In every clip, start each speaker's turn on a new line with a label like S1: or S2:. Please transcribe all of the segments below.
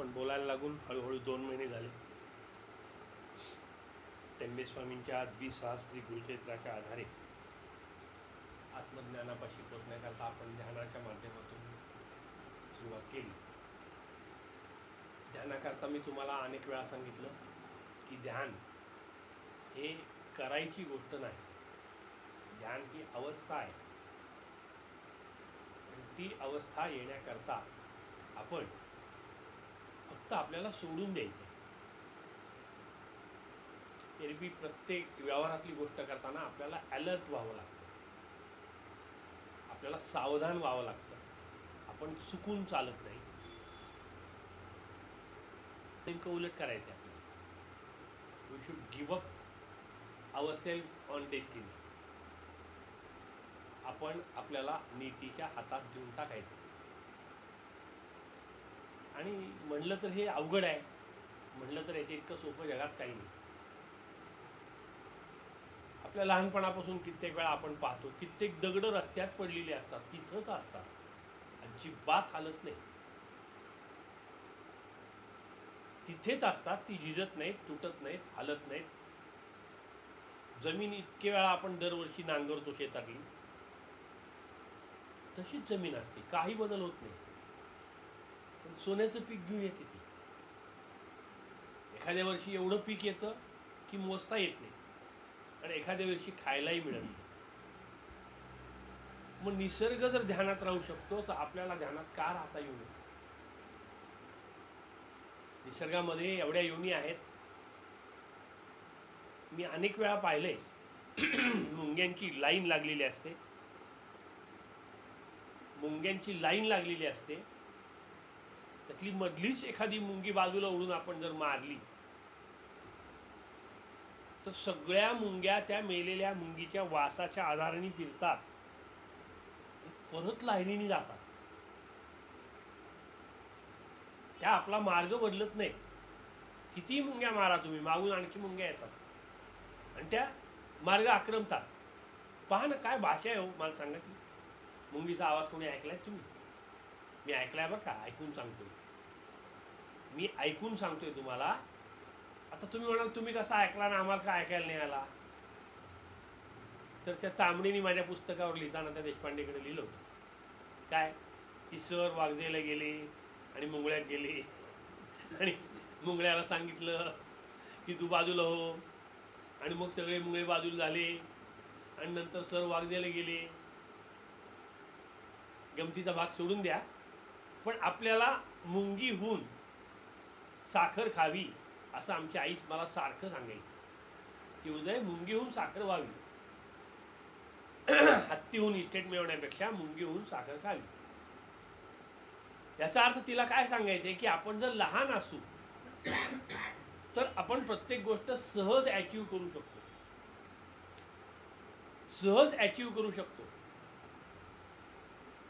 S1: आपण बोलायला लागून हळूहळू 2 महिने झाले. टेंबे स्वामींच्या द्विसहस्त्री गुरुचरित्राच्या आधारे आत्मज्ञानापाशी पोचण्याकरता आपण ध्यानाच्या माध्यमातून सुरुवात केली. ध्यानाकरता मी तुम्हाला अनेक वेळा सांगितलं की ध्यान हे करायची गोष्ट नाही. ध्यान ही अवस्था आहे. ती अवस्था येण्याकरता आपण फक्त आपल्याला सोडून द्यायचं. एरवी प्रत्येक व्यवहारातली गोष्ट करताना आपल्याला अलर्ट व्हावं लागतं, आपल्याला सावधान व्हावं लागतं. आपण चुकून चालत नाही. नेमकं उलट करायचं आपल्याला. We should give up our self on destiny. आपण आपल्याला नीतीच्या हातात देऊन टाकायचं. आणि म्हणलं तर हे अवघड आहे, म्हणलं तर याच्या इतकं सोपं जगात काही नाही. आपल्या लहानपणापासून कित्येक वेळा आपण पाहतो, कित्येक दगडं रस्त्यात पडलेली असतात, तिथंच असतात, अजिबात हालत नाही, तिथेच असतात. ती झिजत नाहीत, तुटत नाहीत, हालत नाहीत. जमीन इतके वेळा आपण दरवर्षी नांगरतो शेतातली, तशीच जमीन असते, काही बदल होत नाही. पण सोन्याचं पीक घेऊन येते ती. एखाद्या वर्षी एवढं पीक येतं की मोजता येत नाही, आणि एखाद्या वर्षी खायलाही मिळत नाही. मग निसर्ग जर ध्यानात राहू शकतो तर आपल्याला ध्यानात का राहता येऊ नये? निसर्गामध्ये एवढ्या योनी आहेत. मी अनेक वेळा पाहिले मुंग्यांची लाईन लागलेली असते, मुंग्यांची लाईन लागलेली असते. त्यातली मधलीच एखादी मुंगी बाजूला उडून आपण जर मारली तर सगळ्या मुंग्या त्या मेलेल्या मुंगीच्या वासाच्या आधाराने फिरतात, परत लाईनीने जातात. त्या आपला मार्ग बदलत नाही. किती मुंग्या मारा तुम्ही, मागून आणखी मुंग्या येतात आणि त्या मार्ग आक्रमतात. पहा ना, काय भाषा आहे हो. मला सांगा की मुंगीचा आवाज कोणी ऐकलाय तुम्ही? मी ऐकलाय बरं का, ऐकून सांगतोय. मी ऐकून सांगतोय तुम्हाला. आता तुम्ही म्हणाल तुम्ही कसा ऐकला ना, आम्हाला काय ऐकायला नाही आला? तर त्या तांबडीने माझ्या पुस्तकावर लिहिताना त्या देशपांडेकडे लिहिलं होतं काय की सर वागदेला गेले आणि मुंगळ्यात गेले आणि मुंगळ्याला सांगितलं की तू बाजूला हो, आणि मग सगळे मुंगळे बाजूला झाले आणि नंतर सर वागदेला गेले. गमतीचा भाग सोडून द्या, पण आपल्याला मुंगीहून साखर खावी असं आमची आईच मला सारखं सांगायची की उदय, मुंगीहून साखर व्हावी, हत्तीहून इस्टेट मिळवण्यापेक्षा मुंगीहून साखर खावी. याचा अर्थ तिला काय सांगायचंय की आपण जर लहान असू तर आपण प्रत्येक गोष्ट सहज अचीव करू शकतो, सहज अचीव करू शकतो.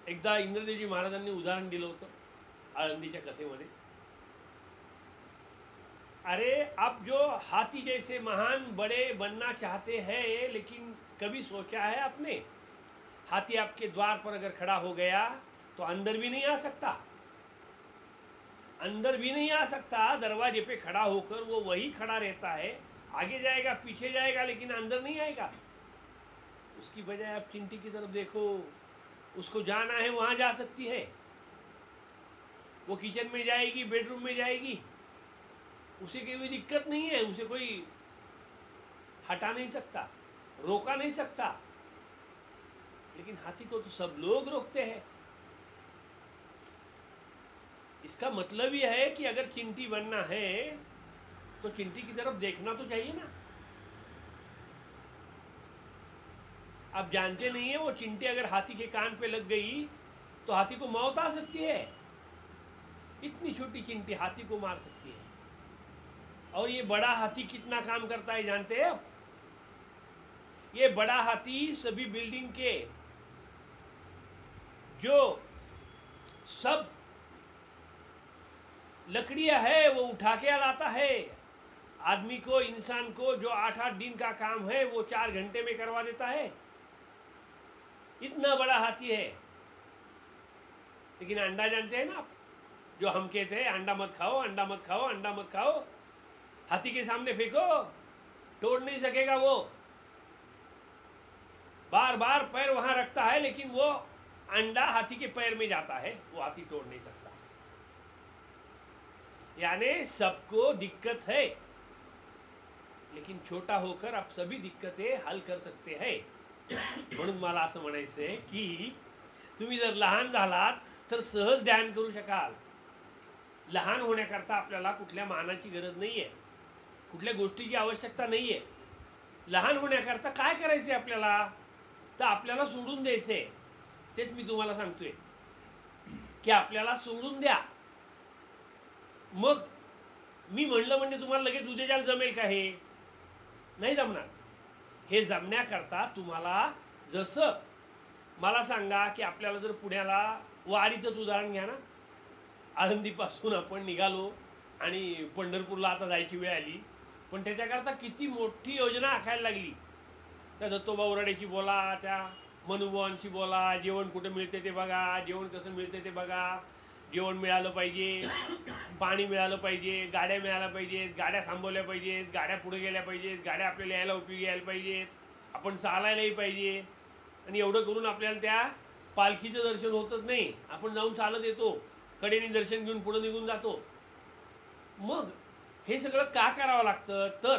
S1: एकदा इंद्रदेवजी महाराजांनी उदाहरण दिलं होतं आळंदीच्या कथेमध्ये. अरे आप जो हाथी जैसे महान बड़े बनना चाहते हैं, लेकिन कभी सोचा है आपने, हाथी आपके द्वार पर अगर खड़ा हो गया तो अंदर भी नहीं आ सकता, अंदर भी नहीं आ सकता. दरवाजे पे खड़ा होकर वो वही खड़ा रहता है, आगे जाएगा पीछे जाएगा लेकिन अंदर नहीं आएगा. उसकी बजाय आप चिंटी की तरफ देखो, उसको जाना है वहां जा सकती है. वो किचन में जाएगी, बेडरूम में जाएगी, उसे कोई दिक्कत नहीं है, उसे कोई हटा नहीं सकता, रोका नहीं सकता. लेकिन हाथी को तो सब लोग रोकते हैं. इसका मतलब यह है कि अगर चिंटी बनना है तो चिंटी की तरफ देखना तो चाहिए ना. आप जानते नहीं है वो चिंटी अगर हाथी के कान पे लग गई तो हाथी को मौत आ सकती है. इतनी छोटी चिंटी हाथी को मार सकती है. और ये बड़ा हाथी कितना काम करता है जानते हैं आप? ये बड़ा हाथी सभी बिल्डिंग के जो सब लकड़ियां है वो उठा के लाता है. आदमी को, इंसान को जो 8-8 दिन का काम है वो 4 घंटे में करवा देता है. इतना बड़ा हाथी है. लेकिन अंडा जानते हैं ना आप, जो हम कहते हैं अंडा मत खाओ, अंडा मत खाओ, अंडा मत खाओ, हाथी के सामने फेंको, तोड़ नहीं सकेगा वो। बार बार पैर वहां रखता है, लेकिन वो अंडा हाथी के पैर में जाता है, वो हाथी तोड़ नहीं सकता। यानी सबको दिक्कत है, लेकिन छोटा होकर आप सभी दिक्कतें हल कर सकते हैं। म्हणून मला असं म्हणायचंय की तुम्ही जर लहान झालात तर सहज ध्यान करू शकाल। लहान होण्याकरता आपल्याला कुठल्या मानाची गरज नाहीये, कुठल्या गोष्टीची आवश्यकता नाहीये। लहान होण्याकरता काय करायचंय आपल्याला, तर आपल्याला सोडून द्यायचंय। तेच मी तुम्हाला सांगतोय की आपल्याला सोडून द्या। मग मी म्हणलं म्हणजे तुम्हाला लगेच उद्याच्याला जमेल का? हे नाही जमणार। हे जमण्याकरता तुम्हाला, जसं मला सांगा की आपल्याला जर पुण्याला वारीचंच उदाहरण घ्या ना, आळंदीपासून आपण निघालो आणि पंढरपूरला आता जायची वेळ आली, पण त्याच्याकरता किती मोठी योजना आखायला लागली। त्या दत्तोबा उराडेशी बोला, त्या मनुभावांशी बोला, जेवण कुठं मिळते ते बघा, जेवण कसं मिळते ते बघा, जेवण मिळालं पाहिजे, पाणी मिळालं पाहिजे, गाड्या मिळाल्या पाहिजेत, गाड्या थांबवल्या पाहिजेत, गाड्या पुढे गेल्या पाहिजेत, गाड्या आपल्याला यायला उपयोगी यायला पाहिजेत, आपण चालायलाही पाहिजे। आणि एवढं करून आपल्याला त्या पालखीचं दर्शन होतच नाही, आपण जाऊन चालत येतो, कडेने दर्शन घेऊन पुढे निघून जातो। मग हे सगळं का करावं लागतं, तर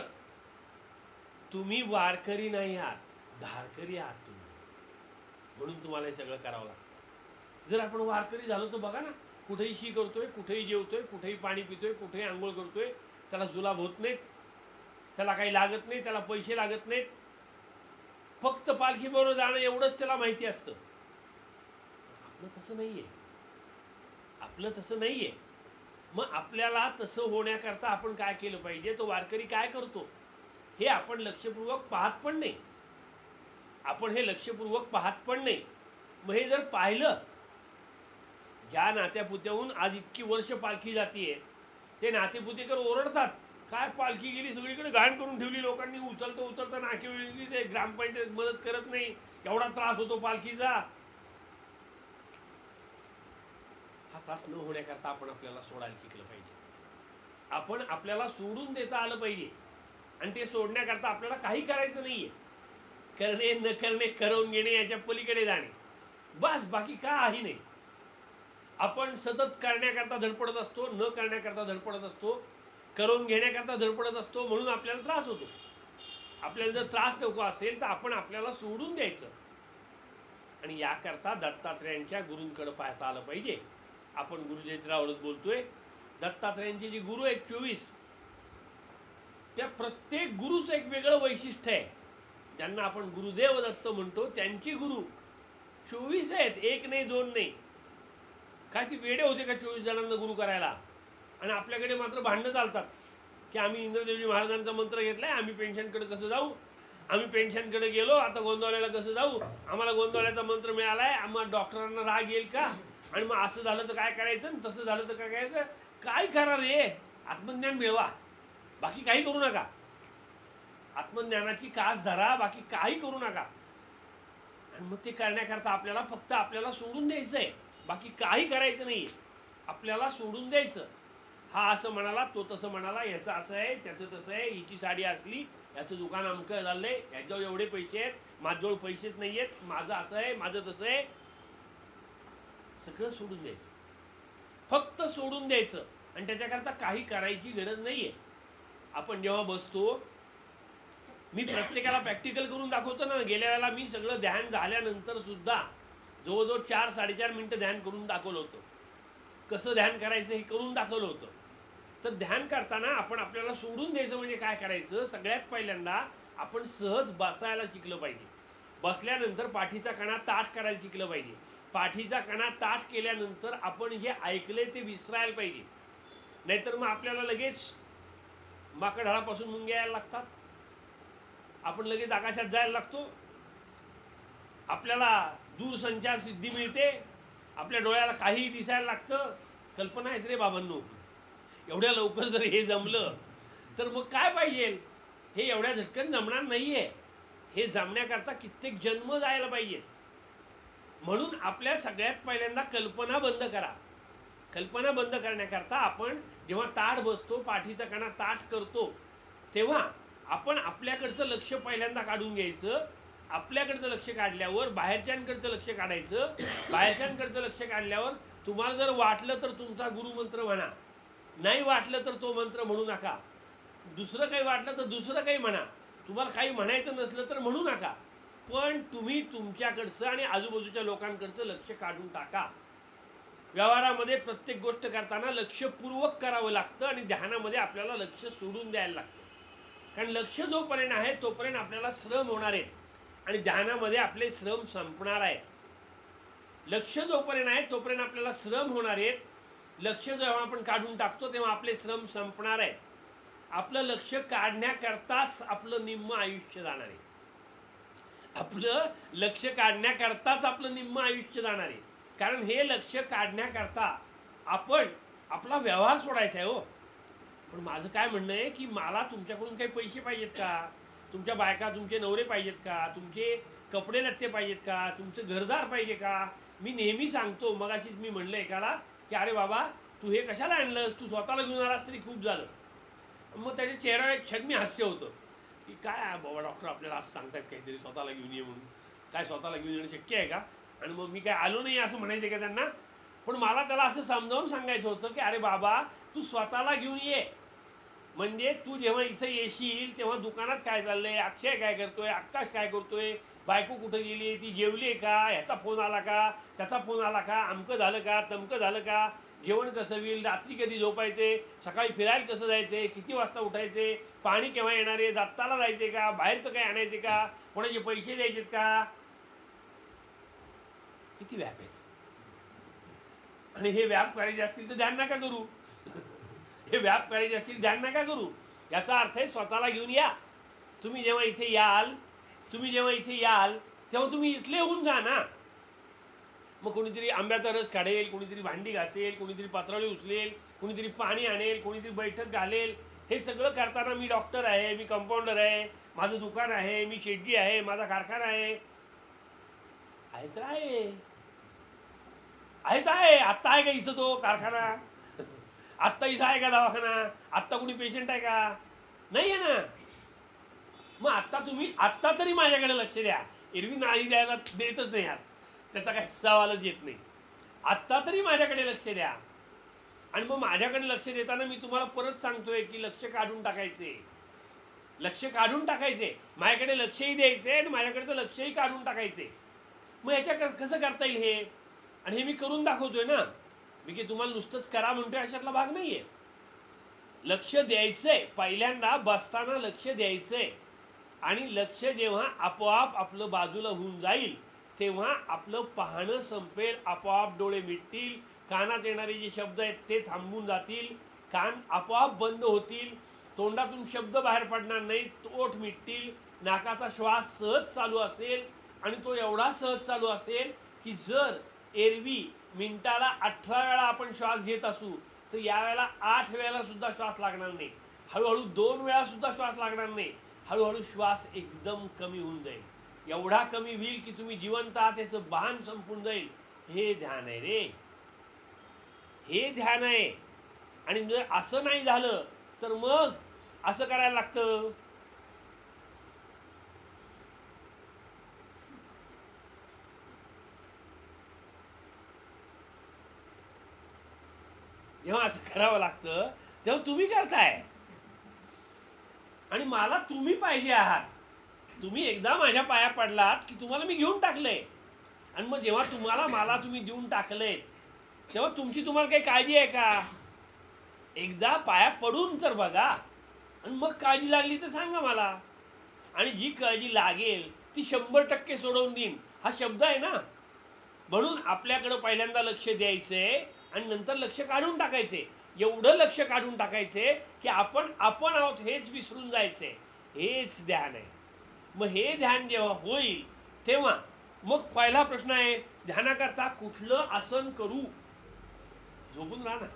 S1: तुम्ही वारकरी नाही आहात, धारकरी आहात तुम्ही, म्हणून तुम्हाला हे सगळं करावं लागतं। जर आपण वारकरी झालो तर बघा ना, कुठेही शी करतोय, कुठेही जेवतोय, कुठेही पाणी पितोय, कुठेही आंघोळ करतोय, त्याला जुलाब होत नाहीत, त्याला काही लागत नाही, त्याला पैसे लागत नाहीत, फक्त पालखी बरोबर जाणं एवढंच त्याला माहिती असतं। आपलं तसं नाहीये, आपलं तसं नाहीये। मग आपल्याला तसं होण्याकरता आपण काय केलं पाहिजे, तो वारकरी काय करतो हे आपण लक्षपूर्वक पाहत पण नाही, आपण हे लक्षपूर्वक पाहत पण नाही। मग हे जर पाहिलं, ज्या नात्यापुत्याहून आज इतकी वर्ष पालखी जातीये, ते नातेपुतेकर ओरडतात, काय पालखी गेली सगळीकडे घाण करून ठेवली, लोकांनी उचलतं उचलतं नाके वेगळी, ते ग्रामपंचायत मदत करत नाही, एवढा त्रास होतो पालखीचा। हा त्रास न होण्याकरता आपण आपल्याला सोडायला शिकलं पाहिजे, आपण आपल्याला सोडून देता आलं पाहिजे। आणि ते सोडण्याकरता आपल्याला काही करायचं नाहीये, करणे न करणे, करून घेणे, याच्या पलीकडे जाणे, बस, बाकी काही नाही। आपण सतत करण्याकरता धडपडत असतो, न करण्याकरता धडपडत असतो, करून घेण्याकरता धडपडत असतो, म्हणून आपल्याला त्रास होतो। आपल्याला जर त्रास नको असेल तर आपण आपल्याला सोडून द्यायचं, आणि याकरता दत्तात्रेयांच्या गुरूंकडे पाहता आलं पाहिजे। आपण गुरुजयंतीरावरच बोलतोय, दत्तात्रेयांचे जे गुरु आहेत 24, त्या प्रत्येक गुरुचं एक वेगळं वैशिष्ट्य आहे। ज्यांना आपण गुरुदेव दत्त म्हणतो, त्यांची गुरु 24 आहेत, एक नाही, दोन नाही। काय ती वेडे होते का 24 जणांना गुरु करायला? आणि आपल्याकडे मात्र भांडणं चालतात की आम्ही इंद्रदेवजी महाराजांचा मंत्र घेतलाय, आम्ही पेन्शनकडे कसं जाऊ, आम्ही पेन्शनकडे गेलो, आता गोंदवल्याला कसं जाऊ, आम्हाला गोंदवल्याचा मंत्र मिळालाय, आम्हाला डॉक्टरांना राग येईल का, आणि मग असं झालं तर काय करायचं, तसं झालं तर काय करायचं, काय करा रे, आत्मज्ञान मिळवा, बाकी काही करू नका, आत्मज्ञानाची कास धरा, बाकी काही करू नका। आणि मग ते करण्याकरता आपल्याला फक्त आपल्याला सोडून द्यायचंय, बाकी काही करायचं नाही, आपल्याला सोडून द्यायचं। हा असं म्हणाला, तो तसं म्हणाला, याचं असं आहे, त्याचं तसं आहे, हिची साडी असली, याचं दुकान अमकं झालंय, याच्यावर एवढे पैसे आहेत, माझ्याजवळ पैसेच नाही आहेत, माझं असं आहे, माझं तसं आहे, सगळं सोडून द्यायचं, फक्त सोडून द्यायचं। आणि त्याच्याकरता काही करायची गरज नाहीये। आपण जेव्हा बसतो, मी प्रत्येकाला प्रॅक्टिकल करून दाखवतो ना, गेल्या वेळेला मी सगळं ध्यान झाल्यानंतर सुद्धा जवळजवळ 4-4.5 मिनिटं ध्यान करून दाखवलं होतं, कसं ध्यान करायचं हे करून दाखवलं होतं। तर ध्यान करताना आपण आपल्याला सोडून द्यायचं म्हणजे काय करायचं, सगळ्यात पहिल्यांदा आपण सहज बसायला शिकलं पाहिजे, बसल्यानंतर पाठीचा कणा ताठ करायला शिकलं पाहिजे, पाठीचा कणा ताठ केल्यानंतर आपण हे ऐकले ते विसरायला पाहिजे, नाहीतर मग आपल्याला लगेच माकडहाळापासून मुंग्या यायला लागतात, आपण लगेच आकाशात जायला लागतो, आपल्याला दूरसंचार सिद्धी मिळते, आपल्या डोळ्याला काहीही दिसायला लागतं। कल्पना आहेत रे बाबांनो, एवढ्या लवकर जर हे जमलं तर मग काय पाहिजे, हे एवढ्या झटकन जमणार नाहीये, हे जमण्याकरता कित्येक जन्म जायला पाहिजे। म्हणून आपल्या सगळ्यात पहिल्यांदा कल्पना बंद करा, कल्पना बंद करण्याकरता आपण जेव्हा ताठ बसतो, पाठीचा कणा ताठ करतो, तेव्हा आपण आपल्याकडचं लक्ष पहिल्यांदा काढून घ्यायचं. आपल्याकडचं लक्ष काढल्यावर बाहेरच्यांकडचं लक्ष काढायचं. बाहेरच्यांकडचं लक्ष काढल्यावर तुम्हाला जर वाटलं तर तुमचा गुरुमंत्र म्हणा, नाही वाटलं तर तो मंत्र म्हणू नका. दुसरं काही वाटलं तर दुसरं काही म्हणा. तुम्हाला काही म्हणायचं नसलं तर म्हणू नका, पण तुम्ही तुमच्याकडचं आणि आजूबाजूच्या लोकांकडचं लक्ष काढून टाका. व्यवहारामध्ये प्रत्येक गोष्ट करताना लक्षपूर्वक करावं लागतं आणि ध्यानामध्ये आपल्याला लक्ष सोडून द्यायला लागतं. कारण लक्ष जोपर्यंत आहे तोपर्यंत आपल्याला श्रम होणार आहेत आणि ध्यानामध्ये आपले श्रम संपणार आहेत. लक्ष जोपर्यंत आहे तोपर्यंत आपल्याला श्रम होणार आहेत. लक्ष जेव्हा आपण काढून टाकतो तेव्हा आपले श्रम संपणार आहेत. आपलं लक्ष काढण्याकरताच आपलं निम्म आयुष्य जाणार आहे. आपलं लक्ष काढण्याकरताच आपलं निम्म आयुष्य जाणार आहे. कारण हे लक्ष काढण्याकरता आपण आपला व्यवहार सोडायचा आहे. हो, पण माझं काय म्हणणं आहे की मला तुमच्याकडून काही पैसे पाहिजेत का? तुमच्या बायका, तुमचे नवरे पाहिजेत का? तुमचे कपडे लत्ते पाहिजेत का? तुमचं घरदार पाहिजे का? मी नेहमी सांगतो, मगाशीच मी म्हणलं एकाला की अरे बाबा, तू हे कशाला आणलंस? तू स्वतःला घेऊन आलास तरी खूप झालं. मग त्याच्या चेहऱ्यावर एक छद्मी हास्य होतं की काय बाबा, डॉक्टर आपल्याला असं सांगतात काहीतरी स्वतःला घेऊन ये म्हणून. काय स्वतःला घेऊन येणं शक्य आहे का? आणि मग मी काय आलो नाही असं म्हणायचं का त्यांना? पण मला त्याला असं समजावून सांगायचं होतं की अरे बाबा, तू स्वतःला घेऊन ये. म्हणजे तू जेव्हा इथं येशील तेव्हा दुकानात काय चाललंय, अक्षय काय करतोय, आकाश काय करतोय, बायको कुठं गेली, ती जेवली का, ह्याचा फोन आला का, त्याचा फोन आला का, अमकं झालं का, तमकं झालं का, जेवण कसं होईल, रात्री कधी झोपायचे, सकाळी फिरायला कसं जायचे, किती वाजता उठायचे, पाणी केव्हा येणार आहे, दत्ताला जायचे का, बाहेरचं काय आणायचे का, कोणाचे पैसे द्यायचेत का. किती व्याप आहेत. आणि हे व्याप करायचे असतील तर ध्यान नका करू. हे व्याप करायचे असतील ध्यान नका करू. याचा अर्थ आहे स्वतःला घेऊन या. तुम्ही जेव्हा इथे याल तेव्हा तुम्ही इथले होऊन जा ना. मग कोणीतरी आंब्याचा रस काढेल, कोणीतरी भांडी घासेल, कोणीतरी पात्रावळी उचलेल, कोणीतरी पाणी आणेल, कोणीतरी बैठक घालेल. हे सगळं करताना मी डॉक्टर आहे, मी कंपाऊंडर आहे, माझं दुकान आहे, मी शेट्टी आहे, माझा कारखाना आहे. तर आहे. आत्ता आहे का इथं तो कारखाना? आत्ता इथं आहे का दवाखाना? आत्ता कुणी पेशंट आहे का? नाही आहे ना. मग आत्ता तरी माझ्याकडे लक्ष द्या. एरवी नाही द्यायला देतच नाही, आज त्याचा काही सवालच येत नाही. आत्ता तरी माझ्याकडे लक्ष द्या. आणि मग माझ्याकडे लक्ष देताना मी तुम्हाला परत सांगतोय की लक्ष काढून टाकायचे. माझ्याकडे लक्षही द्यायचे आणि माझ्याकडचं लक्षही काढून टाकायचे. मग ह्याच्या कसं करता येईल हे? आणि हे मी करून दाखवतोय ना. मी की तुम्हाला नुसतंच करा म्हणतोय अशातला भाग नाहीये. लक्ष द्यायचंय. पहिल्यांदा बसताना लक्ष द्यायचंय आणि लक्ष जेव्हा आपोआप आपलं बाजूला होऊन जाईल तेव्हा आपलं पाहणं संपेल. आपोआप डोळे मिटतील. कानात येणारे जे शब्द आहेत ते थांबून जातील. कान आपोआप बंद होतील. तोंडातून शब्द बाहेर पडणार नाहीत. ओठ मिटतील. नाकाचा श्वास सहज चालू असेल आणि तो एवढा सहज चालू असेल की जर एरवी मिनिटाला 18 वेळा आपण श्वास घेत असू तर यावेळेला 8 वेळेला सुद्धा श्वास लागणार नाही. हळूहळू 2 वेळा सुद्धा श्वास लागणार नाही. हळूहळू श्वास एकदम कमी होऊन जाईल. एवढा कमी होईल की तुम्ही जिवंत आहात याचं भान संपून जाईल. हे ध्यान आहे रे. हे ध्यान आहे. आणि जर असं नाही झालं तर मग असं करायला लागतं. जेव्हा असं करावं लागतं तेव्हा तुम्ही करताय आणि मला तुम्ही पाहिजे आहात. तुम्ही एकदा माझ्या पाया पडलात की तुम्हाला मी घेऊन टाकलंय. आणि मग जेव्हा मला तुम्ही देऊन टाकलंय तेव्हा तुम्हाला काही काळजी आहे का? एकदा पाया पडून तर बघा आणि मग काळजी लागली तर सांगा मला. आणि जी काळजी लागेल ती 100% सोडवून देईन हा शब्द आहे ना. म्हणून आपल्याकडं पहिल्यांदा लक्ष द्यायचंय आणि नंतर लक्ष काढून टाकायचे. एवढं लक्ष काढून टाकायचे की आपण आहोत हेच विसरून जायचंय. हेच ध्यान आहे. मग हे ध्यान जेव्हा होईल तेव्हा मग पहिला प्रश्न आहे, ध्यानाकरता कुठलं आसन करू? झोपून राहा ना.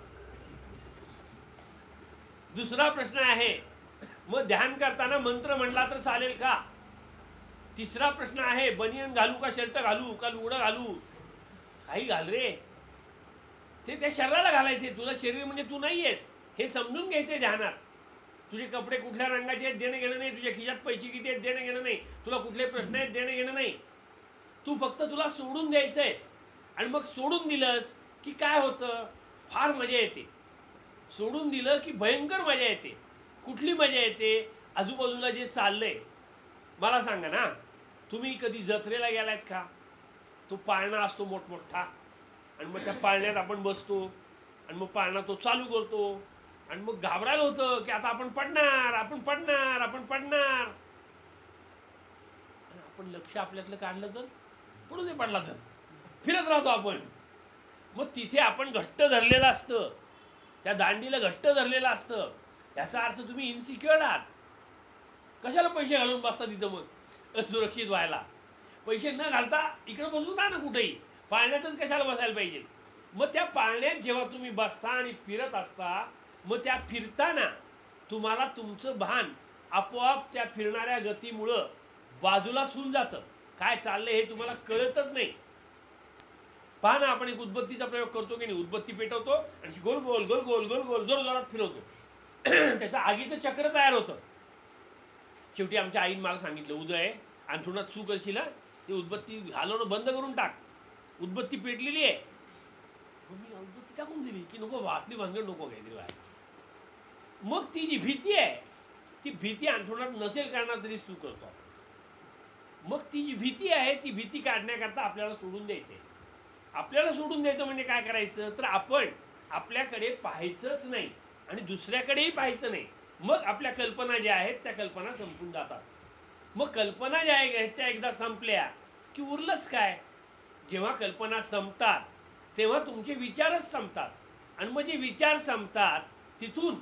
S1: दुसरा प्रश्न आहे, मग ध्यान करताना मंत्र म्हणला तर चालेल का? तिसरा प्रश्न आहे, बनियन घालू का शर्ट घालू का लुगडं घालू? काही घाल रे. ते त्या शरीराला घालायचे. तुला शरीर म्हणजे तू नाहीयेस हे समजून घ्यायचे ध्यानात. तुझे कपडे कुठल्या रंगाचे आहेत देणं घेणं नाही, तुझ्या खिशात पैसे किती आहेत देणं घेणं नाही, तुला कुठले प्रश्न आहेत देणं घेणं नाही. तू फक्त तुला सोडून द्यायचंयस. आणि मग सोडून दिलंस की काय होतं, फार मजा येते. सोडून दिलं की भयंकर मजा येते. कुठली मजा येते, आजूबाजूला जे चाललंय. मला सांगा ना, तुम्ही कधी जत्रेला गेलायत का? तो पाळणा असतो मोठमोठा, आणि मग त्या पाळण्यात आपण बसतो, आणि मग पाळणा तो चालू करतो, आणि मग घाबरायला होतं की आता आपण पडणार, आपण पडणार, आपण पडणार. आणि आपण लक्ष आपल्यातलं काढलं तर पडू दे, पडला तर फिरत राहतो आपण. मग तिथे आपण घट्ट धरलेलं असतं, त्या दांडीला घट्ट धरलेलं असतं. याचा अर्थ तुम्ही इन्सिक्युअर्ड आहात. कशाला पैसे घालून बसता तिथं मग असुरक्षित व्हायला? पैसे न घालता इकडे बसून राहा ना कुठेही, पाळण्यातच कशाला बसायला पाहिजे? मग त्या पाळण्यात जेव्हा तुम्ही बसता आणि फिरत असता, मग त्या फिरताना तुम्हाला तुमचं भान आपोआप त्या फिरणाऱ्या गतीमुळं बाजूलाच होऊन जातं. काय चाललंय हे तुम्हाला कळतच नाही. पहा ना, आपण एक उदबत्तीचा प्रयोग करतो की नाही, उदबत्ती पेटवतो आणि गोल गोल गोल गोल गोल गोल जोर जोरात फिरवतो. त्याचं आगीचं चक्र तयार होतं. शेवटी आमच्या आईने मला सांगितलं, उदय अंथरुणात सू करशील, ते उदबत्ती घालवणं बंद करून टाक, उदबत्ती पेटलेली आहे. मी उदबत्ती टाकून दिली की नको, वाचली भानगड नको काहीतरी व्हायला. मग ती जी भीती आहे, ती भीती अंथरुणात नसेल करणार तरी सू करतो. मग ती जी भीती आहे, ती भीती काढण्याकरता आपल्याला सोडून द्यायचे. आपल्याला सोडून द्यायचं म्हणजे काय करायचं, तर आपण आपल्याकडे पाहायचंच नाही आणि दुसऱ्याकडेही पाहायचं नाही. मग आपल्या कल्पना ज्या आहेत त्या कल्पना संपून जातात. मग कल्पना ज्या आहेत त्या एकदा संपल्या की उरलंच काय? जेव्हा कल्पना संपतात तेव्हा तुमचे विचारच संपतात. आणि मग जे विचार संपतात तिथून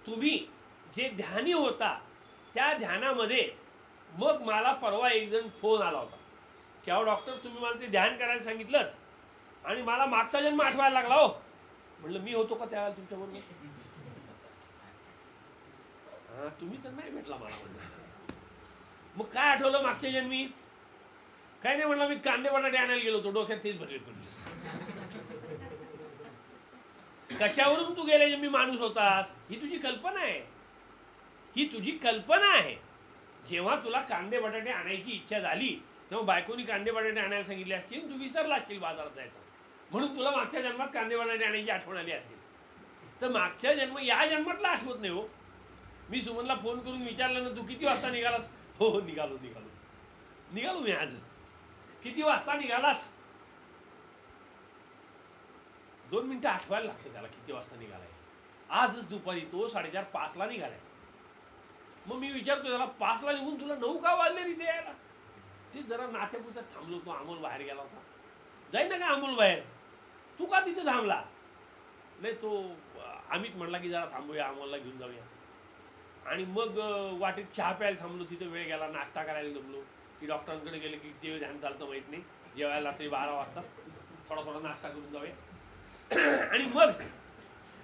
S1: तुम्ही जे ध्यानी होता त्या ध्यानामध्ये, मग मला परवा एक जण फोन आला होता की अहो डॉक्टर, तुम्ही मला ते ध्यान करायला सांगितलं आणि मला मागचा जन्म आठवायला लागला. हो, म्हणलं मी होतो का त्यावेळेला तुमच्याबरोबर? हा, तुम्ही तर नाही भेटला मला. म्हणलं मग काय आठवलं मागच्या जन्मी? काय नाही, म्हणलं मी कांदे बटाटे आणायला गेलो होतो, डोक्यात तेच भरले पडले. कशावरून तू गेले जन्मी माणूस होतास? ही तुझी कल्पना आहे, ही तुझी कल्पना आहे. जेव्हा तुला कांदे बटाटे आणायची इच्छा झाली तेव्हा बायकोनी कांदे बटाटे आणायला सांगितले असतील, तू विसरला असशील बाजारात जायचं, म्हणून तुला मागच्या जन्मात कांदे बटाटे आणायची आठवण आली असेल. तर मागच्या जन्म या जन्मातला आठवत नाही. हो, मी सुमनला फोन करून विचारलं ना, तू किती वाजता निघालास? हो हो, निघालो निघालो निघालो मी आज. किती वाजता निघालास? 2 मिनिटं आठवायला लागतं त्याला किती वाजता निघालाय. आजच दुपारी तो 4:30-5ला निघालाय. मग मी विचारतो त्याला, 5ला निघून तुला 9 का वाजले तिथे यायला? ते जरा नात्यापुत्यात थांबलो होतो, अमोल बाहेर गेला होता. जाई ना का अमोल बाहेर, तू का तिथे थांबला? नाही, तो अमित म्हणला की जरा थांबूया, अमोलला घेऊन जाऊया. आणि मग वाटेत चहा प्यायला थांबलो, तिथे वेळ गेला. नाश्ता करायला जमलो की डॉक्टरांकडे गेले की किती वेळ ध्यान चालतं माहीत नाही, जेवायला रात्री 12 वाजता, थोडा थोडा नाश्ता करून जाऊया. आणि मग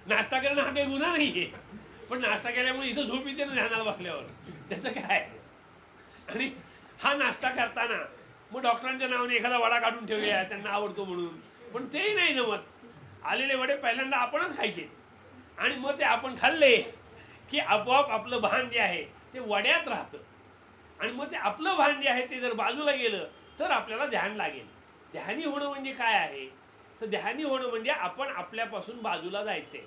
S1: नाश्ता करणं हा काही गुन्हा नाही आहे, पण नाश्ता केल्यामुळे इथं झोप येते ना ध्यानाला बसल्यावर, त्याचं काय? आणि हा नाश्ता करताना मग डॉक्टरांच्या नावाने एखादा वडा काढून ठेवूया, त्यांना आवडतो म्हणून, पण तेही नाही जमत. आलेले वडे पहिल्यांदा आपणच खायचे, आणि मग ते आपण खाल्ले की आपोआप आपलं भान जे आहे ते वड्यात राहतं. आणि मग ते आपलं भान जे आहे ते जर बाजूला गेलं तर आपल्याला ध्यान लागेल. ध्यानी होणं म्हणजे काय आहे, तर ध्यानी होणं म्हणजे आपण आपल्यापासून बाजूला जायचंय.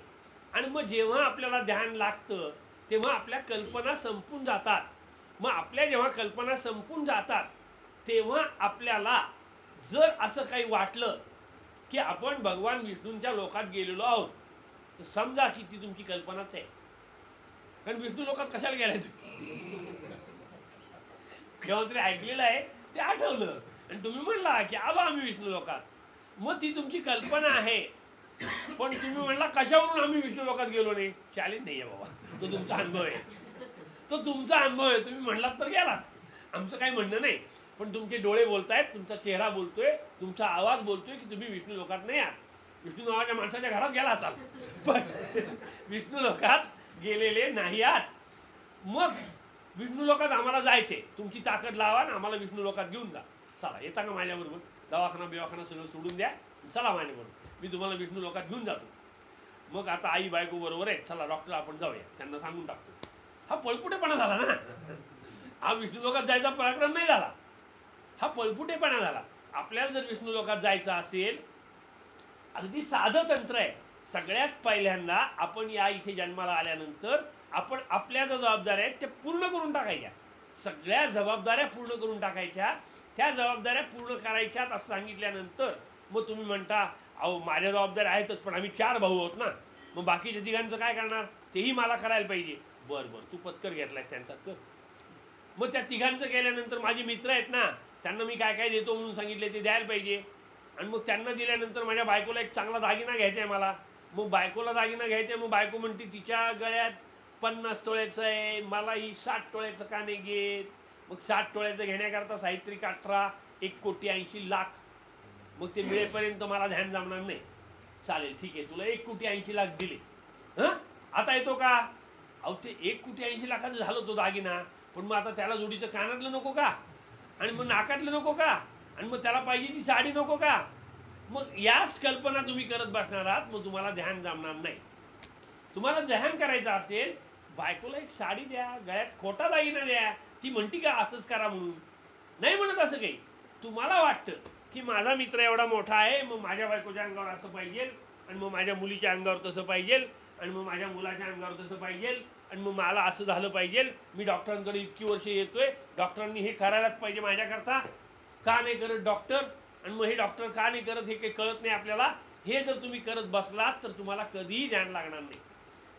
S1: आणि मग जेव्हा आपल्याला ध्यान लागतं तेव्हा आपल्या कल्पना संपून जातात. मग आपल्या जेव्हा कल्पना संपून जातात तेव्हा आपल्याला जर असं काही वाटलं की आपण भगवान विष्णूंच्या लोकात गेलेलो आहोत, तर समजा की ती तुमची कल्पनाच आहे. कारण विष्णू लोकात कशाला गेलाय तुम्ही? केव्हा तरी ऐकलेलं आहे, ते आठवलं आणि तुम्ही म्हणला की आलो आम्ही विष्णू लोकात. मग ती तुमची कल्पना आहे, पण तुम्ही म्हणला कशावरून आम्ही विष्णू लोकात गेलो नाही? चॅलेंज नाही आहे बाबा, तो तुमचा अनुभव आहे, तो तुमचा अनुभव आहे. तुम्ही म्हणलात तर गेलात, आमचं काही म्हणणं नाही. पण तुमचे डोळे बोलतायत, तुमचा चेहरा बोलतोय, तुमचा आवाज बोलतोय की तुम्ही विष्णू लोकात नाही आहात. विष्णू नावाच्या माणसाच्या घरात गेला असाल, पण विष्णू लोकात गेलेले नाही आहात. मग विष्णू लोकात आम्हाला जायचे, तुमची ताकद लावा ना आम्हाला विष्णू लोकात घेऊन जा. चला, येता का माझ्याबरोबर? दवाखाना बिवाखाना सगळं सोडून द्या, चला माझ्याबरोबर. मी तुम्हाला विष्णू लोकात घेऊन जातो. मग आता आई बायको बरोबर आहे, चला डॉक्टर आपण जाऊया, त्यांना सांगून टाकतो. हा पळपुटेपणा झाला ना, हा विष्णू लोकात जायचा पराक्रम नाही झाला, हा पळपुटेपणा झाला. आपल्याला जर विष्णू लोकात जायचं असेल, अगदी साधं तंत्र आहे. सगळ्यात पहिल्यांदा आपण या इथे जन्माला आल्यानंतर आपण आपल्या ज्या जबाबदाऱ्या आहेत त्या पूर्ण करून टाकायच्या. सगळ्या जबाबदाऱ्या पूर्ण करून टाकायच्या. त्या जबाबदाऱ्या पूर्ण करायच्यात असं सांगितल्यानंतर मग तुम्ही म्हणता, अहो माझ्या जबाबदाऱ्या आहेतच, पण आम्ही 4 भाऊ आहोत ना, मग बाकीच्या तिघांचं काय करणार, तेही मला करायला पाहिजे. बरं बरं, तू पत्कर घेतलायस त्यांचा कर. मग त्या तिघांचं केल्यानंतर माझे मित्र आहेत ना, त्यांना मी काय काय देतो म्हणून सांगितले ते द्यायला पाहिजे. आणि मग त्यांना दिल्यानंतर माझ्या बायकोला एक चांगला दागिना घ्यायचा आहे मला. मग बायकोला दागिना घ्यायचा आहे, मग बायको म्हणते तिच्या गळ्यात 50 तोळ्याचं आहे, मला ही 60 तोळ्याचं का नाही घेत. मग 60 तोळ्याचं घेण्याकरता साहित्रिक 18, 1,80,00,000. मग ते मिळेपर्यंत मला ध्यान जमणार नाही. चालेल ठीक आहे, तुला 1,80,00,000 दिले. हं, आता येतो का. अहो ते 1,80,00,000 झालं तो दागिना, पण मग आता त्याला जोडीचं कानातलं नको का, आणि मग नाकातलं नको का, आणि मग त्याला पाहिजे ती साडी नको का. मग याच कल्पना तुम्ही करत बसणार आहात, मग तुम्हाला ध्यान जमणार नाही. तुम्हाला ध्यान करायचं असेल, बायकोला एक साडी द्या, गळ्यात खोटा दागिना द्या. ती म्हणती का असंच करा म्हणून, नाही म्हणत असं काही. तुम्हाला वाटतं की माझा मित्र एवढा मोठा आहे, मग माझ्या बायकोच्या अंगावर असं पाहिजे, आणि मग माझ्या मुलीच्या अंगावर तसं पाहिजे, आणि मग माझ्या मुलाच्या अंगावर तसं पाहिजे, आणि मग मला असं झालं पाहिजे. मी डॉक्टरांकडे इतकी वर्ष येतोय, डॉक्टरांनी हे करायलाच पाहिजे माझ्याकरता, का नाही करत डॉक्टर, आणि मग हे डॉक्टर का नाही करत हे काही कळत नाही आपल्याला. हे जर तुम्ही करत बसलात तर तुम्हाला कधीही ध्यान लागणार नाही.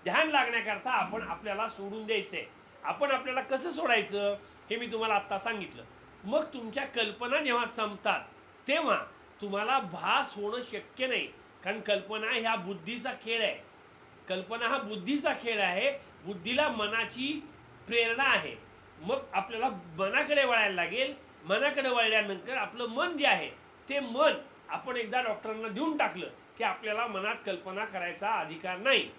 S1: ध्यान लागण्याकरता आपण आपल्याला सोडून द्यायचंय. आपण आपल्याला कसं सोडायचं हे मी तुम्हाला आत्ता सांगितलं. मग तुमच्या कल्पना जेव्हा संपतात तेव्हा तुम्हाला भास होणं शक्य नाही, कारण कल्पना ह्या बुद्धीचा खेळ आहे. कल्पना हा बुद्धीचा खेळ आहे. बुद्धीला मनाची प्रेरणा आहे. मग आपल्याला मनाकडे वळायला लागेल. मनाकडे वळल्यानंतर आपलं मन जे आहे ते मन आपण एकदा डॉक्टरांना देऊन टाकलं की आपल्याला मनात कल्पना करायचा अधिकार नाही.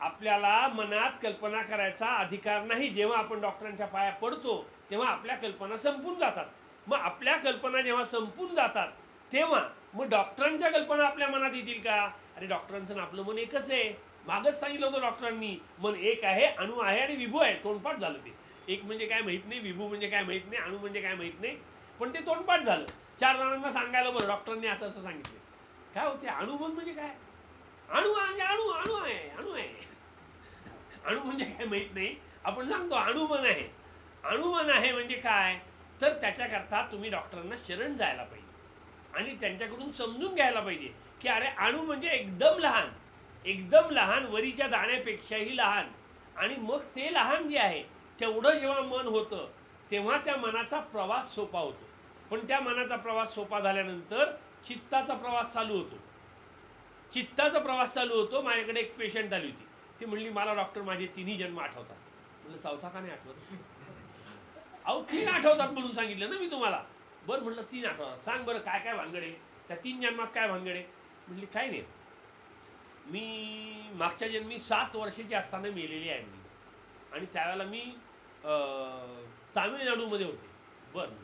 S1: आपल्याला मनात कल्पना करायचा अधिकार नाही. जेव्हा आपण डॉक्टरांच्या पाया पडतो तेव्हा आपल्या कल्पना संपून जातात. मग आपल्या कल्पना जेव्हा संपून जातात तेव्हा मग डॉक्टरांच्या कल्पना आपल्या मनात येतील का. अरे डॉक्टरांचं आपलं मन एकच आहे. मागच सांगितलं होतं डॉक्टरांनी, मन एक आहे, अणु आहे आणि विभू आहे. तोंडपाठ झालं ते. एक म्हणजे काय माहित नाही, विभू म्हणजे काय माहित नाही, अणु म्हणजे काय माहित नाही, पण ते तोंडपाठ झालं. 4 जणांना सांगायला बरं डॉक्टरांनी असं असं सांगितलं. काय होते अणुमन म्हणजे काय. अणु म्हणजे अणु अणु आहे, अणु आहे. अणु म्हणजे काय माहित नाही, आपण सांगतो अणुमन आहे. अणुमन आहे म्हणजे काय, तर त्याच्याकरता तुम्ही डॉक्टरांना शरण जायला पाहिजे आणि त्यांच्याकडून समजून घ्यायला पाहिजे की अरे अणु म्हणजे एकदम लहान, एकदम लहान, वरीच्या दाण्यापेक्षाही लहान. आणि मग ते लहान जे आहे तेवढं जेव्हा मन होतं तेव्हा त्या मनाचा प्रवास सोपा होतो. पण त्या मनाचा प्रवास सोपा झाल्यानंतर चित्ताचा प्रवास चालू होतो. चित्ताचा प्रवास चालू होतो. माझ्याकडे एक पेशंट आली होती. ती म्हणली मला डॉक्टर माझे 3 जन्म आठवतात. म्हणलं चौथा का नाही आठवत. अहो 3 आठवतात म्हणून सांगितलं ना मी तुम्हाला. बरं म्हणलं 3 आठवतात, सांग बरं काय काय भानगडे, त्या 3 जन्मात काय भानगडे. म्हणली काय नाही, मी मागच्या जन्मी 7 वर्षाची असताना मेलेली आहे मी, आणि त्यावेळेला मी तामिळनाडूमध्ये होते. बरं,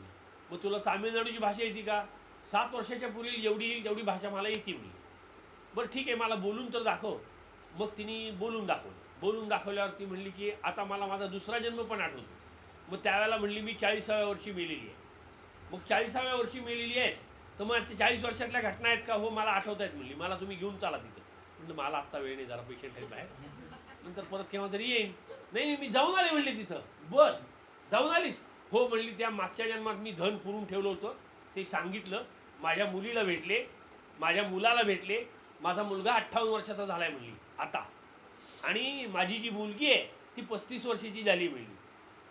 S1: मग तुला तामिळनाडूची भाषा येते का. 7 वर्षाच्या पूर्वी जेवढी येईल तेवढी भाषा मला येते. मी बरं ठीक आहे, मला बोलून तर दाखव. मग तिने बोलून दाखवलं. बोलून दाखवल्यावर ती म्हणली की आता मला माझा दुसरा जन्म पण आठवतो. मग त्यावेळेला म्हणली मी 40व्या वर्षी मेलेली आहे. मग 40व्या वर्षी मेलेली आहेस तर मग ते 40 वर्षातल्या घटना आहेत का. हो मला आठवत आहेत म्हणली. मला तुम्ही घेऊन चाला तिथं. म्हणजे मला आत्ता वेळ नाही, जरा पेशंट आहे बाहेर, नंतर परत केव्हा तरी येईन. नाही मी जाऊन आले म्हणले तिथं. बर जाऊन आलीस. हो म्हणली, त्या मागच्या जन्मात मी धन पुरून ठेवलं होतं ते सांगितलं. माझ्या मुलीला भेटले, माझ्या मुलाला भेटले. माझा मुलगा 58 वर्षाचा झालाय म्हणली आता, आणि माझी जी मुलगी आहे ती 35 वर्षाची झाली म्हणली.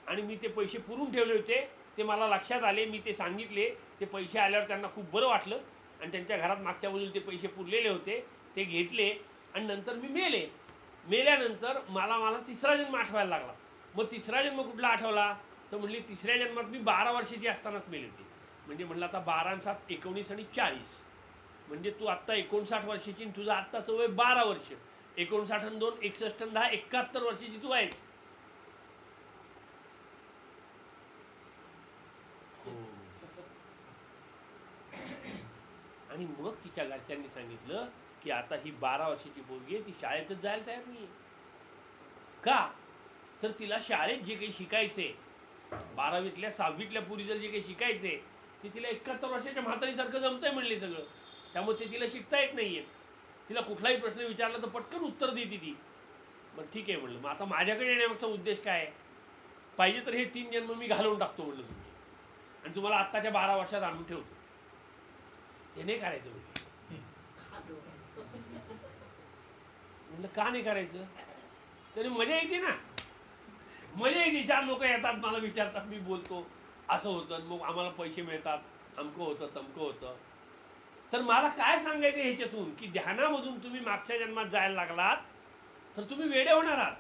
S1: आणि मी ते पैसे पुरून ठेवले होते ते मला लक्षात आले. मी ते सांगितले. ते पैसे आल्यावर त्यांना खूप बरं वाटलं आणि त्यांच्या घरात मागच्या बाजूला ते पैसे पुरलेले होते ते घेतले. आणि नंतर मी मेले. मेल्यानंतर मला तिसरा जन्म आठवायला लागला. मग तिसरा जन्म कुठला आठवला तर म्हणली तिसऱ्या जन्मात मी 12 वर्षाची असतानाच मेले होते. म्हणजे म्हणलं आता 12 आणि 7 19 आणि 40, म्हणजे तू आत्ता 59 वर्षाची, तुझं आत्ताचं वय 12 वर्ष. 59 आणि 2 61 आणि 10 71 वर्षाची तू आहेस. आणि मग तिच्या घरच्यांनी सांगितलं की आता ही 12 वर्षाची पोरगी आहे, ती शाळेतच जायला तयार नाही. का? तर तिला शाळेत जे काही शिकायचे, 12वीतल्या 6वीतल्या पुरीचं जे काही शिकायचे ते तिला 71 वर्षाच्या म्हातारीसारखं जमतंय म्हणले सगळं. त्यामुळे ते तिला शिकता येत नाहीये. तिला कुठलाही प्रश्न विचारला तर पटकन उत्तर देते ती. मग ठीक आहे म्हणलं, मग आता माझ्याकडे येण्यामागचा उद्देश काय आहे? पाहिजे तर हे 3 जन्म मी घालवून टाकतो म्हणलं तुमचे, आणि तुम्हाला आत्ताच्या 12 वर्षात आणून ठेवतो. ते नाही करायचं म्हणलं. का नाही करायचं? तरी मजा येते ना, मजा येते. 4 लोक येतात, मला विचारतात, मी बोलतो, असं होतं, मग आम्हाला पैसे मिळतात, अमकं होतं तमकं होतं. तर मला काय सांगायचं ह्याच्यातून, की ध्यानामधून तुम्ही मागच्या जन्मात जायला लागलात तर तुम्ही वेडे होणार आहात.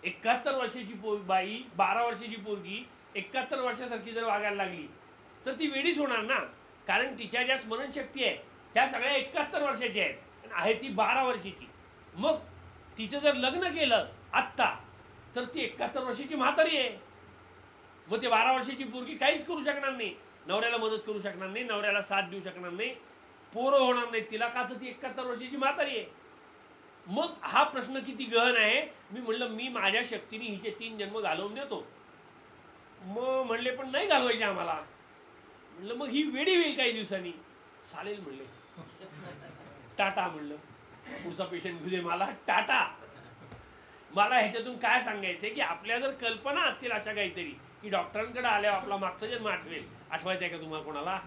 S1: 71 वर्षाची बाई, 12 वर्षाची पोरगी 71 वर्षासारखी जर वागायला लागली तर ती वेडीच होणार ना. कारण तिच्या ज्या स्मरणशक्ती आहे त्या सगळ्या 71 वर्षाच्या आहेत, आहे ती 12 वर्षाची. मग तिचं जर लग्न केलं आत्ता तर ती 71 वर्षाची म्हातारी आहे. मग ते 12 वर्षाची पोरगी काहीच करू शकणार नाही, नवऱ्याला मदत करू शकणार नाही, नवऱ्याला साथ देऊ शकणार नाही, पोरं होणार नाही तिला, का तर ती 71 वर्षाची म्हातारी आहे. मग हा प्रश्न किती गहन आहे. मी म्हणलं मी माझ्या शक्तीने हिचे 3 जन्म घालवून देतो. मग म्हणले पण नाही घालवायचे आम्हाला. म्हणलं मग ही वेडी होईल काही दिवसांनी. चालेल म्हणले, टाटा म्हणलं, पुढचा पेशंट घेऊ दे मला, टाटा. मला ह्याच्यातून काय सांगायचंय की आपल्या जर कल्पना असतील अशा काहीतरी, की डॉक्टरांकडे आल्यावर आपला मागचा जन्म आठवायचंय का तुम्हाला कोणाला?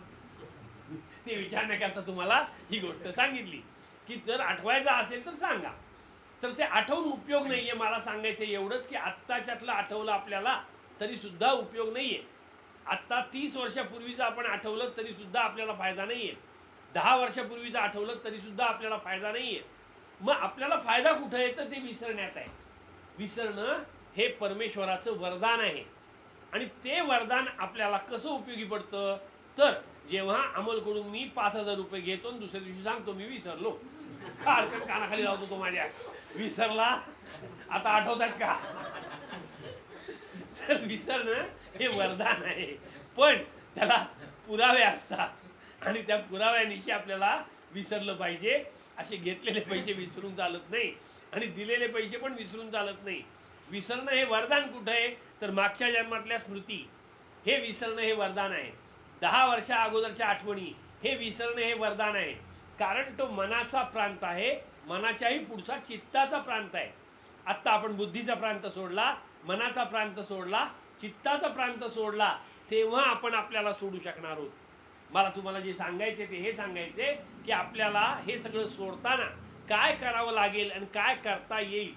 S1: ते विचारण्याकरता तुम्हाला ही गोष्ट सांगितली, की जर आठवायचं असेल तर सांगा. तर ते आठवून उपयोग नाहीये. मला सांगायचं एवढंच की आत्ताच्यातलं आठवलं आपल्याला तरी सुद्धा उपयोग नाहीये. आत्ता 30 वर्षापूर्वीचं आपण आठवलं तरी सुद्धा आपल्याला फायदा नाहीये. 10 वर्षापूर्वीचं आठवलं तरी सुद्धा आपल्याला फायदा नाहीये. मग आपल्याला फायदा कुठं आहे? तर ते विसरण्यात आहे. विसरणं हे परमेश्वराचं वरदान आहे. आणि ते वरदान आपल्याला कसं उपयोगी पडतं? तर जेव्हा अमोलकडून मी 5,000 रुपये घेतो आणि दुसऱ्या दिवशी सांगतो मी विसरलो, कानाखाली लावतो तो माझ्या, विसरला, आता आठवतात का? तर विसरणं हे वरदान आहे, पण त्याला पुरावे असतात आणि त्या पुराव्यानिशी आपल्याला विसरलं पाहिजे. असे घेतलेले पैसे विसरून चालत नाही आणि दिलेले पैसे पण विसरून चालत नाही. विसरणं हे वरदान कुठं आहे? तर मागच्या जन्मातल्या स्मृती हे विसरणं हे वरदान आहे. 10 वर्षा अगोदरच्या आठवणी हे विसरणं हे वरदान आहे. कारण तो मनाचा प्रांत आहे, मनाच्याही पुढचा चित्ताचा प्रांत आहे. आत्ता आपण बुद्धीचा प्रांत सोडला, मनाचा प्रांत सोडला, चित्ताचा प्रांत सोडला, तेव्हा आपण आपल्याला सोडू शकणार आहोत. मला तुम्हाला जे सांगायचे ते हे सांगायचे की आपल्याला हे सगळं सोडताना काय करावं लागेल आणि काय करता येईल,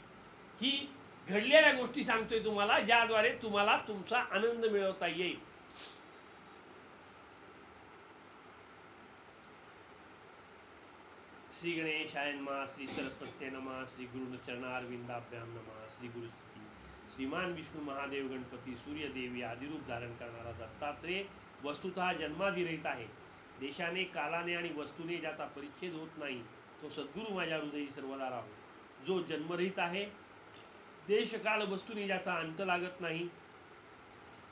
S1: ही घडलेल्या गोष्टी सांगतोय तुम्हाला, ज्याद्वारे तुम्हाला तुमचा आनंद मिळवता येईल. श्री गणेशाय नमः, श्री सरस्वत्ये नमः, श्री गुरुचरणारविंदाभ्याम नमः, श्री गुरुस्तुती. श्रीमान विष्णू महादेव गणपती सूर्यदेवी आदिरूप धारण करणारा दत्तात्रेय वस्तुतः जन्माधिरहित आहे. देशाने, कालाने आणि वस्तूने ज्याचा परिच्छेद होत नाही तो सद्गुरू माझ्या हृदयी सर्वदा राहो. जो जन्मरहित आहे, देशकाल वस्तूने ज्याचा अंत लागत नाही,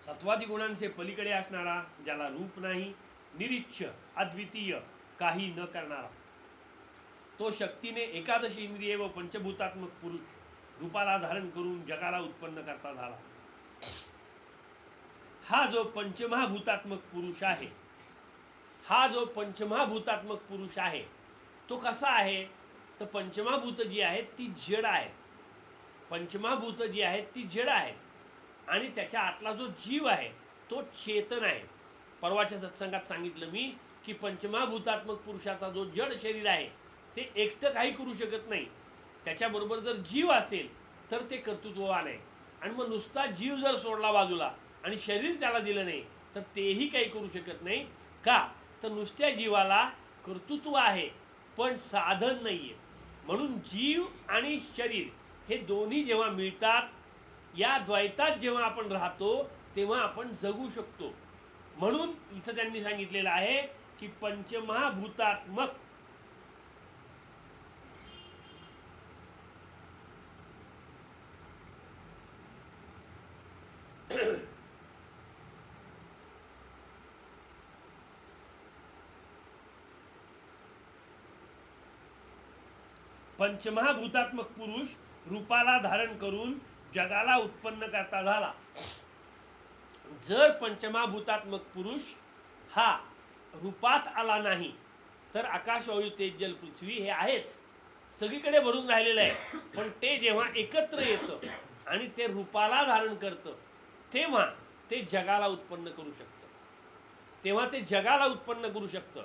S1: सत्वादी गुणांचे पलीकडे असणारा, ज्याला रूप नाही, निरीच्छ, अद्वितीय, काही न करणारा, तो शक्तीने एकादश इंद्रिये व पंचभूतात्मक पुरुष रूपाला धारण करून जगाला उत्पन्न करता झाला. हा जो पंचमहाभूतात्मक पुरुष आहे, हा जो पंचमहाभूतात्मक पुरुष आहे तो कसा आहे? तर पंचमहाभूत जी आहेत ती जड आहेत. पंचमहाभूत जी आहेत ती जड आहेत आणि त्याच्या आतला जो जीव आहे तो चेतन आहे. परवाच्या सत्संगात सांगितलं मी की पंचमहाभूतात्मक पुरुषाचा जो जड शरीर आहे ते एकटं काही करू शकत नाही. त्याच्याबरोबर जर जीव असेल तर ते कर्तृत्ववान आहे. आणि मग नुसता जीव जर सोडला बाजूला आणि शरीर त्याला दिलं नाही तर तेही काही करू शकत नाही. का? तर नुसत्या जीवाला कर्तृत्व आहे पण साधन नाहीये. म्हणून जीव आणि शरीर हे दोन्ही जेव्हा मिळतात, या द्वैतात जेव्हा आपण राहतो तेव्हा आपण जगू शकतो. म्हणून इथं त्यांनी सांगितलेलं आहे की पंचमहाभूतात्मक पंचमहाभूतात्मक पुरुष रूपाला धारण करून जगाला उत्पन्न करता झाला. जर पंचमहाभूतात्मक पुरुष हा रूपात आला नाही तर आकाश वायू तेज जल पृथ्वी हे आहेच, सगळीकडे भरून राहिलेलं आहे. पण ते जेव्हा एकत्र येतं आणि ते रूपाला धारण करतं तेव्हा ते जगाला उत्पन्न करू शकतं, तेव्हा ते जगाला उत्पन्न करू शकतं.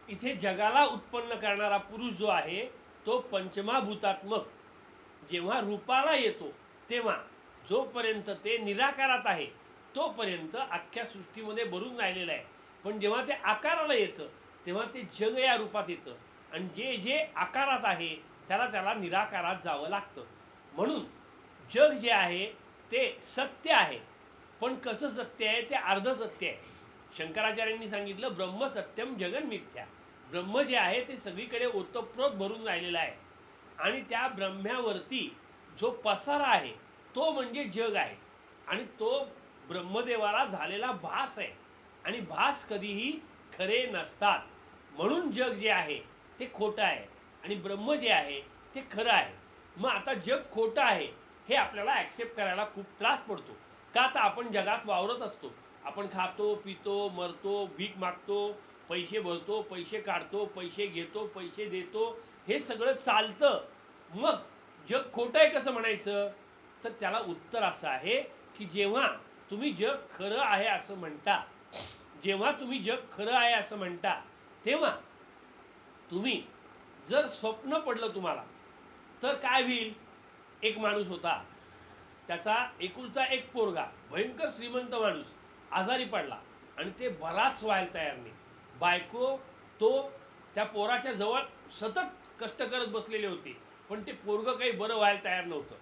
S1: इथे जगाला उत्पन्न करणारा पुरुष जो आहे तो पंचमहाभूतात्मक जेव्हा रूपाला येतो तेव्हा जोपर्यंत ते निराकारात आहे तोपर्यंत अख्ख्या सृष्टीमध्ये भरून राहिलेलं आहे. पण जेव्हा ते आकाराला येतं तेव्हा ते जग या रूपात येतं आणि जे जे आकारात आहे त्याला निराकारात जावं लागतं. म्हणून जग जे आहे ते सत्य आहे, पण कसं सत्य आहे ते अर्ध सत्य आहे. शंकराचार्यांनी सांगितलं ब्रह्म सत्यम जगन मिथ्या. ब्रह्म जे आहे ते सगळीकडे ओतप्रोत भरून राहिलेलं आहे आणि त्या ब्रह्म्यावरती जो पसारा आहे तो म्हणजे जग आहे आणि तो ब्रह्मदेवाला झालेला भास आहे आणि भास कधीही खरे नसतात. म्हणून जग जे आहे ते खोटं आहे आणि ब्रह्म जे आहे ते खरं आहे. मग आता जग खोटं आहे हे आपल्याला ॲक्सेप्ट करायला खूप त्रास पडतो का, तर आपण जगात वावरत असतो. आपण खातो पितो मरतो, भीक मागतो, पैसे भरतो, पैसे काढतो, पैसे घेतो, पैसे देतो, हे सगळं चालतं. मग जग खोटं आहे कसं म्हणायचं, तर त्याला उत्तर असं आहे की जेव्हा तुम्ही जग खरं आहे असं म्हणता, जेव्हा तुम्ही जग खरं आहे असं म्हणता तेव्हा तुम्ही जर स्वप्न पडलं तुम्हाला तर काय होईल. एक माणूस होता, त्याचा एकुलता एक पोरगा भयंकर श्रीमंत माणूस आजारी पडला आणि ते बराच व्हायला तयार नाही. बायको तो त्या पोराच्या जवळ सतत कष्ट करत बसलेले होते, पण ते पोरगं काही बरं व्हायला तयार नव्हतं.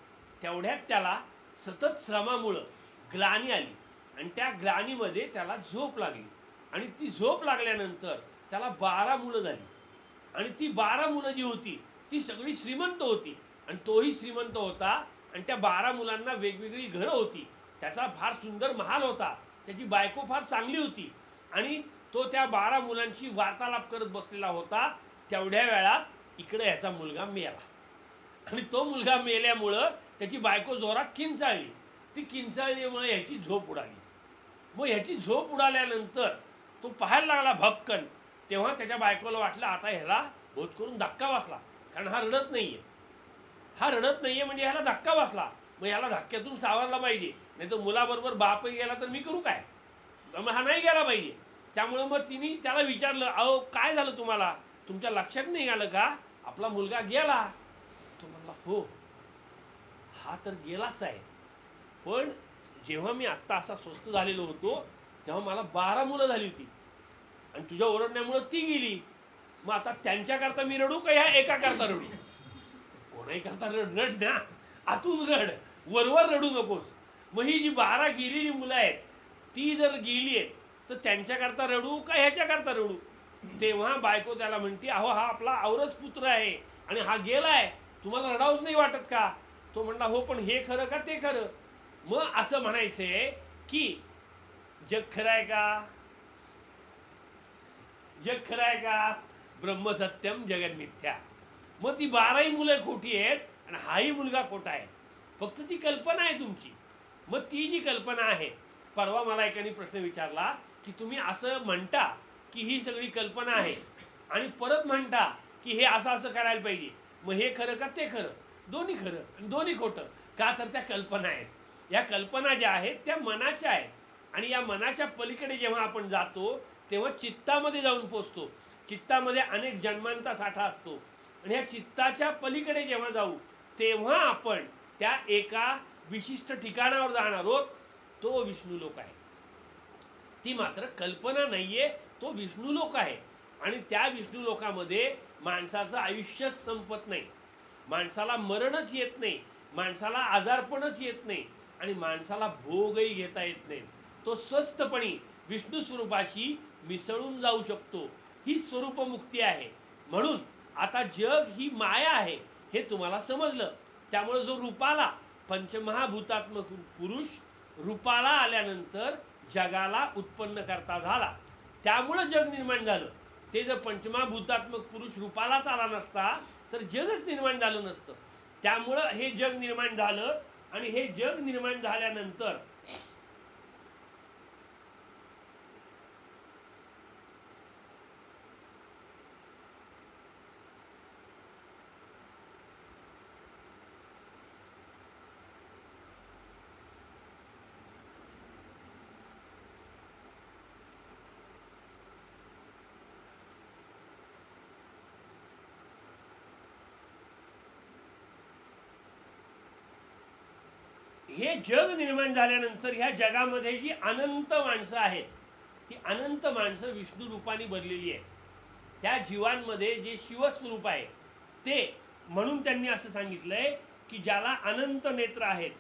S1: तेवढ्यात त्याला सतत श्रमामुळं ग्लानी आली आणि त्या ग्लानीमध्ये त्याला झोप लागली आणि ती झोप लागल्यानंतर त्याला 12 मुलं झाली आणि ती 12 मुलं जी होती ती सगळी श्रीमंत होती आणि तोही श्रीमंत होता आणि त्या 12 मुलांना वेगवेगळी घरं होती. त्याचा फार सुंदर महाल होता, त्याची बायको फार चांगली होती आणि तो त्या 12 मुलांशी वार्तालाप करत बसलेला होता. तेवढ्या वेळात इकडे ह्याचा मुलगा मेला आणि तो मुलगा मेल्यामुळं त्याची बायको जोरात किंचाळली. ती किंचाळलीमुळे ह्याची झोप उडाली. मग ह्याची झोप उडाल्यानंतर तो पाहायला लागला भक्कन. तेव्हा त्याच्या बायकोला वाटलं आता ह्याला बोध करून धक्का बसला, कारण हा रडत नाहीये, हा रडत नाहीये म्हणजे ह्याला धक्का बसला. मग ह्याला धक्क्यातून सावरला पाहिजे, नाही तर मुलाबरोबर बापही गेला तर मी करू काय, मग हा नाही गेला पाहिजे. त्यामुळं मग तिने त्याला विचारलं, अहो काय झालं तुम्हाला, तुमच्या लक्षात नाही आलं का आपला मुलगा गेला. तो म्हणला हो हा तर गेलाच आहे, पण जेव्हा मी आत्ता असा स्वस्थ झालेलो होतो तेव्हा मला 12 मुलं झाली होती आणि तुझ्या ओरडण्यामुळं ती गेली. मग आता त्यांच्याकरता मी रडू का ह्या एका करता रडू, कोणाही करता रड ना, आतून रड, वरवर रडू नकोस. मग ही जी 12 गेलेली मुलं आहेत ती जर गेली आहेत तर त्यांच्याकरता रडू का ह्याच्याकरता रडू. तेव्हा बायको त्याला म्हणते अहो हा आपला औरस पुत्र आहे आणि हा गेलाय, तुम्हाला रडावंच नाही वाटत का. तो म्हणला हो पण हे खरं का ते खरं. मग असं म्हणायचंय की जग खरं आहे का, जग खरं आहे का, ब्रह्मसत्यम जगन मिथ्या. मग ती 12ही मुलं खोटी आहेत आणि हाही मुलगा खोटा आहे, फक्त ती कल्पना आहे तुमची. मग ती जी कल्पना आहे, परवा मला एकाने प्रश्न विचारला की तुम्ही असं म्हणता की ही सगळी कल्पना आहे आणि परत म्हणता की हे असं असं करायला पाहिजे, मग हे खरं का ते खरं. दोन्ही खरं आणि दोन्ही खोटं का, तर त्या कल्पना आहेत. या कल्पना ज्या आहेत त्या मनाच्या आहेत आणि या मनाच्या पलीकडे जेव्हा आपण जातो तेव्हा चित्तामध्ये जाऊन पोचतो. चित्तामध्ये अनेक जन्मांचा साठा असतो आणि ह्या चित्ताच्या पलीकडे जेव्हा जाऊ तेव्हा आपण त्या एका विशिष्ट ठिकाणावर जाणार आहोत तो विष्णू लोक आहे. ती मात्र कल्पना नाहीये, तो विष्णू लोक आहे. आणि त्या विष्णू लोकामध्ये माणसाचं आयुष्यच संपत नाही, माणसाला मरणच येत नाही, माणसाला आजारपणच येत नाही आणि माणसाला भोगही घेता येत नाही. तो स्वस्थपणी विष्णू स्वरूपाशी मिसळून जाऊ शकतो. ही स्वरूप मुक्ती आहे. म्हणून आता जग ही माया आहे हे तुम्हाला समजलं. त्यामुळे जो रूपाला पंचमहाभूतात्मक पुरुष रूपाला आल्यानंतर जगाला उत्पन्न करता झाला, त्यामुळे जग निर्माण झालं. ते जर पंचमहाभूतात्मक पुरुष रूपालाच आला नसता तर जगच निर्माण झालं नसतं. त्यामुळं हे जग निर्माण झालं. आणि हे जग निर्माण झाल्यानंतर हे जग निर्माण झाल्यानंतर ह्या जगामध्ये जी अनंत माणसं आहेत ती अनंत माणसं विष्णू रूपाने भरलेली आहेत. त्या जीवांमध्ये जे शिवस्वरूप आहे ते, म्हणून त्यांनी असं सांगितलंय की ज्याला अनंत नेत्र आहेत,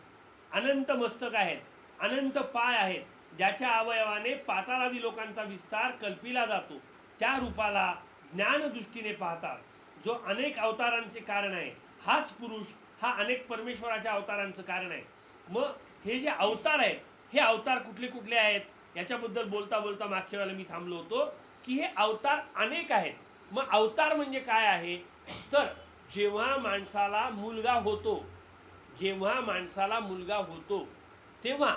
S1: अनंत मस्तक आहेत, अनंत पाय आहेत, ज्याच्या अवयवाने पाताळादी लोकांचा विस्तार कल्पिला जातो, त्या रूपाला ज्ञानदृष्टीने पाहतात. जो अनेक अवतारांचे कारण आहे, हाच पुरुष हा अनेक परमेश्वराच्या अवतारांचं कारण आहे. मग हे जे अवतार आहेत हे अवतार कुठले कुठले आहेत याच्याबद्दल बोलता बोलता मागच्या वेळेला मी थांबलो होतो की हे अवतार अनेक आहेत. मग अवतार म्हणजे काय आहे तर जेव्हा माणसाला मुलगा होतो, जेव्हा माणसाला मुलगा होतो तेव्हा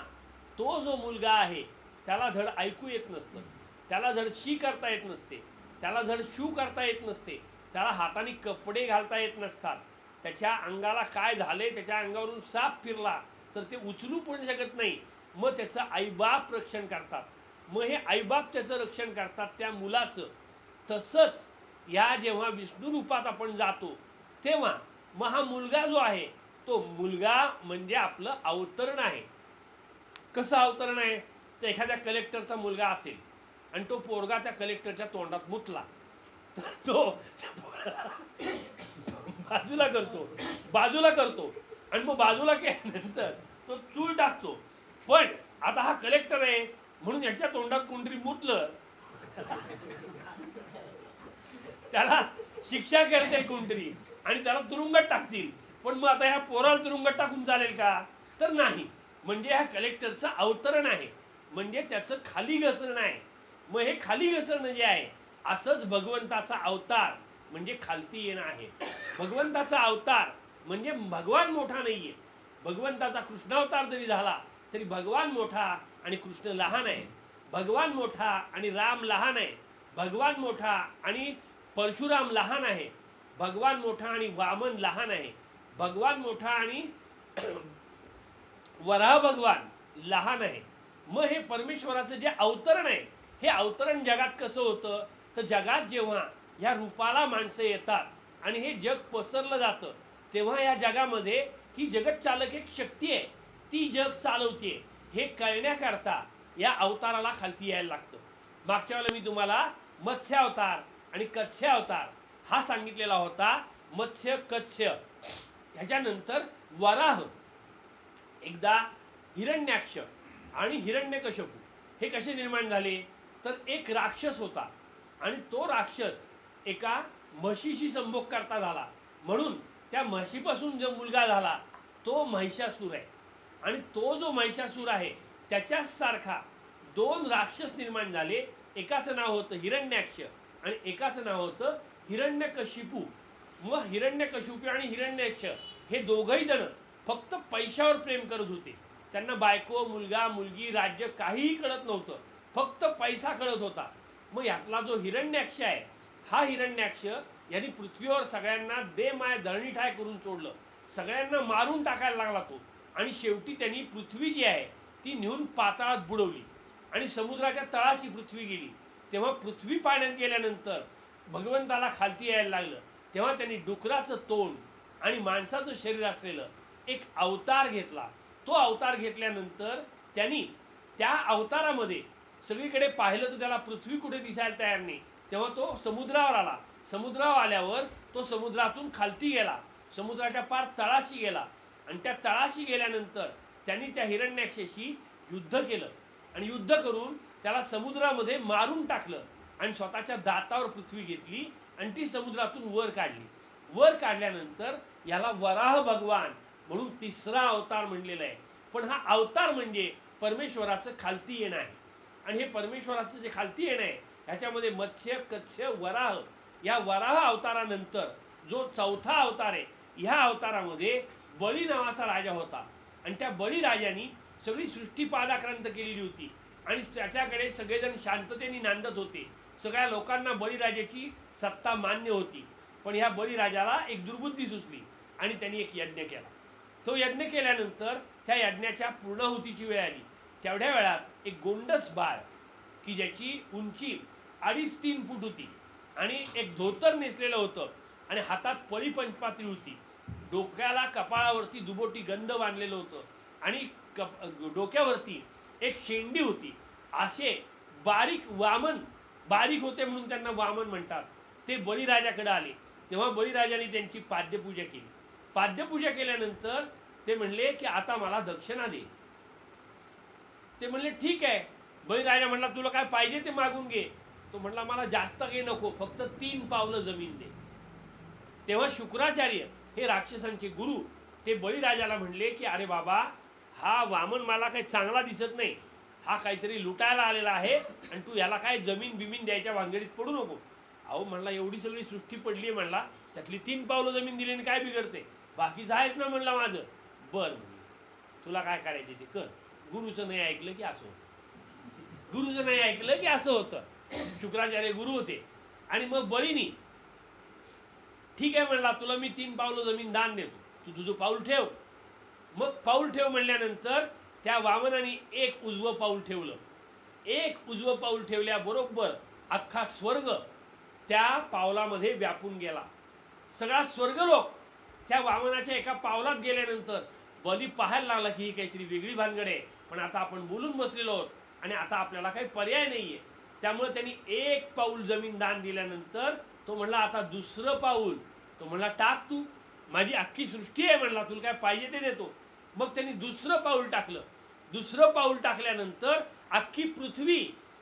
S1: तो जो मुलगा आहे त्याला धड ऐकू येत नसतं, त्याला धड शी करता येत नसते, त्याला धड शू करता येत नसते, त्याला हाताने कपडे घालता येत नसतात, त्याच्या अंगाला काय झाले, त्याच्या अंगावरून साप फिरला तर ते उचलू पण शकत नाही. मग त्याचं आईबाप रक्षण करतात. मग हे आईबाप त्याचं रक्षण करतात त्या मुलाचं. तसंच या जेव्हा विष्णू रूपात आपण जातो तेव्हा मग हा मुलगा जो आहे तो मुलगा म्हणजे आपलं अवतरण आहे. कसं अवतरण आहे तर एखाद्या कलेक्टरचा मुलगा असेल आणि तो पोरगा त्या कलेक्टरच्या तोंडात मुतला तर तो बाजूला करतो आणि मग बाजूला केल्यानंतर तो चूळ टाकतो. पण आता हा कलेक्टर आहे म्हणून याच्या तोंडात कोणतरी मुतलं त्याला शिक्षा करते कोणतरी आणि त्याला तुरुंगात टाकतील. पण मग आता ह्या पोराला तुरुंगात टाकून चालेल का तर नाही. म्हणजे ह्या कलेक्टरचं अवतरण आहे, म्हणजे त्याचं खाली घसरणं आहे. मग हे खाली घसरणं जे आहे असंच भगवंताचा अवतार म्हणजे खालती येणं आहे. भगवंताचा अवतार म्हणजे भगवान मोठा नाहीये. भगवंताचा कृष्णावतार जरी झाला तरी भगवान मोठा आणि कृष्ण लहान आहे. भगवान मोठा आणि राम लहान आहे. भगवान मोठा आणि परशुराम लहान आहे. भगवान मोठा आणि वामन लहान आहे. भगवान मोठा आणि वराह भगवान लहान आहे. मग हे परमेश्वराचं जे अवतरण आहे हे अवतरण जगात कसं होतं तर जगात जेव्हा ह्या रूपाला माणसं येतात आणि हे जग पसरलं जातं तेव्हा या जगामध्ये ही जगत चालक एक शक्ती आहे, ती जग चालवते. हे कळण्याकरता या अवताराला खालती यायला लागतं. मागच्या वेळेला मी तुम्हाला मत्स्य अवतार आणि कत्स्य अवतार हा सांगितलेला होता. मत्स्य कत्स्य ह्याच्यानंतर वराह, एकदा हिरण्याक्ष आणि हिरण्यकश्यपू हे कसे निर्माण झाले तर एक राक्षस होता आणि तो राक्षस एका म्हशीशी संभोग करता झाला म्हणून त्या म्हशीपासून जो मुलगा झाला तो महिषासूर आहे. आणि तो जो महिषासूर आहे त्याच्याच सारखा दोन राक्षस निर्माण झाले. एकाचं नाव होतं हिरण्याक्ष आणि एकाचं नाव होतं हिरण्यकशिपू. मग हिरण्यकशिपू आणि हिरण्याक्ष हे दोघही जण फक्त पैशावर प्रेम करत होते. त्यांना बायको, मुलगा, मुलगी, राज्य काहीही कळत नव्हतं, फक्त पैसा कळत होता. मग यातला जो हिरण्याक्ष आहे हा हिरण्याक्ष यांनी पृथ्वीवर सगळ्यांना दे माय दळणी ठाय करून सोडलं, सगळ्यांना मारून टाकायला लागला तो. आणि शेवटी त्यांनी पृथ्वी जी आहे ती नेऊन पाताळात बुडवली आणि समुद्राच्या तळाशी पृथ्वी गेली. तेव्हा पृथ्वी पाण्यात गेल्यानंतर भगवंताला खालती यायला लागलं. तेव्हा त्यांनी डुकराचं तोंड आणि माणसाचं शरीर असलेलं एक अवतार घेतला. तो अवतार घेतल्यानंतर त्यांनी त्या अवतारामध्ये सगळीकडे पाहिलं तर त्याला पृथ्वी कुठे दिसायला तयार नाही. तेव्हा तो समुद्रावर आला. समुद्रावर आल्यावर तो समुद्रातून खालती गेला, समुद्राच्या पार तळाशी गेला. आणि त्या तळाशी गेल्यानंतर त्यांनी त्या हिरण्याक्षाशी युद्ध केलं आणि युद्ध करून त्याला समुद्रामध्ये मारून टाकलं आणि स्वतःच्या दातावर पृथ्वी घेतली आणि ती समुद्रातून वर काढली. वर काढल्यानंतर याला वराह भगवान म्हणून तिसरा अवतार म्हणलेला आहे. पण हा अवतार म्हणजे परमेश्वराचं खालती येणं आहे. आणि हे परमेश्वराचं जे खालती येणं आहे ह्याच्यामध्ये मत्स्य, कत्स्य, वराह या वराह अवतारानंतर जो चौथा अवतार आहे, ह्या अवतारामध्ये बळी नावाचा राजा होता. आणि त्या बळी राजाने सगळी सृष्टी पादाक्रांत केलेली होती आणि त्याच्याकडे सगळेजण शांततेने नांदत होते. सगळ्या लोकांना बळीराजाची सत्ता मान्य होती. पण ह्या बळीराजाला एक दुर्बुद्धी सुचली आणि त्यांनी एक यज्ञ केला. तो यज्ञ केल्यानंतर त्या यज्ञाच्या पूर्णाहुतीची वेळ आली. तेवढ्या वेळात एक गोंडस बाळ की ज्याची उंची 2.5-3 फूट होती आणि एक धोतर नेसलेलं होतं आणि हातात पळी पंचपात्री होती, डोक्याला कपाळावरती दुबोटी गंध बांधलेलं होतं आणि डोक्यावरती एक शेंडी होती. असे बारीक वामन, बारीक होते म्हणून त्यांना वामन म्हणतात, ते बळीराजाकडे आले. तेव्हा बळीराजाने त्यांची पाद्यपूजा केली. पाद्यपूजा केल्यानंतर ते म्हणले की आता मला दक्षिणा दे. ते म्हणले ठीक आहे. बळीराजा म्हणला तुला काय पाहिजे ते मागून घे. तो म्हणला मला जास्त काही नको, फक्त 3 पावलं जमीन दे. तेव्हा शुक्राचार्य हे राक्षसांचे गुरु ते बळीराजाला म्हणले की अरे बाबा, हा वामन मला काही चांगला दिसत नाही, हा काहीतरी लुटायला आलेला आहे आणि तू याला काय जमीन बिमीन द्यायच्या भानगडीत पडू नको. अहो म्हणला एवढी सगळी सृष्टी पडली आहे म्हणला, त्यातली 3 पावलं जमीन दिली काय बिघडते, बाकीचं आहेच ना म्हणला माझं. बर तुला काय करायचे ते कर. गुरुचं नाही ऐकलं की असं होतं, गुरुचं नाही ऐकलं की असं होतं. शुक्राचार्य गुरु होते. आणि मग बळीनी ठीक आहे म्हणला, तुला मी 3 पावलं जमीन दान देतो, तू तुझं पाऊल ठेव. मग पाऊल ठेव म्हणल्यानंतर त्या वामनाने एक उजवं पाऊल ठेवलं. एक उजवं पाऊल ठेवल्याबरोबर अख्खा स्वर्ग त्या पावलामध्ये व्यापून गेला. सगळा स्वर्गलोक त्या वामनाच्या एका पावलात गेल्यानंतर बली पाहायला लागला की ही काहीतरी वेगळी भानगड आहे. पण आता आपण बोलून बसलेलो आहोत आणि आता आपल्याला काही पर्याय नाहीये. त्यामुळे त्यांनी एक पाऊल जमीन दान दिल्यानंतर तो म्हणला आता दुसरं पाऊल. तो म्हणला टाक, तू माझी अख्खी सृष्टी आहे म्हणला, तुला काय पाहिजे ते देतो. मग त्यांनी दुसरं पाऊल टाकलं. दुसरं पाऊल टाकल्यानंतर अख्खी पृथ्वी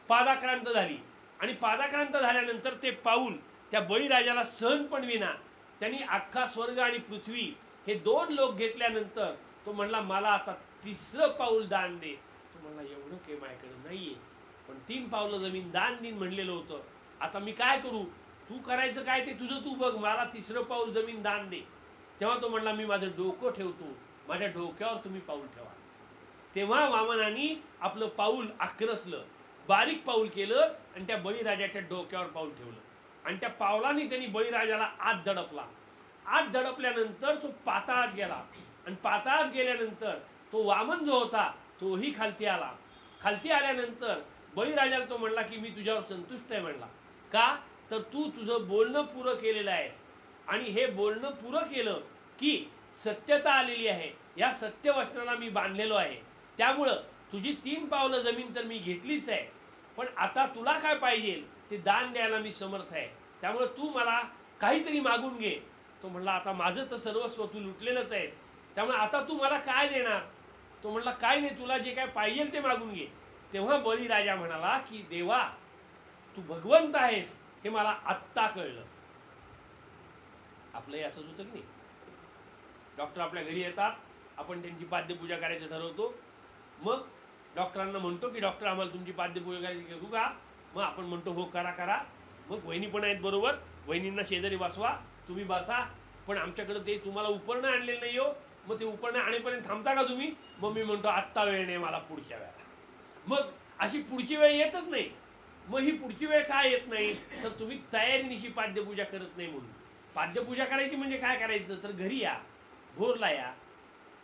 S1: पादाक्रांत झाली आणि पादाक्रांत झाल्यानंतर ते पाऊल त्या बळीराजाला सहन पण विना. त्यांनी अख्खा स्वर्ग आणि पृथ्वी हे 2 लोक घेतल्यानंतर तो म्हणला मला आता तिसरं पाऊल दान दे. तो म्हणला एवढं काही माझ्याकडे नाहीये, पण 3 पावलं जमीन दान दिन म्हणलेलं होतं, आता मी काय करू, तू करायचं काय ते तुझं तू बघ, मला तिसरं पाऊल जमीन दान दे. तेव्हा तो म्हणला मी माझं डोकं ठेवतो, माझ्या डोक्यावर तुम्ही पाऊल ठेवा. तेव्हा वामनाने आपलं पाऊल आक्रसलं, बारीक पाऊल केलं आणि त्या बळीराजाच्या डोक्यावर पाऊल ठेवलं. आणि त्या पावलाने त्यांनी बळीराजाला आत दडपला. आत दडपल्यानंतर तो पाताळात गेला आणि पाताळात गेल्यानंतर तो वामन जो होता तोही खालती आला. खालती आल्यानंतर बळीराजाला तो म्हणला की मी तुझ्यावर संतुष्ट आहे म्हणला. का तर तू तुझं बोलणं पुरं केलेलं आहेस आणि हे बोलणं पुरं केलं की सत्यता आलेली आहे. या सत्यवचनाला मी बांधलेलो आहे. त्यामुळं तुझी 3 पावलं जमीन तर मी घेतलीच आहे, पण आता तुला काय पाहिजे ते दान द्यायला मी समर्थ आहे. त्यामुळे तू मला काहीतरी मागून घे. तो म्हणला आता माझं तर सर्वस्व तू लुटलेलंच आहेस, त्यामुळे आता तू मला काय देणार. तो म्हणला काय नाही, तुला जे काय पाहिजे ते मागून घे. तेव्हा बळीराजा म्हणाला की देवा, तू भगवंत आहेस हे मला आत्ता कळलं. आपलंही असंच होतं की नाही. डॉक्टर आपल्या घरी येतात, आपण त्यांची पाद्यपूजा करायचं ठरवतो. मग डॉक्टरांना म्हणतो की डॉक्टर आम्हाला तुमची पाद्यपूजा करायची करू का. मग आपण म्हणतो हो करा करा. मग वहिनी पण आहेत बरोबर, वहिनींना शेजारी बसवा, तुम्ही बसा, पण आमच्याकडे ते तुम्हाला उपरणं आणलेलं नाही हो, मग ते उपरणं आणेपर्यंत थांबता का तुम्ही. मग मी म्हणतो आत्ता वेळ नाही मला, पुढच्या वेळेला. मग अशी पुढची वेळ येतच नाही. मग ही पुढची वेळ काय येत नाही तर तुम्ही तयारीनिशी पाद्यपूजा करत नाही म्हणून. पाद्यपूजा करायची म्हणजे काय करायचं तर घरी या, भोरला या,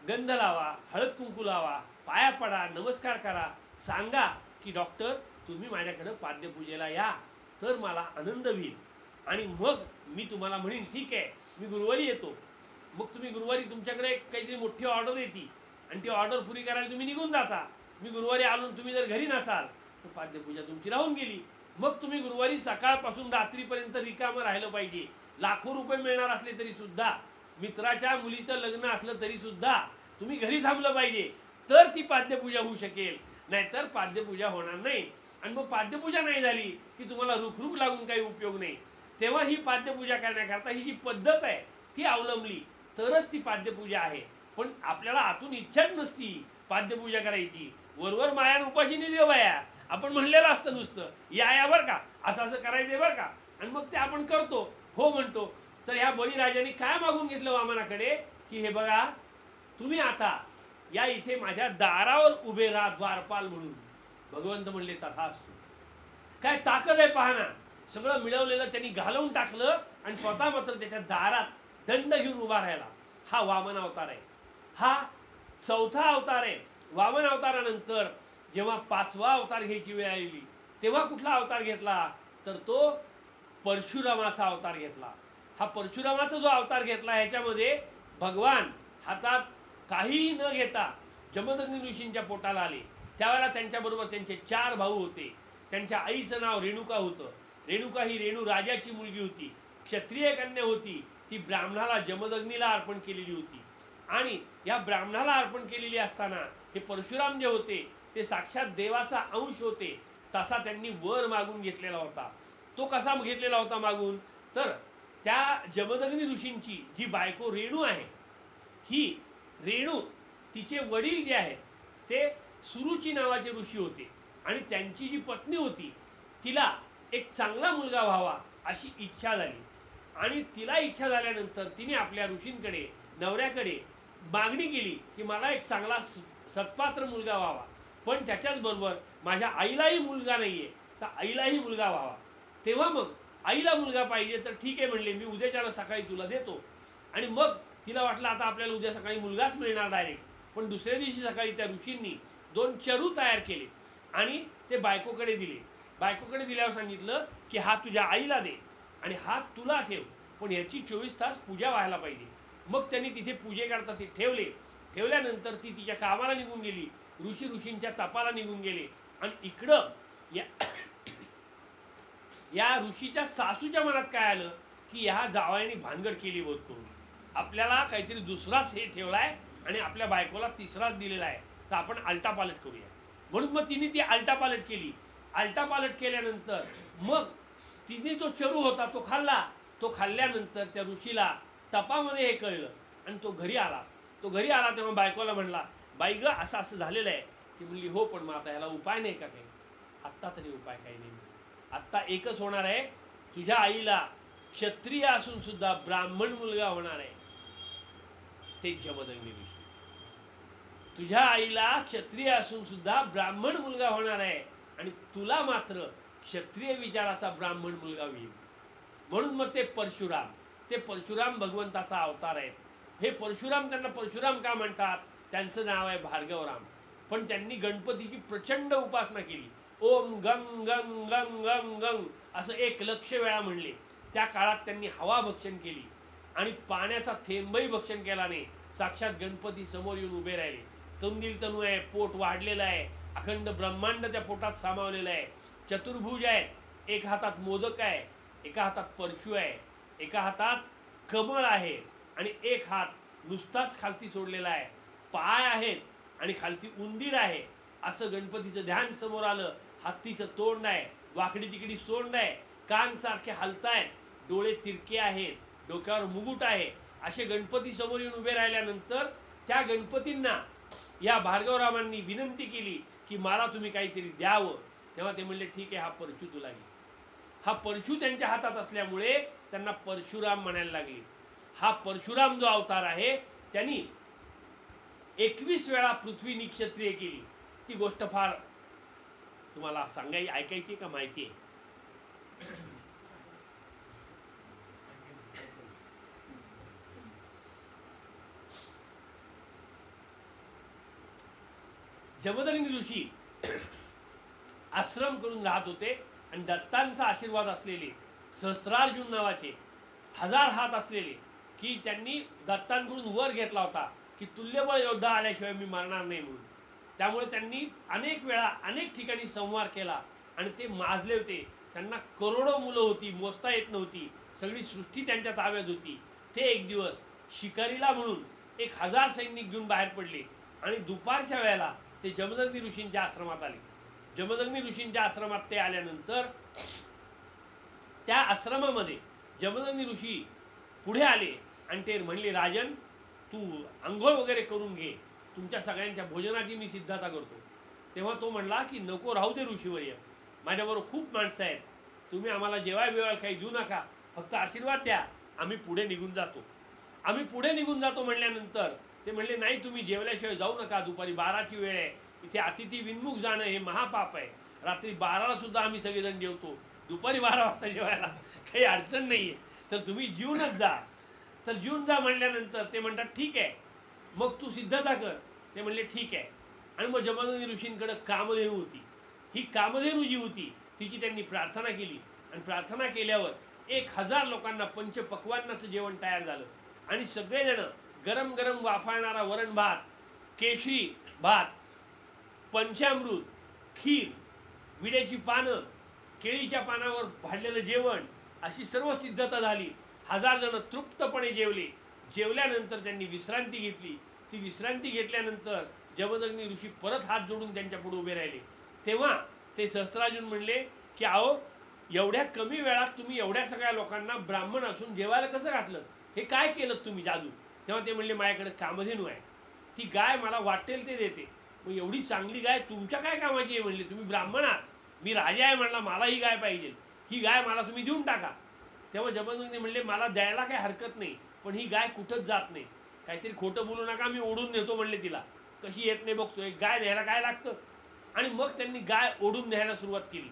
S1: गंध लावा, हळद कुंकू लावा, पाया पडा, नमस्कार करा, सांगा की डॉक्टर तुम्ही माझ्याकडे पाद्यपूजेला या तर मला आनंद होईल. आणि मग मी तुम्हाला म्हणेन ठीक आहे मी गुरुवारी येतो. मग तुम्ही गुरुवारी तुमच्याकडे काहीतरी मोठी ऑर्डर येते आणि ती ऑर्डर पुरी करायला तुम्ही निघून जाता. मी गुरुवारी आलो, तुम्ही जर घरी नसाल तर पाद्यपूजा तुमची राहून गेली. मग तुम्ही गुरुवारी सकाळपासून रात्रीपर्यंत रिकामं राहिलं पाहिजे. लाखो रुपये मिळणार असले तरी सुद्धा, मित्राच्या मुलीचं लग्न असलं तरी सुद्धा तुम्ही घरी थांबलं पाहिजे, तर ती पाद्यपूजा होऊ शकेल. नाहीतर पाद्यपूजा होणार नाही. आणि मग पाद्यपूजा नाही झाली की तुम्हाला रुखरुख लागून काही उपयोग नाही. तेव्हा ही पाद्यपूजा करण्याकरता ही जी पद्धत आहे ती अवलंबली तरच ती पाद्यपूजा आहे. पण आपल्याला आतून इच्छाच नसती पाद्यपूजा करायची. वरवर मायान उपाशीने देवया आपण म्हणलेलं असतं नुसतं, या बरं का, असं असं करायचंय बरं का, आणि मग ते आपण करतो, हो म्हणतो. तर ह्या बळीराजाने काय मागून घेतलं वामनाकडे, की हे बघा तुम्ही आता या इथे माझ्या दारावर उभे राहा द्वारपाल म्हणून. भगवंत म्हणले तथास्तु. काय ताकद आहे पहा ना. सगळं मिळवलेलं त्यांनी घालवून टाकलं आणि स्वतः मात्र त्याच्या दारात दंड घेऊन उभा राहिला. हा वामन अवतार आहे. हा चौथा अवतार आहे. वामन अवतारानंतर जेव्हा पाचवा अवतार घ्यायची वेळ आली तेव्हा कुठला अवतार घेतला, तर तो परशुरामाचा अवतार घेतला. हा परशुरामाचा जो अवतार घेतला ह्याच्यामध्ये भगवान हातात काहीही न घेता जमदग्नी ऋषींच्या पोटाला आले. त्यावेळेला त्यांच्याबरोबर त्यांचे 4 भाऊ होते. त्यांच्या आईचं नाव रेणुका होतं. रेणुका ही रेणू राजाची मुलगी होती. क्षत्रिय कन्या होती. ती ब्राह्मणाला जमदग्नीला अर्पण केलेली होती. आणि या ब्राह्मणाला अर्पण केलेली असताना हे परशुराम जे होते ते साक्षात देवाचा अंश होते. तसा त्यांनी वर मागून घेतलेला होता. तो कसा घेतलेला होता मागून, तर त्या जमदग्नी ऋषींची जी बायको रेणू आहे, ही रेणू तिचे वडील जे आहेत ते सुरुची नावाचे ऋषी होते. आणि त्यांची जी पत्नी होती तिला एक चांगला मुलगा व्हावा अशी इच्छा झाली. आणि तिला इच्छा झाल्यानंतर तिने आपल्या ऋषींकडे, नवऱ्याकडे मागणी केली की मला एक चांगला सत्पात्र मुलगा व्हावा, पण त्याच्याच बरोबर माझ्या आईलाही मुलगा नाहीये, तर आईलाही मुलगा व्हावा. तेव्हा मग आईला मुलगा पाहिजे तर ठीक आहे म्हणले, मी उद्याच्याला सकाळी तुला देतो. आणि मग तिला वाटलं आता आपल्याला उद्या सकाळी मुलगाच मिळणार डायरेक्ट. पण दुसऱ्या दिवशी सकाळी त्या ऋषींनी 2 चरू तयार केले आणि ते बायकोकडे दिले. बायकोकडे दिल्यावर सांगितलं की हा तुझ्या आईला दे आणि हा तुला ठेव, पण याची 24 तास पूजा व्हायला पाहिजे. मग त्यांनी तिथे पूजेकरता ते ठेवले. ठेवल्यानंतर ती तिच्या कामाला निघून गेली. ऋषींच्या तपाला निघून गेले. आणि इकडं या ऋषीच्या सासूच्या मनात काय आलं की ह्या जावयाने भानगड केली बोध करून, आपल्याला काहीतरी दुसराच हे ठेवलाय आणि आपल्या बायकोला तिसराच दिलेला आहे, तर आपण आलटापालट करूया. म्हणून मग तिने ती आलटापालट केली. आलटापालट केल्यानंतर मग तिने जो चरू होता तो खाल्ला. तो खाल्ल्यानंतर त्या ऋषीला तपामध्ये हे कळलं आणि तो घरी आला. तेव्हा बायकोला म्हणला, बाई ग असं असं झालेलं आहे. ती म्हणली हो, पण मग आता ह्याला उपाय नाही का काही? आत्ता तरी उपाय काही नाही. आत्ता एकच होणार आहे, तुझ्या आईला क्षत्रिय असून सुद्धा ब्राह्मण मुलगा होणार आहे, ते जमदग्नी ऋषी. तुझ्या आईला क्षत्रिय असून सुद्धा ब्राह्मण मुलगा होणार आहे आणि तुला मात्र क्षत्रिय विचाराचा ब्राह्मण मुलगा होईल. म्हणून मग ते परशुराम भगवंताचा अवतार आहेत. हे परशुराम, त्यांना परशुराम का म्हणतात? त्यांचं नाव आहे भार्गवराम. पण त्यांनी गणपतीची प्रचंड उपासना केली. ओम गंग गंग गंग गंग गंग असं 1,00,000 वेळा म्हणले. त्या काळात त्यांनी हवा भक्षण केली आणि पाण्याचा थेंबही भक्षण केला नाही. साक्षात गणपती समोर येऊन उभे राहिले. तंदील तनू आहे, पोट वाढलेलं आहे, अखंड ब्रह्मांड त्या पोटात सामावलेलं आहे. चतुर्भुज आहेत, एक हातात मोदक आहे, एका हातात परशु आहे, एका हातात कमळ आहे आणि एक हात नुसताच खालती सोडलेला आहे. पाय आहेत आणि खालती उंदीर आहे. असं गणपतीचं ध्यान समोर आलं. हत्तीचं तोंड आहे, वाकडी तिकडी सोंड आहे, कान सारखे हलतायत, डोळे तिरके आहेत, डोक्यावर मुकुट आहे. असे गणपती समोर येऊन उभे राहिल्यानंतर त्या गणपतींना या भार्गवरामांनी विनंती केली की मला तुम्ही काहीतरी द्यावं. तेव्हा ते म्हणले ठीक आहे, हा परशु तुला घे. हा परशु त्यांच्या हातात असल्यामुळे त्यांना परशुराम म्हणायला लागले. हा परशुराम जो अवतार आहे त्यांनी 21 वेळा पृथ्वी निक्षत्रिय केली. ती गोष्ट फार तुम्हाला ऐकायची का माहिती आहे? जमदग्नी ऋषी आश्रम करून राहत होते आणि दत्तांचा आशीर्वाद असलेले सहस्त्रार्जुन नावाचे 1000 हात असलेले, की त्यांनी दत्तांकडून वर घेतला होता की तुल्यबळ योद्धा आल्याशिवाय मी मरणार नाही म्हणून. त्यामुळे त्यांनी अनेक वेळा अनेक ठिकाणी संहार केला आणि ते माजले होते. त्यांना करोडो मुलं होती, मोजता येत नव्हती, सगळी सृष्टी त्यांच्या ताब्यात होती. ते एक दिवस शिकारीला म्हणून 1000 सैनिक घेऊन बाहेर पडले आणि दुपारच्या वेळेला ते जमदग्नी ऋषींच्या आश्रमात आले. जमदग्नी ऋषींच्या आश्रमात ते आल्यानंतर त्या आश्रमामध्ये जमदग्नी ऋषी पुढे आले आणि ते म्हणले, राजन तू आंघोळ वगैरे करून घे, तुमच्या सगळ्यांच्या भोजनाची मी सिद्धता करतो. तेव्हा तो म्हणला की नको, राहू दे ऋषीवर्य, माझ्याबरोबर खूप माणसं आहेत, तुम्ही आम्हाला जेवाय बिवायला काही देऊ नका, फक्त आशीर्वाद द्या, आम्ही पुढे निघून जातो. आम्ही पुढे निघून जातो म्हणल्यानंतर ते म्हणले, नाही तुम्ही जेवल्याशिवाय जाऊ नका, दुपारी 12ची वेळ आहे, इथे अतिथी विन्मुख जाणं हे महापाप आहे. रात्री 12ला सुद्धा आम्ही सगळेजण जेवतो, दुपारी 12 वाजता जेवायला काही अडचण नाहीये, तर तुम्ही जीवनच जा. तर जीवन जा म्हणल्यानंतर ते म्हणतात ठीक आहे, मग तू सिद्धता कर. ते म्हणले ठीक आहे. आणि मग जमदग्नी ऋषींकडे कामधेनू होती. ही कामधेनू जी होती तिची त्यांनी प्रार्थना केली आणि प्रार्थना केल्यावर 1000 लोकांना पंचपक्वान्नाचं जेवण तयार झालं आणि सगळेजण गरम गरम वाफाळणारा वरण भात, केशरी भात, पंचामृत, खीर, विड्याची पानं, केळीच्या पानावर भाजलेलं जेवण, अशी सर्व सिद्धता झाली. 1000 जण तृप्तपणे जेवले. जेवल्यानंतर त्यांनी विश्रांती घेतली. ती विश्रांती घेतल्यानंतर जमदग्नी ऋषी परत हात जोडून त्यांच्या पुढे उभे राहिले. तेव्हा ते सहस्त्रार्जुन म्हणले की अहो, एवढ्या कमी वेळात तुम्ही एवढ्या सगळ्या लोकांना ब्राह्मण असून जेवायला कसं घातलं, हे काय केलं तुम्ही जादू. तेव्हा ते म्हणले, माझ्याकडे कामधेनू आहे, ती गाय मला वाटेल ते देते. मग एवढी चांगली गाय तुमच्या काय कामाची आहे म्हणले, तुम्ही ब्राह्मण आहात, मी राजा आहे म्हणला, मला ही गाय पाहिजे, ही गाय मला तुम्ही देऊन टाका. तेव्हा जमदग्नी म्हणले, मला द्यायला काही हरकत नाही, पण ही गाय कुठंच जात नाही, काहीतरी खोटं बोलू नका, मी ओढून नेतो म्हणले तिला, कशी येत नाही बघतो, एक गाय न्यायला काय लागतं. आणि मग त्यांनी गाय ओढून न्यायला सुरुवात केली.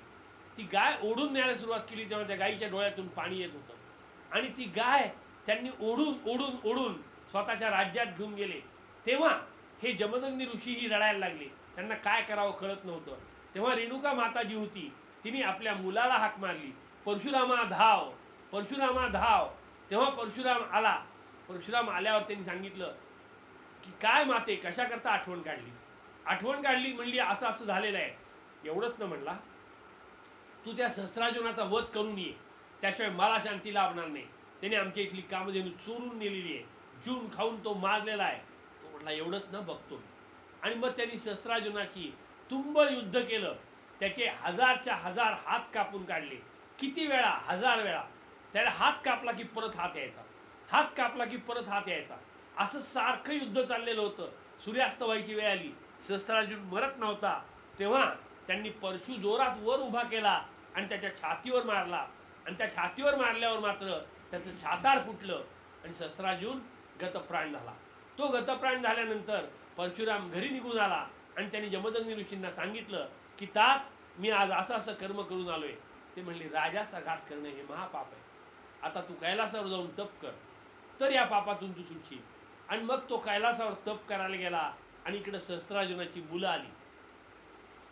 S1: ती गाय ओढून न्यायला सुरुवात केली तेव्हा त्या गायीच्या डोळ्यातून पाणी येत होतं आणि ती गाय त्यांनी ओढून ओढून ओढून स्वतःच्या राज्यात घेऊन गेले. तेव्हा हे जमदग्नी ऋषीही रडायला लागले, त्यांना काय करावं कळत नव्हतं. तेव्हा रेणुका माता जी होती तिने आपल्या मुलाला हाक मारली, परशुरामा धाव, परशुरामा धाव. तेव्हा परशुराम आला. परशुराम आल्यावर त्यांनी सांगितलं की काय माते, कशा करता आठवण काढलीस. आठवण काढली म्हणली असं असं झालेलं आहे. एवढंच न म्हणला, तू त्या सहस्त्रार्जुनाचा वध करून ये, त्याशिवाय मला शांती लाभणार नाही. त्याने आमच्या इथली कामधेनू चोरून नेलेली आहे, जून खाऊन तो माजलेला आहे. तो म्हटला एवढंच न बघतो. आणि मग त्यांनी सहस्त्रार्जुनाशी तुंबळ युद्ध केलं. त्याचे 1000च्या 1000 हात कापून काढले. किती वेळा, 1000 वेळा. त्याला हात कापला की परत हात यायचा, हात कापला की परत हात यायचा, असं सारखं युद्ध चाललेलं होतं. सूर्यास्त व्हायची वेळ आली, सहस्त्रार्जुन मरत नव्हता. तेव्हा त्यांनी परशु जोरात वर उभा केला आणि त्याच्या छातीवर मारला आणि त्या छातीवर मारल्यावर मात्र त्याचं छातार फुटलं आणि सहस्त्रार्जुन गतप्राण झाला. तो गतप्राण झाल्यानंतर परशुराम घरी निघून आला आणि त्यांनी जमदग्नी ऋषींना सांगितलं की तात, मी आज असं असं कर्म करून आलोय. ते म्हणले, राजाचा घात करणं हे महापाप आहे, आता तू कैलासावर जाऊन तप कर, तर या पापातून तू सुटशील. आणि मग तो कैलासावर तप करायला गेला आणि इकडे सहस्त्रार्जुनाची मुलं आली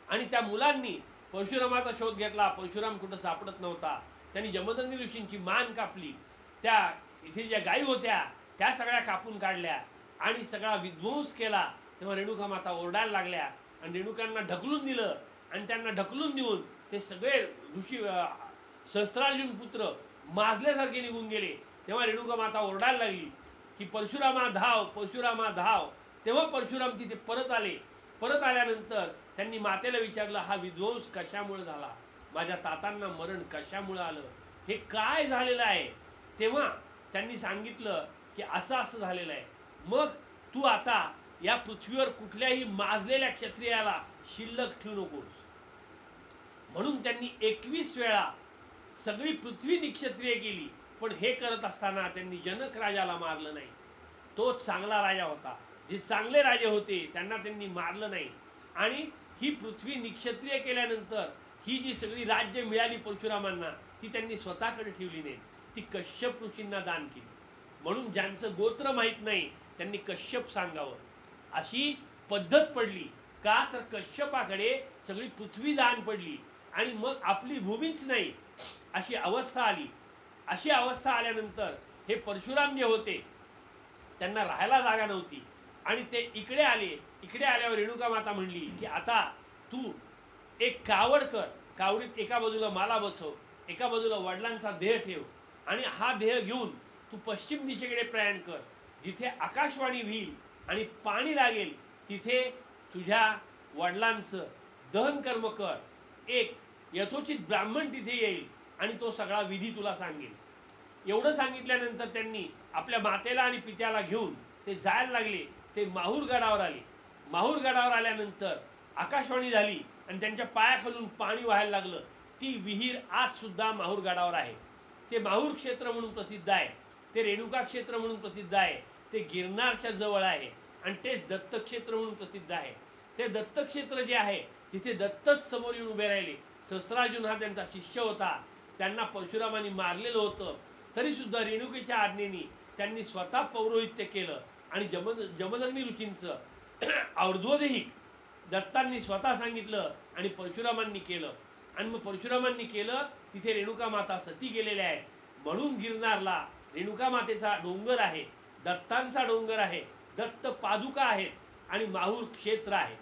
S1: आणि त्या मुलांनी परशुरामाचा शोध घेतला. परशुराम कुठं सापडत नव्हता. त्यांनी जमदग्नी ऋषींची मान कापली, त्या इथे ज्या गायी होत्या त्या सगळ्या कापून काढल्या आणि सगळा विध्वंस केला. तेव्हा रेणुका माता ओरडायला लागल्या आणि रेणुकांना ढकलून दिलं आणि त्यांना ढकलून देऊन ते सगळे ऋषी सहस्त्रार्जुन पुत्र माजल्यासारखे निघून गेले. तेव्हा रेणुका माता ओरडायला लागली की परशुरामा धाव, परशुरामा धाव. तेव्हा परशुराम तिथे परत आले. परत आल्यानंतर त्यांनी मातेला विचारलं, हा विध्वंस कशामुळे झाला, माझ्या तातांना मरण कशामुळे आलं, हे काय झालेलं आहे. तेव्हा त्यांनी सांगितलं की असं असं झालेलं आहे. मग तू आता या पृथ्वीवर कुठल्याही माजलेल्या क्षत्रियाला शिल्लक ठेवू नकोस. म्हणून त्यांनी 21 वेळा सगळी पृथ्वी निक्षत्रिय केली. पण हे करत असताना त्यांनी जनक राजाला मारलं नाही. तोच चांगला राजा होता. जे चांगले राजे होते त्यांना त्यांनी मारलं नाही. आणि ही पृथ्वी निक्षत्रिय केल्यानंतर ही जी सगळी राज्य मिळाली परशुरामांना, ती त्यांनी स्वतःकडे ठेवली नाही, ती कश्यप ऋषींना दान केली. म्हणून ज्यांचं गोत्र माहीत नाही त्यांनी कश्यप सांगावं, अशी पद्धत पडली. का तर कश्यपाकडे सगळी पृथ्वी दान पडली आणि मग आपली भूमीच नाही अशी अवस्था आली. अशी अवस्था आल्यानंतर हे परशुराम जे होते त्यांना राहायला जागा नव्हती. आणि ते इकडे आले. इकडे आल्यावर रेणुका माता म्हणली की आता तू एक कावड कर, कावडीत एका बाजूला माला बसव, एका बाजूला वडिलांचा देह ठेव आणि हा देह घेऊन तू पश्चिम दिशेकडे प्रयाण कर. जिथे आकाशवाणी होईल आणि पाणी लागेल तिथे तुझ्या वडिलांचं दहन कर्म कर. एक यथोचित ब्राह्मण तिथे येईल आणि तो सगळा विधी तुला सांगेल. एवढं सांगितल्यानंतर त्यांनी आपल्या मातेला आणि पित्याला घेऊन ते जायला लागले. ते माहूर गडावर आले. माहूर गडावर आल्यानंतर आकाशवाणी झाली आणि त्यांच्या पायाखालून पाणी व्हायला लागलं. ती विहीर आज सुद्धा माहूर गडावर आहे. ते माहूर क्षेत्र म्हणून प्रसिद्ध आहे. ते रेणुका क्षेत्र म्हणून प्रसिद्ध आहे. ते गिरनारच्या जवळ आहे आणि तेच दत्तक्षेत्र म्हणून प्रसिद्ध आहे. ते दत्तक्षेत्र जे आहे तिथे दत्तच समोर येऊन उभे राहिले. सहस्त्रार्जुन हा त्यांचा शिष्य होता. त्यांना परशुरामांनी मारलेलं होतं. तरी सुद्धा रेणुकेच्या आज्ञेने त्यांनी स्वतः पौरोहित्य केलं आणि जमदग्नी ऋषींचं और्ध्वदेहिक दत्तांनी स्वतः सांगितलं आणि परशुरामांनी केलं. आणि मग परशुरामांनी केलं. तिथे रेणुका माता सती गेलेल्या आहेत. म्हणून गिरनारला रेणुका मातेचा डोंगर आहे, दत्तांचा डोंगर आहे, दत्त पादुका आहेत आणि माहूर क्षेत्र आहे.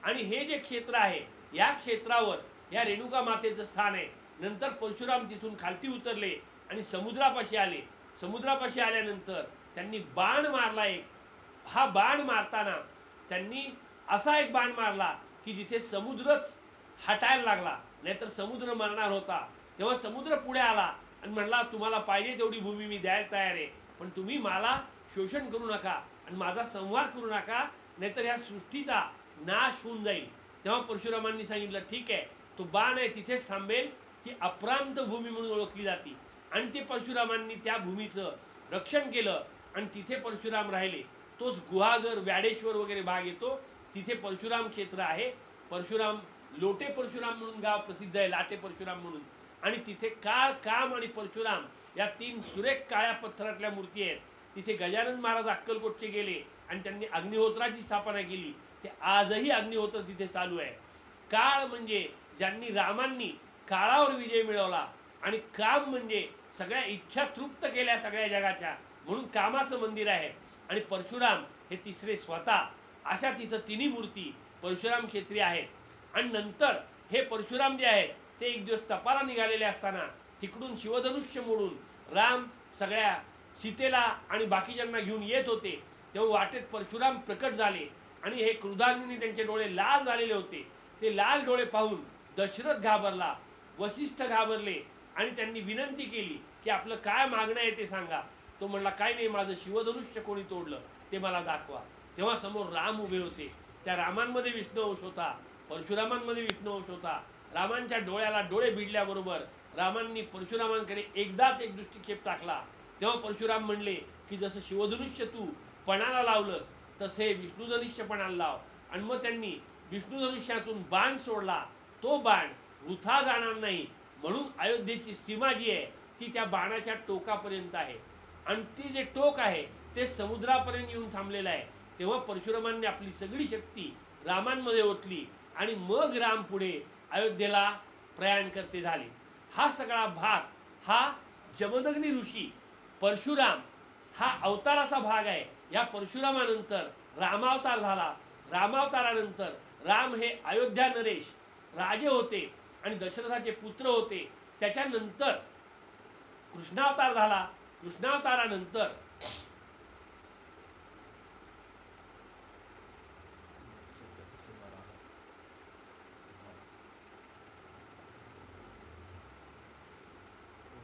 S1: आणि हे जे क्षेत्र आहे या क्षेत्रावर या रेणुका मातेचं स्थान आहे. नंतर परशुराम तिथून खालती उतरले आणि समुद्रापाशी आले. समुद्रापाशी आल्यानंतर त्यांनी बाण मारला एक. हा बाण मारताना त्यांनी असा एक बाण मारला की जिथे समुद्रच हटायला लागला, नाहीतर समुद्र मरणार होता. तेव्हा समुद्र पुढे आला आणि म्हणला तुम्हाला पाहिजे तेवढी भूमी मी द्यायला तयार आहे, पण तुम्ही मला शोषण करू नका आणि माझा संहार करू नका, नाहीतर या सृष्टीचा नाश होऊन जाईल. तेव्हा परशुरामांनी सांगितलं ठीक आहे, तो बाण आहे तिथेच थांबेल. ती अप्रांत भूमी म्हणून ओळखली जाते. आणि ते परशुरामांनी त्या भूमीचं रक्षण केलं आणि तिथे परशुराम राहिले. तोच गुहागर व्याडेश्वर वगैरे भाग येतो, तिथे परशुराम क्षेत्र आहे. परशुराम लोटे परशुराम म्हणून गाव प्रसिद्ध आहे, लाटे परशुराम म्हणून. आणि तिथे काळ, काम आणि परशुराम या तीन सुरेख काळ्या पत्थरातल्या मूर्ती आहेत. तिथे गजानन महाराज अक्कलकोटचे गेले आणि त्यांनी अग्निहोत्राची स्थापना केली. ते आजही अग्निहोत्र तिथे चालू आहे. काळ म्हणजे ज्यांनी रामांनी काळावर विजय मिळवला आणि काम म्हणजे सगळ्या इच्छा तृप्त केल्या सगळ्या जगाच्या, म्हणून कामाचं मंदिर आहे. आणि परशुराम हे तिसरे स्वतः. अशा तिथं तिन्ही मूर्ती परशुराम क्षेत्री आहेत. आणि नंतर हे परशुराम जे आहेत ते एक दिवस तपाला निघालेले असताना तिकडून शिवधनुष्य मोडून राम सगळ्या सीतेला आणि बाकीच्यांना घेऊन येत होते. तेव्हा वाटेत परशुराम प्रकट झाले आणि हे क्रोधाग्नीने त्यांचे डोळे लाल झालेले होते. ते लाल डोळे पाहून दशरथ घाबरला, वसिष्ठ घाबरले आणि त्यांनी विनंती केली की आपलं काय मागणं आहे ते सांगा. तो म्हणला काय नाही, माझं शिवधनुष्य कोणी तोडलं ते मला दाखवा. तेव्हा समोर राम उभे होते. त्या रामांमध्ये विष्णू अंश होता, परशुरामांमध्ये विष्णू अंश होता. रामांच्या डोळ्याला डोळे भिडल्याबरोबर रामांनी परशुरामांकडे एकदाच एक दृष्टिक्षेप टाकला. तेव्हा परशुराम म्हणले की जसं शिवधनुष्य तू पणाला लावलंस तसे विष्णुधनुष्य पणाला लाव. आणि मग त्यांनी विष्णुधनुष्यातून बाण सोडला. तो बाण वृथा जाणार नाही म्हणून अयोध्येची सीमा जी आहे ती त्या बाणाच्या टोकापर्यंत आहे आणि ती जे टोक आहे ते समुद्रापर्यंत येऊन थांबलेलं आहे. तेव्हा परशुरामांनी आपली सगळी शक्ती रामांमध्ये ओतली आणि मग राम पुढे अयोध्येला प्रयाण करते झाले. हा सगळा भाग हा जमदग्नी ऋषी परशुराम हा अवताराचा भाग आहे. या परशुरामानंतर रामावतार झाला. रामावतारानंतर राम हे अयोध्या नरेश राजे होते आणि दशरथाचे पुत्र होते. त्याच्यानंतर कृष्णावतार झाला. कृष्णावतारानंतर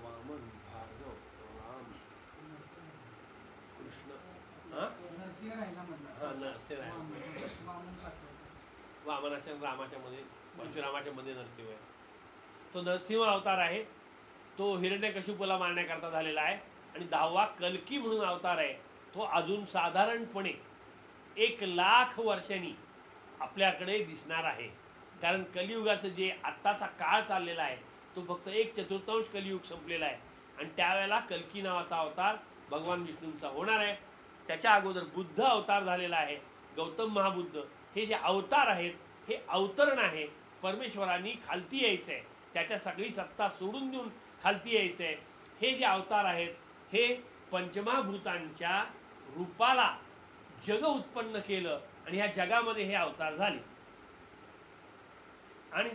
S1: वामन, भार्गव, राम, कृष्ण, वामनाच्या रामाच्या मध्ये परशुरामाच्या मध्ये नरसिंह आहे. तो नरसिंह अवतार आहे. तो हिरण्यकशिपूला मारण्याकरता झालेला आहे. आणि 10वा कल्की म्हणून अवतार आहे. तो अजून साधारणपणे 1,00,000 वर्षांनी आपल्याकडे दिसणार आहे. कारण कलियुगाचं जे आत्ताचा काळ चाललेला आहे तो फक्त 1/4 कलियुग संपलेला आहे आणि त्यावेळेला कल्की नावाचा अवतार भगवान विष्णूंचा होणार आहे. त्याच्या अगोदर बुद्ध अवतार झालेला आहे, गौतम महाबुद्ध. हे जे अवतार आहेत हे अवतरण आहे. परमेश्वरांनी खालती यायचं आहे, त्याच्या सगळी सत्ता सोडून देऊन खालती यायचं आहे. हे जे अवतार आहेत हे पंचमहाभूतांच्या रूपाला जग उत्पन्न केलं आणि ह्या जगामध्ये हे अवतार झाले. आणि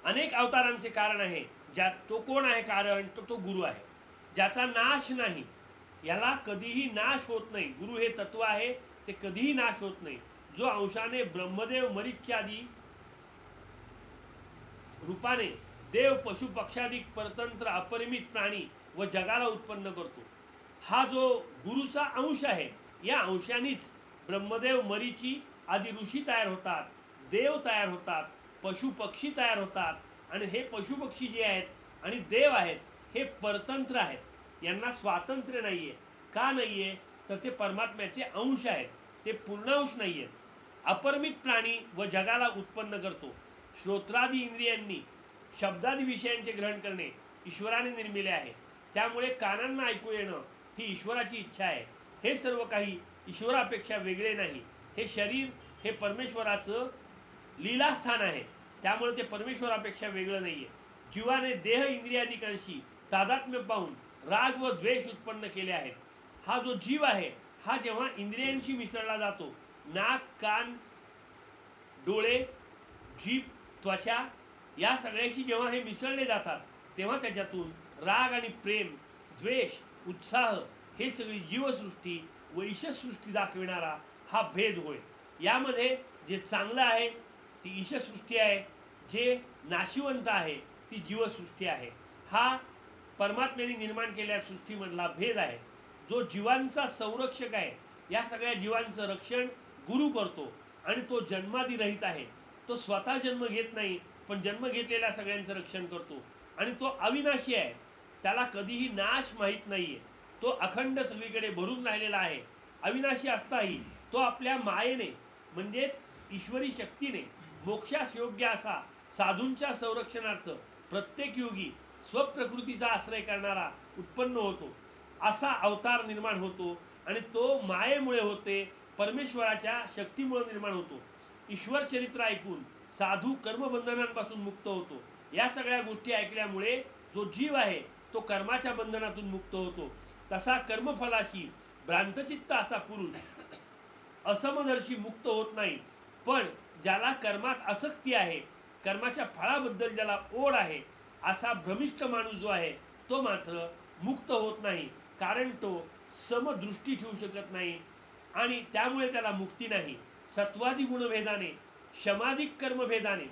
S1: अनेक अवतारांचे कारण आहे. ज्यात तो कोण आहे कारण, तो गुरु आहे, ज्याचा नाश नाही, याला कधीही नाश होत नाही. गुरु हे तत्व आहे, ते कधीही नाश होत नाही. जो अंशाने ब्रह्मदेव मरीच्यादी रूपाने देव पशु पक्षाधिक परतंत्र अपरिमित प्राणी व जगाला उत्पन्न करतो, हा जो गुरुचा अंश आहे, या अंशानेच ब्रह्मदेव मरीची आदी ऋषी तयार होतात, देव तयार होतात, पशु पक्षी तयार होतात. आणि हे पशु पक्षी जे आहेत आणि देव आहेत हे परतंत्र आहेत, यांना स्वातंत्र्य नाहीये. का नाहीये तर ते परमात्म्याचे अंश आहेत, ते पूर्णांश नाहीये. अपरिमित प्राणी व जगाला उत्पन्न करतो. श्रोत्रादी इंद्रियांनी शब्दादी विषयांचे ग्रहण करणे ईश्वराने निर्मिले आहे, त्यामुळे कानांना ऐकू येणं ही ईश्वराची इच्छा आहे. हे सर्व काही ईश्वरापेक्षा वेगळे नाही. हे शरीर हे परमेश्वराचं लीलास्थान आहे, त्यामुळे ते परमेश्वरापेक्षा वेगळं नाहीये. जीवाने देह इंद्रियादिकांशी तादात्म्य पाहून राग व द्वेष उत्पन्न केले आहेत. हा जो जीव आहे हा जेव्हा इंद्रियांशी मिसळला जातो, नाक कान डोळे जीभ त्वचा या सगळ्याशी जेव्हा हे मिसळले जातात, तेव्हा त्याच्यातून राग आणि प्रेम, द्वेष, उत्साह हे सगळी जीवसृष्टी व ईशसृष्टी दाखविणारा हा भेद होय. यामध्ये जे चांगलं आहे ती ईशसृष्टी आहे, जे नाशिवंत आहे ती जीवसृष्टी आहे. हा परमात्म्याने निर्माण केलेल्या सृष्टीमधला भेद आहे. जो जीवांचा संरक्षक आहे, या सगळ्या जीवांचं रक्षण गुरु करतो आणि तो जन्मादिरहित आहे. तो स्वतः जन्म घेत नाही, पण जन्म घेतलेल्या सगळ्यांचं रक्षण करतो. आणि तो अविनाशी आहे, त्याला कधीही नाश माहीत नाहीये. तो अखंड सगळीकडे भरून राहिलेला आहे. अविनाशी असताही तो आपल्या मायेने म्हणजेच ईश्वरी शक्तीने मोक्षास योग्य असा साधूंच्या संरक्षणार्थ प्रत्येक योगी स्वप्रकृतीचा आश्रय करणारा उत्पन्न होतो. असा अवतार निर्माण होतो आणि तो मायेमुळे होते, परमेश्वराच्या शक्तीमुळे निर्माण होतो. ईश्वर चरित्र ऐकून साधू कर्मबंधनांपासून मुक्त होतो. या सगळ्या गोष्टी ऐकल्यामुळे जो जीव आहे तो कर्माच्या बंधनातून मुक्त होतो. तसा कर्मफलाशी भ्रांतचित्त असा पुरुष असमदर्शी मुक्त होत नाही. पण ज्याला कर्मात आसक्ती आहे, कर्माच्या फळाबद्दल ज्याला ओढ आहे, असा भ्रमिष्ठ माणूस जो आहे तो मात्र मुक्त होत नाही, कारण तो समदृष्टी ठेवू शकत नाही आणि त्यामुळे त्याला मुक्ती नाही. सत्वादी गुणभेदाने, शमाधिक कर्मभेदाने,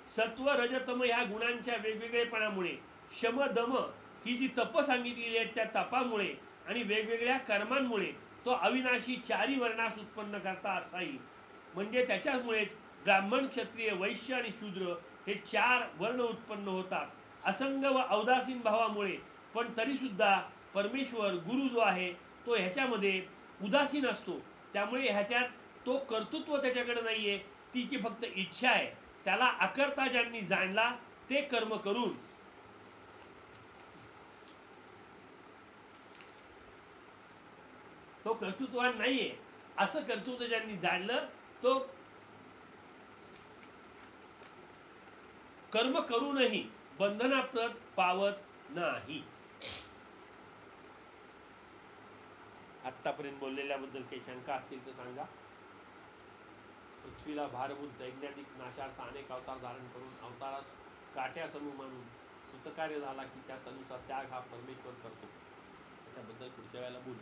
S1: सत्व रजतम ह्या गुणांच्या वेगवेगळेपणामुळे, शम दम ही जी तप सांगितलेली आहेत त्या तपामुळे आणि वेगवेगळ्या कर्मांमुळे तो अविनाशी चारी वर्णास उत्पन्न करता असा येईल. म्हणजे त्याच्यामुळेच ब्राह्मण, क्षत्रिय, वैश्य आणि शूद्र हे 4 वर्ण उत्पन्न होतात, असंग व औदासीन भावामुळे. पण तरी सुद्धा परमेश्वर गुरु जो आहे तो ह्याच्यामध्ये उदासीन असतो, त्यामुळे ह्याच्यात तो कर्तृत्व त्याच्याकडे नाहीये, तिची फक्त इच्छा आहे. त्याला अकर्ता ज्यांनी जाणला ते कर्म करून तो कर्तृत्वान नाहीये असं कर्तृत्व ज्यांनी जाणलं तो कर्म करूनही बंधनाप्रत पावत नाही. आत्तापर्यंत बोललेल्याबद्दल काही शंका असतील तर सांगा. पृथ्वीला भारभूत दैज्ञानिक नाशार्थ अनेक अवतार धारण करून अवतारास काट्यासमूह मानून कृतकार्य झाला की त्या तनुचा त्याग हा परमेश्वर करतो. त्याच्याबद्दल पुढच्या वेळेला बोलू.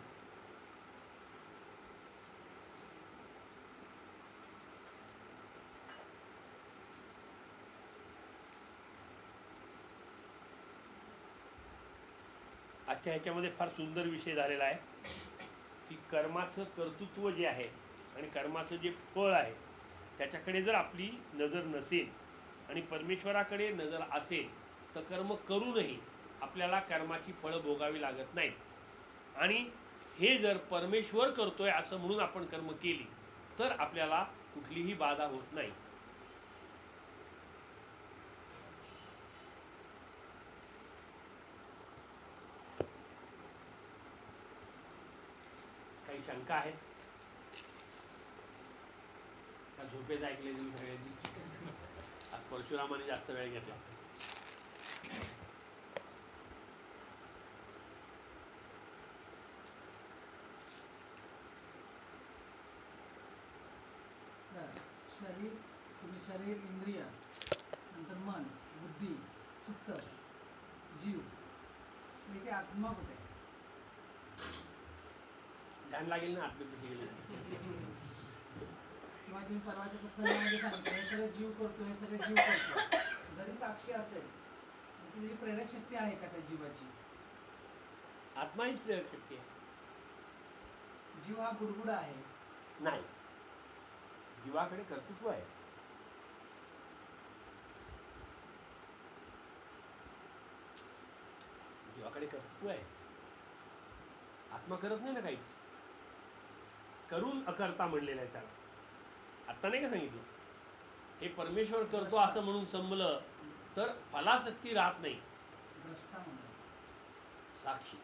S1: आजच्या ह्याच्यामध्ये फार सुंदर विषय झालेला आहे की कर्माचं कर्तृत्व जे आहे आणि कर्माचं जे फळ आहे त्याच्याकडे जर आपली नजर नसेल आणि परमेश्वराकडे नजर असेल तर कर्म करूनही आपल्याला कर्माची फळं भोगावी लागत नाहीत. आणि हे जर परमेश्वर करतोय असं म्हणून आपण कर्म केली तर आपल्याला कुठलीही बाधा होत नाही. काही शंका आहेत का? झोपेत ऐकले तुम्ही सगळ्यांनी. परशुरामाने जास्त वेळ घेतला.
S2: की तुम्ही शरीर, इंद्रिय, नंतर मन, बुद्धी, चित्त, जीव, इथे आत्मा कुठे आहे?
S1: ध्यान लागेल ना आत्म्यापाशी गेले.
S2: किंवा तुम्ही सर्वांच्या सत्संगामध्ये सांगितलं हे सगळं जीव करतो, हे सगळे जीव करतो. जरी साक्षी असेल ती जी प्रेरक शक्ती आहे का त्या जीवाची?
S1: आत्मा हीच प्रेरक शक्ती आहे.
S2: जीव हा बुडबुडा आहे.
S1: नाही, जीवाकडे कर्तृत्व आहे. जीवाकडे कर्तृत्व आहे. आत्मा करत नाही ना काहीच. करून अकर्ता म्हणलेलं आहे त्याला. आता नाही का सांगितलं, हे परमेश्वर करतो असं म्हणून संभलं तर फलासक्ती राहत नाही.
S2: द्रष्टा म्हणून
S1: साक्षी.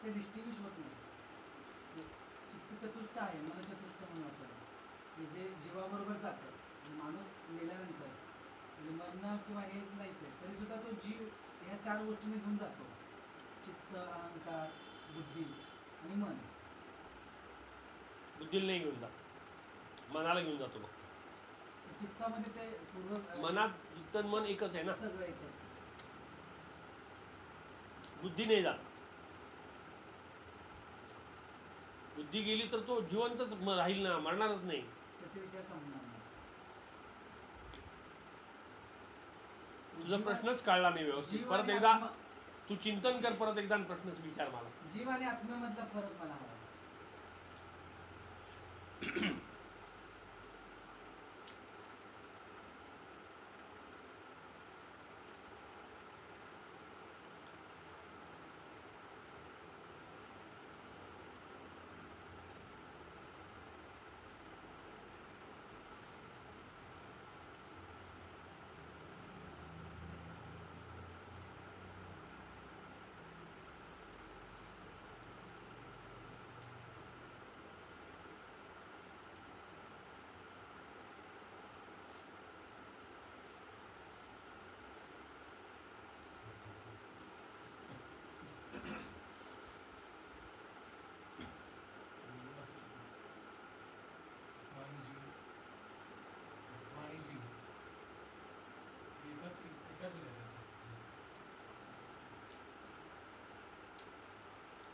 S2: ते डिस्टिंग्विश होत नाही. चित्त चतुष्ट आहे, मन चतुष्ट म्हणून आपण हे जे जीवाबरोबर जातं, माणूस मेल्यानंतर म्हणजे मरण किंवा हे नाहीच आहे तरी सुद्धा तो जीव ह्या 4 गोष्टींनी घेऊन जातो. चित्त, अहंकार, बुद्धी आणि मन.
S1: बुद्धीला नाही घेऊन जात, मनाला घेऊन जातो. मग
S2: चित्तामध्ये ते पूर्व
S1: मनात चित्त मन एकच आहे ना,
S2: सगळं एकच.
S1: बुद्धी नाही जात. बुद्धी गेली तर तो जिवंतच राहील ना, मरणारच नाही.
S2: त्याचे विचार संपणार नाही.
S1: तुझा प्रश्नच कळला नाही व्यवस्थित. परत एकदा तू चिंतन कर, परत एकदा प्रश्नच विचार मला.
S2: जीव आणि आत्म्यामधला फरक मला हवा.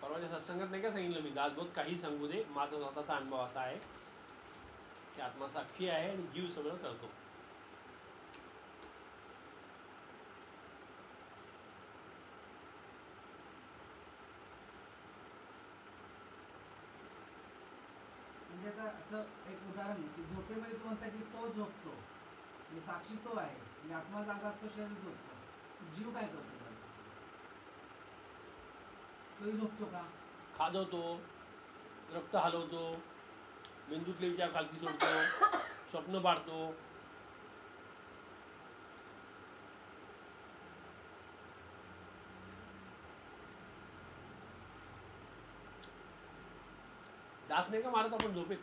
S1: परवाच्या सत्संगात नाही का सांगितलं मी, दासबोध काही सांगू दे, माझा स्वतःचा अनुभव असा आहे की आत्मा साक्षी आहे आणि जीव सगळं करतो.
S2: म्हणजे आता असं एक उदाहरण की झोपेमध्ये तू म्हणता की तो झोपतो, म्हणजे साक्षी तो आहे, म्हणजे आत्मा जागा असतो, शरीर झोपतो. जीव काय करतो त्यावेळेस? तोही झोपतो का?
S1: खाजवतो, रक्त हलवतो, मेंदूतले विचार खालती सोडतो, स्वप्न पाडतो. डास नाही का मारत आपण झोपेत?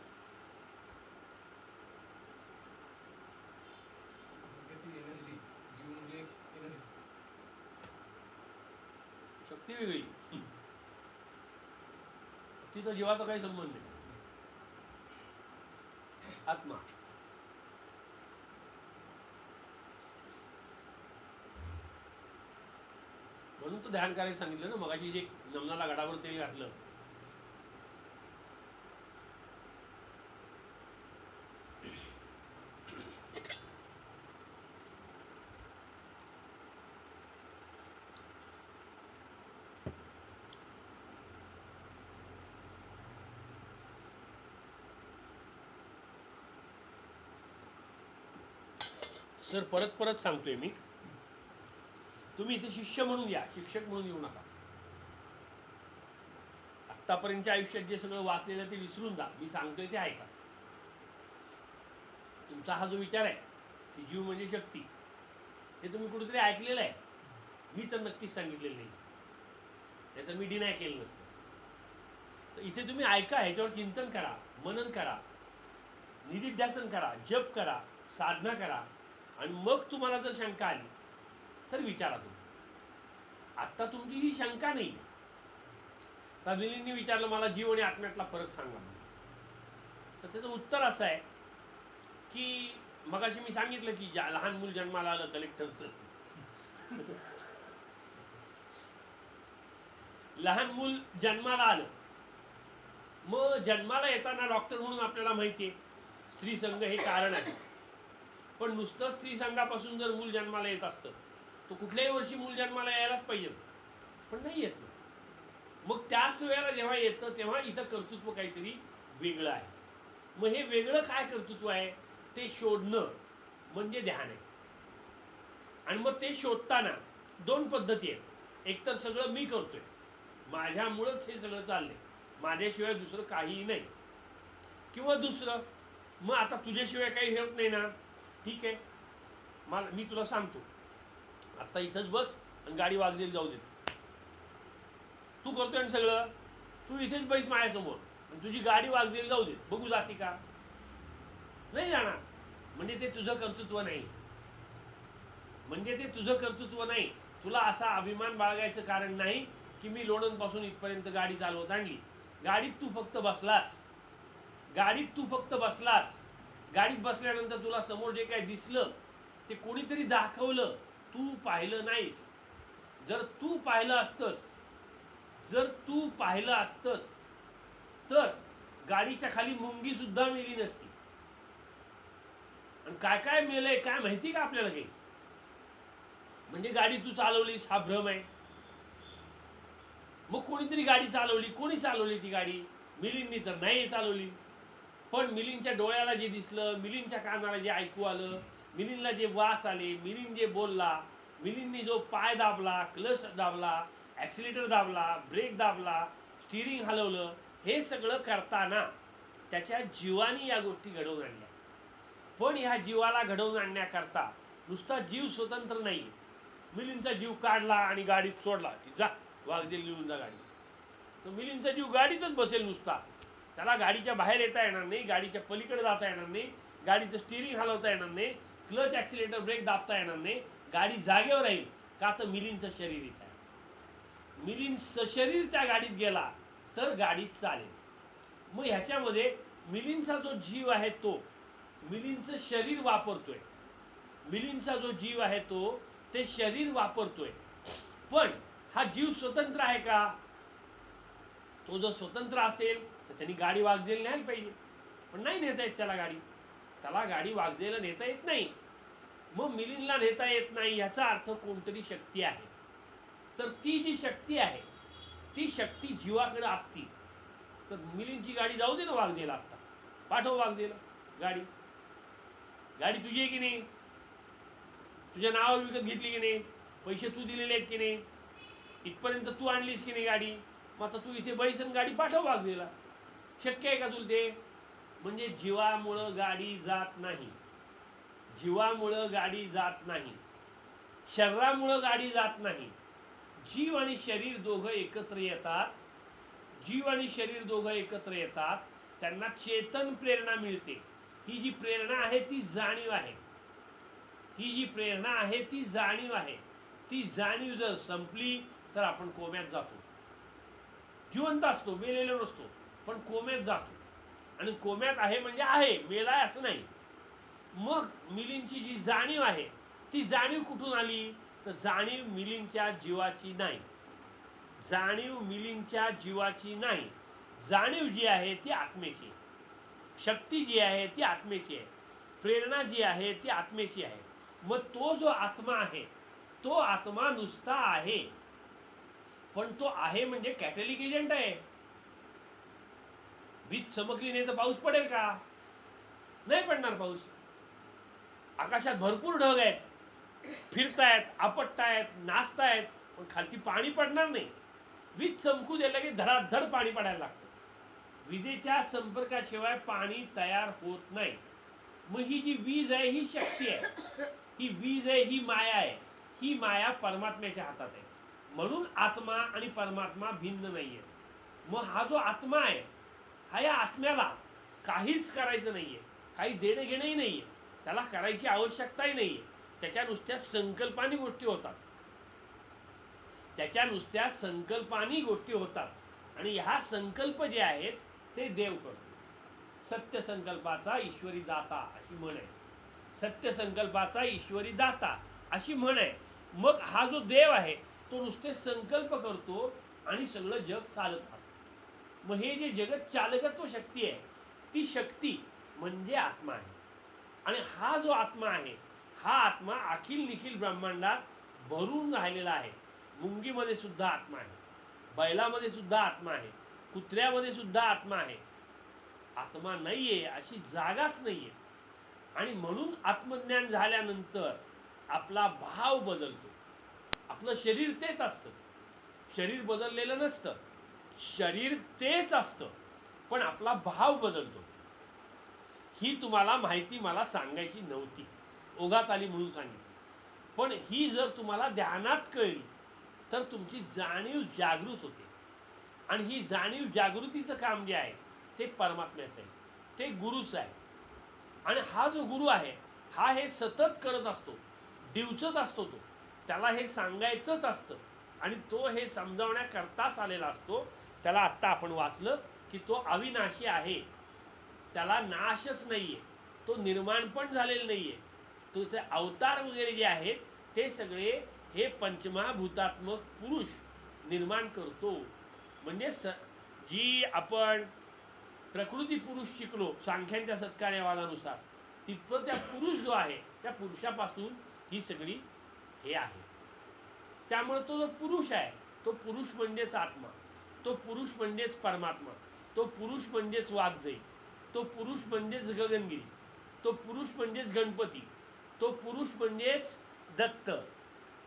S1: शक्ती वेगळी, तिथं जीवाचा काही संबंध नाही. आत्मा म्हणून तर ध्यान करायला सांगितलं ना मगाशी, जे नमनाला गडावर तेल घातलं. सर परत परत सांगतोय मी, तुम्ही इथे शिष्य म्हणून या, शिक्षक म्हणून येऊ नका. आत्तापर्यंतच्या आयुष्यात जे सगळं वाचलेलं ते विसरून जा. मी सांगतोय ते ऐका. तुमचा हा जो विचार आहे की जीव म्हणजे शक्ती, हे तुम्ही कुठेतरी ऐकलेलं आहे. मी तर नक्कीच सांगितलेलं नाही, त्याचं मी डिनाय केलं नसतं. तर इथे तुम्ही ऐका, ह्याच्यावर चिंतन करा, मनन करा, निधिध्यासन करा, जप करा, साधना करा, आणि मग तुम्हाला जर शंका आली तर विचारा तुम्ही. आत्ता तुमची ही शंका नाही, तर मिलींनी विचारलं मला जीव आणि आत्म्यातला फरक सांगा. तर त्याचं उत्तर असं आहे की मगाशी मी सांगितलं की लहान मूल जन्माला आलं कलेक्टरचं. लहान मूल जन्माला आलं, मग जन्माला येताना डॉक्टर म्हणून आपल्याला माहिती आहे स्त्री संघ हे कारण आहे. पण नुसतं स्त्री संघापासून जर मूल जन्माला येत असतं तर कुठल्याही वर्षी मूल जन्माला यायलाच पाहिजे, पण नाही येत ना. मग त्याच वेळेला जेव्हा येतं तेव्हा इथं कर्तृत्व काहीतरी वेगळं आहे. मग हे वेगळं काय कर्तृत्व आहे ते शोधणं म्हणजे ध्यान आहे. आणि मग ते शोधताना दोन पद्धती आहेत. एकतर सगळं मी करतोय, माझ्यामुळंच हे सगळं चाललंय, माझ्याशिवाय दुसरं काहीही नाही. किंवा दुसरं, मग आता तुझ्याशिवाय काही होत नाही ना, ठीक आहे, मी तुला सांगतो आता इथंच बस आणि गाडी वागलेली जाऊ दे. तू करतोय आणि सगळं, तू इथेच बैस माझ्यासमोर आणि तुझी गाडी वागलेली जाऊ दे, बघू जाती का? नाही जाणार. म्हणजे ते तुझं कर्तृत्व नाही, म्हणजे ते तुझं कर्तृत्व नाही. तुला असा अभिमान बाळगायचं कारण नाही की मी लोणंदपासून इथपर्यंत गाडी चालवत आणली. गाडीत तू फक्त बसलास, गाडीत बसल्यानंतर तुला समोर जे काही दिसलं ते कोणीतरी दाखवलं, तू पाहिलं नाहीस. जर तू पाहिलं असतंस तर गाडीच्या खाली मुंगी सुद्धा मेली नसती. आणि काय काय मेलंय काय माहिती का आपल्याला काही? म्हणजे गाडी तू चालवलीस हा भ्रम आहे. मग कोणीतरी गाडी चालवली, कोणी चालवली ती गाडी? मिलिंदनी तर नाही चालवली. पण मिलिंदच्या डोळ्याला जे दिसलं, मिलिंदच्या कानाला जे ऐकू आलं, मिलिंदला जे वास आले, मिलिंद जे बोलला, मिलिंदनी जो पाय दाबला, क्लच दाबला, ॲक्सिलेटर दाबला, ब्रेक दाबला, स्टिअरिंग हलवलं, हे सगळं करताना त्याच्या जीवानी या गोष्टी घडवून आणल्या. पण ह्या जीवाला घडवून आणण्याकरता नुसता जीव स्वतंत्र नाही. मिलिंदचा जीव काढला आणि गाडीत सोडला, जा वाघदेल घेऊन जा गाडी, तर मिलिंदचा जीव गाडीतच बसेल नुसता. त्याला गाडीच्या बाहेर येता येणार नाही, गाडीच्या पलीकडे जाता येणार नाही, गाडीचं स्टिअरिंग हलवता येणार नाही, क्लच ॲक्सिलेटर ब्रेक दाबता येणार नाही. गाडी जागेवर राहील का? तर मिलिंदचं शरीर इथं आहे. मिलिंद सशरीर त्या गाडीत गेला तर गाडी चालेल. मग ह्याच्यामध्ये मिलिंदचा जो जीव आहे तो मिलिंदचं शरीर वापरतोय, मिलिंदचा जो जीव आहे तो ते शरीर वापरतोय. पण हा जीव स्वतंत्र आहे का? तो जर स्वतंत्र असेल तर त्यांनी गाडी वागदेल न्यायला पाहिजे, पण नाही नेता येत त्याला गाडी. त्याला गाडी वागदेला नेता येत नाही. मग मिलिंदला नेता येत नाही याचा अर्थ कोणतरी शक्ती आहे. तर ती जी शक्ती आहे ती शक्ती जीवाकडे असती तर मिलिंदची गाडी जाऊ दे ना वागदेला, आत्ता पाठव वागदेला गाडी. गाडी तुझी आहे की नाही? तुझ्या नावावर विकत घेतली की नाही? पैसे तू दिलेले आहेत की नाही? इथपर्यंत तू आणलीस की नाही गाडी? मग आता तू इथे बैसन गाडी पाठव वागदेला. शक्य आहे का तुला ते? म्हणजे जीवामुळं गाडी जात नाही, जीवामुळं गाडी जात नाही, शरीरामुळं गाडी जात नाही. जीव आणि शरीर दोघं एकत्र येतात, जीव आणि शरीर दोघं एकत्र येतात, त्यांना चेतन प्रेरणा मिळते. ही जी प्रेरणा आहे ती जाणीव आहे, ही जी प्रेरणा आहे ती जाणीव आहे. ती जाणीव जर संपली तर आपण कोम्यात जातो. जिवंत असतो, मेलेलो नसतो, पण कोम्यात जातो. आणि कोम्यात आहे म्हणजे आहे, मेलाय असं नाही. मग मिलिंदची जी जाणीव आहे ती जाणीव कुठून आली? तर जाणीव मिलिंदच्या जीवाची नाही, जाणीव मिलिंदच्या जीवाची नाही. जाणीव जी आहे ती आत्मेची, शक्ती जी आहे ती आत्मेची आहे, प्रेरणा जी आहे ती आत्मेची आहे. मग तो जो आत्मा आहे तो आत्मा नुसता आहे, पण तो आहे म्हणजे कॅटॅलिक एजंट आहे. वीज चमकली नाही तर पाऊस पडेल का? नाही पडणार पाऊस. आकाशात भरपूर ढग आहेत, फिरतायत, आपटतायत, नाचतायत, पण खालती पाणी पडणार नाही. वीज चमकू द्यायला की धडाधड पाणी पडायला लागतं. विजेच्या संपर्काशिवाय पाणी तयार होत नाही. मग ही जी वीज आहे ही शक्ती आहे, ही वीज आहे ही माया आहे. ही माया परमात्म्याच्या हातात आहे. म्हणून आत्मा आणि परमात्मा भिन्न नाहीये. मग हा जो आत्मा आहे हा या आत्म्याला काहीच करायचं नाहीये, काही देणं घेणंही नाहीये, त्याला करायची आवश्यकताही नाहीये. त्याच्या नुसत्या संकल्पानी गोष्टी होतात, त्याच्या नुसत्या संकल्पानी गोष्टी होतात. आणि हा संकल्प जे आहेत ते देव करतो. सत्य संकल्पाचा ईश्वरी दाता अशी म्हण आहे. सत्य संकल्पाचा ईश्वरी दाता अशी म्हण आहे. मग हा जो देव आहे तो नुसते संकल्प करतो आणि सगळं जग चालत राहतं. मग हे जे जगत चालकत्व शक्ती आहे ती शक्ती म्हणजे आत्मा आहे. आणि हा जो आत्मा आहे हा आत्मा अखिल निखिल ब्रह्मांडात भरून राहिलेला आहे. मुंगीमध्ये सुद्धा आत्मा आहे, बैलामध्ये सुद्धा आत्मा आहे, कुत्र्यामध्ये सुद्धा आत्मा आहे. आत्मा नाहीये अशी जागाच नाहीये. आणि म्हणून आत्मज्ञान झाल्यानंतर आपला भाव बदलतो. आपलं शरीर तेच असतं, शरीर बदललेलं नसतं, शरीर तेच असतं, पण आपला भाव बदलतो. ही तुम्हाला माहिती मला सांगायची नव्हती, ओघात आली म्हणून सांगितली. पण ही जर तुम्हाला ध्यानात कळली तर तुमची जाणीव जागृत होते. आणि ही जाणीव जागृतीचं काम जे आहे ते परमात्म्याचं आहे, ते गुरुच आहे. आणि हा जो गुरु आहे हा हे सतत करत असतो, डिवचत असतो. तो त्याला हे सांगायचंच असतं आणि तो हे समजावण्याकरताच आलेला असतो. त्याला आत्ता आपण वाचलं की तो अविनाशी आहे, त्याला नाशच नाहीये, तो निर्माण पण झालेला नाहीये. तुझे अवतार वगैरे जे आहेत ते सगळे हे पंचमहाभूतात्मक पुरुष निर्माण करतो. म्हणजे जी आपण प्रकृती पुरुष शिकलो सांख्यांच्या सत्कार्यवादानुसार, तिथं त्या पुरुष जो आहे त्या पुरुषापासून ही सगळी हे आहे. त्यामुळे तो जो पुरुष आहे तो पुरुष म्हणजेच आत्मा, तो पुरुष म्हणजेच परमात्मा, तो पुरुष म्हणजेच वाग्देव, तो पुरुष म्हणजेच गगनगिरी, तो पुरुष म्हणजेच गणपती, तो पुरुष म्हणजेच दत्त,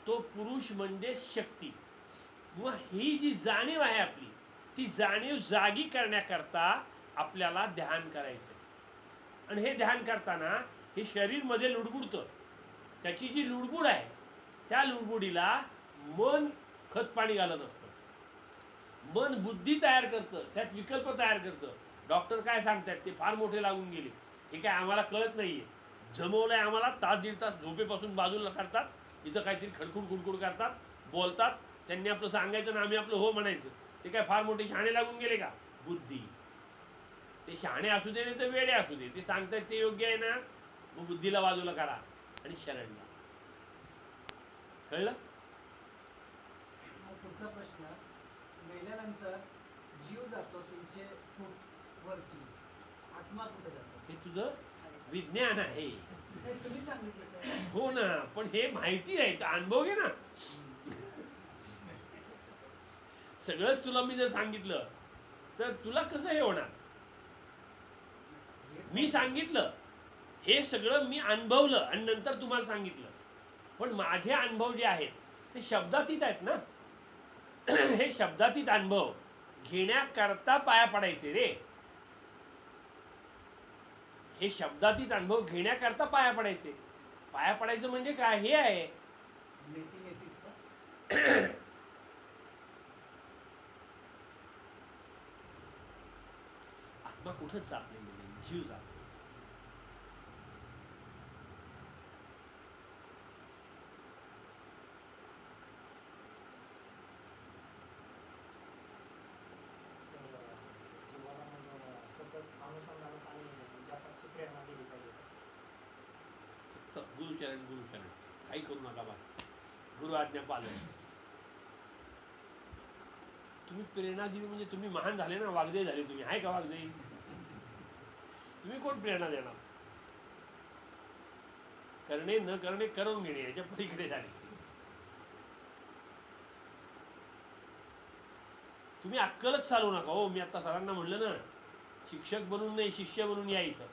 S1: तो पुरुष म्हणजेच शक्ती. मग ही जी जाणीव आहे आपली ती जाणीव जागी करण्याकरता आपल्याला ध्यान करायचं. आणि हे ध्यान करताना हे शरीर मध्ये लुडबुडतं, त्याची जी लुडबुड आहे त्या लुडबुडीला मन खत पाणी घालत असतं. मन बुद्धी तयार करतं, त्यात विकल्प तयार करतं. डॉक्टर काय सांगतात ते फार मोठे लागून गेले, हे काय आम्हाला कळत नाहीये. जमवलंय आम्हाला, तास दीड तास झोपेपासून बाजूला करतात, इथं काहीतरी खडखुड खुडखुड करतात, बोलतात. त्यांनी आपलं सांगायचं ना आम्ही आपलं हो म्हणायचं. ते काय फार मोठे शहाणे लागून गेले का? बुद्धी. ते शहाणे असू दे नाही तर वेडे असू दे, ते सांगतात ते योग्य आहे ना, मग बुद्धीला बाजूला करा आणि शरण घ्या. कळलं?
S2: पुढचा प्रश्न, मेल्यानंतर जीव जातो 300 फूट वरती, आत्मा कुठे जातो?
S1: हे तुझं विज्ञान आहे.
S2: तुम्ही सांगितलं सर.
S1: हो ना, पण हे माहिती आहे, अनुभव घे ना. सगळंच तुला मी जर सांगितलं तर तुला कसं हे होणार? मी सांगितलं हे सगळं मी अनुभवलं आणि नंतर तुम्हाला सांगितलं, पण माझे अनुभव जे आहेत ते शब्दातीत आहेत ना. हे शब्दातीत अनुभव घेण्याकरता पाया पडायचे रे. हे शब्दातीत अनुभव घेण्याकरता पाया पडायचे. पाया पडायचं म्हणजे काय हे आहे. आत्मा कुठंच जात नाही, म्हणजे जीव जातो. फक्त गुरुचरण गुरुचरण, काही करू नका बा, गुरु आज्ञा पालन. तुम्ही प्रेरणा दिली म्हणजे तुम्ही महान झाले ना, वागदे झाले तुम्ही. आहे का वागदे? तुम्ही कोण प्रेरणा देणार? करणे न करणे करून घेणे याच्या पलीकडे झाले. तुम्ही अक्कलच चालू नका हो. मी आता सरांना म्हणलं ना, शिक्षक बनून नाही शिष्य बनून यायचं.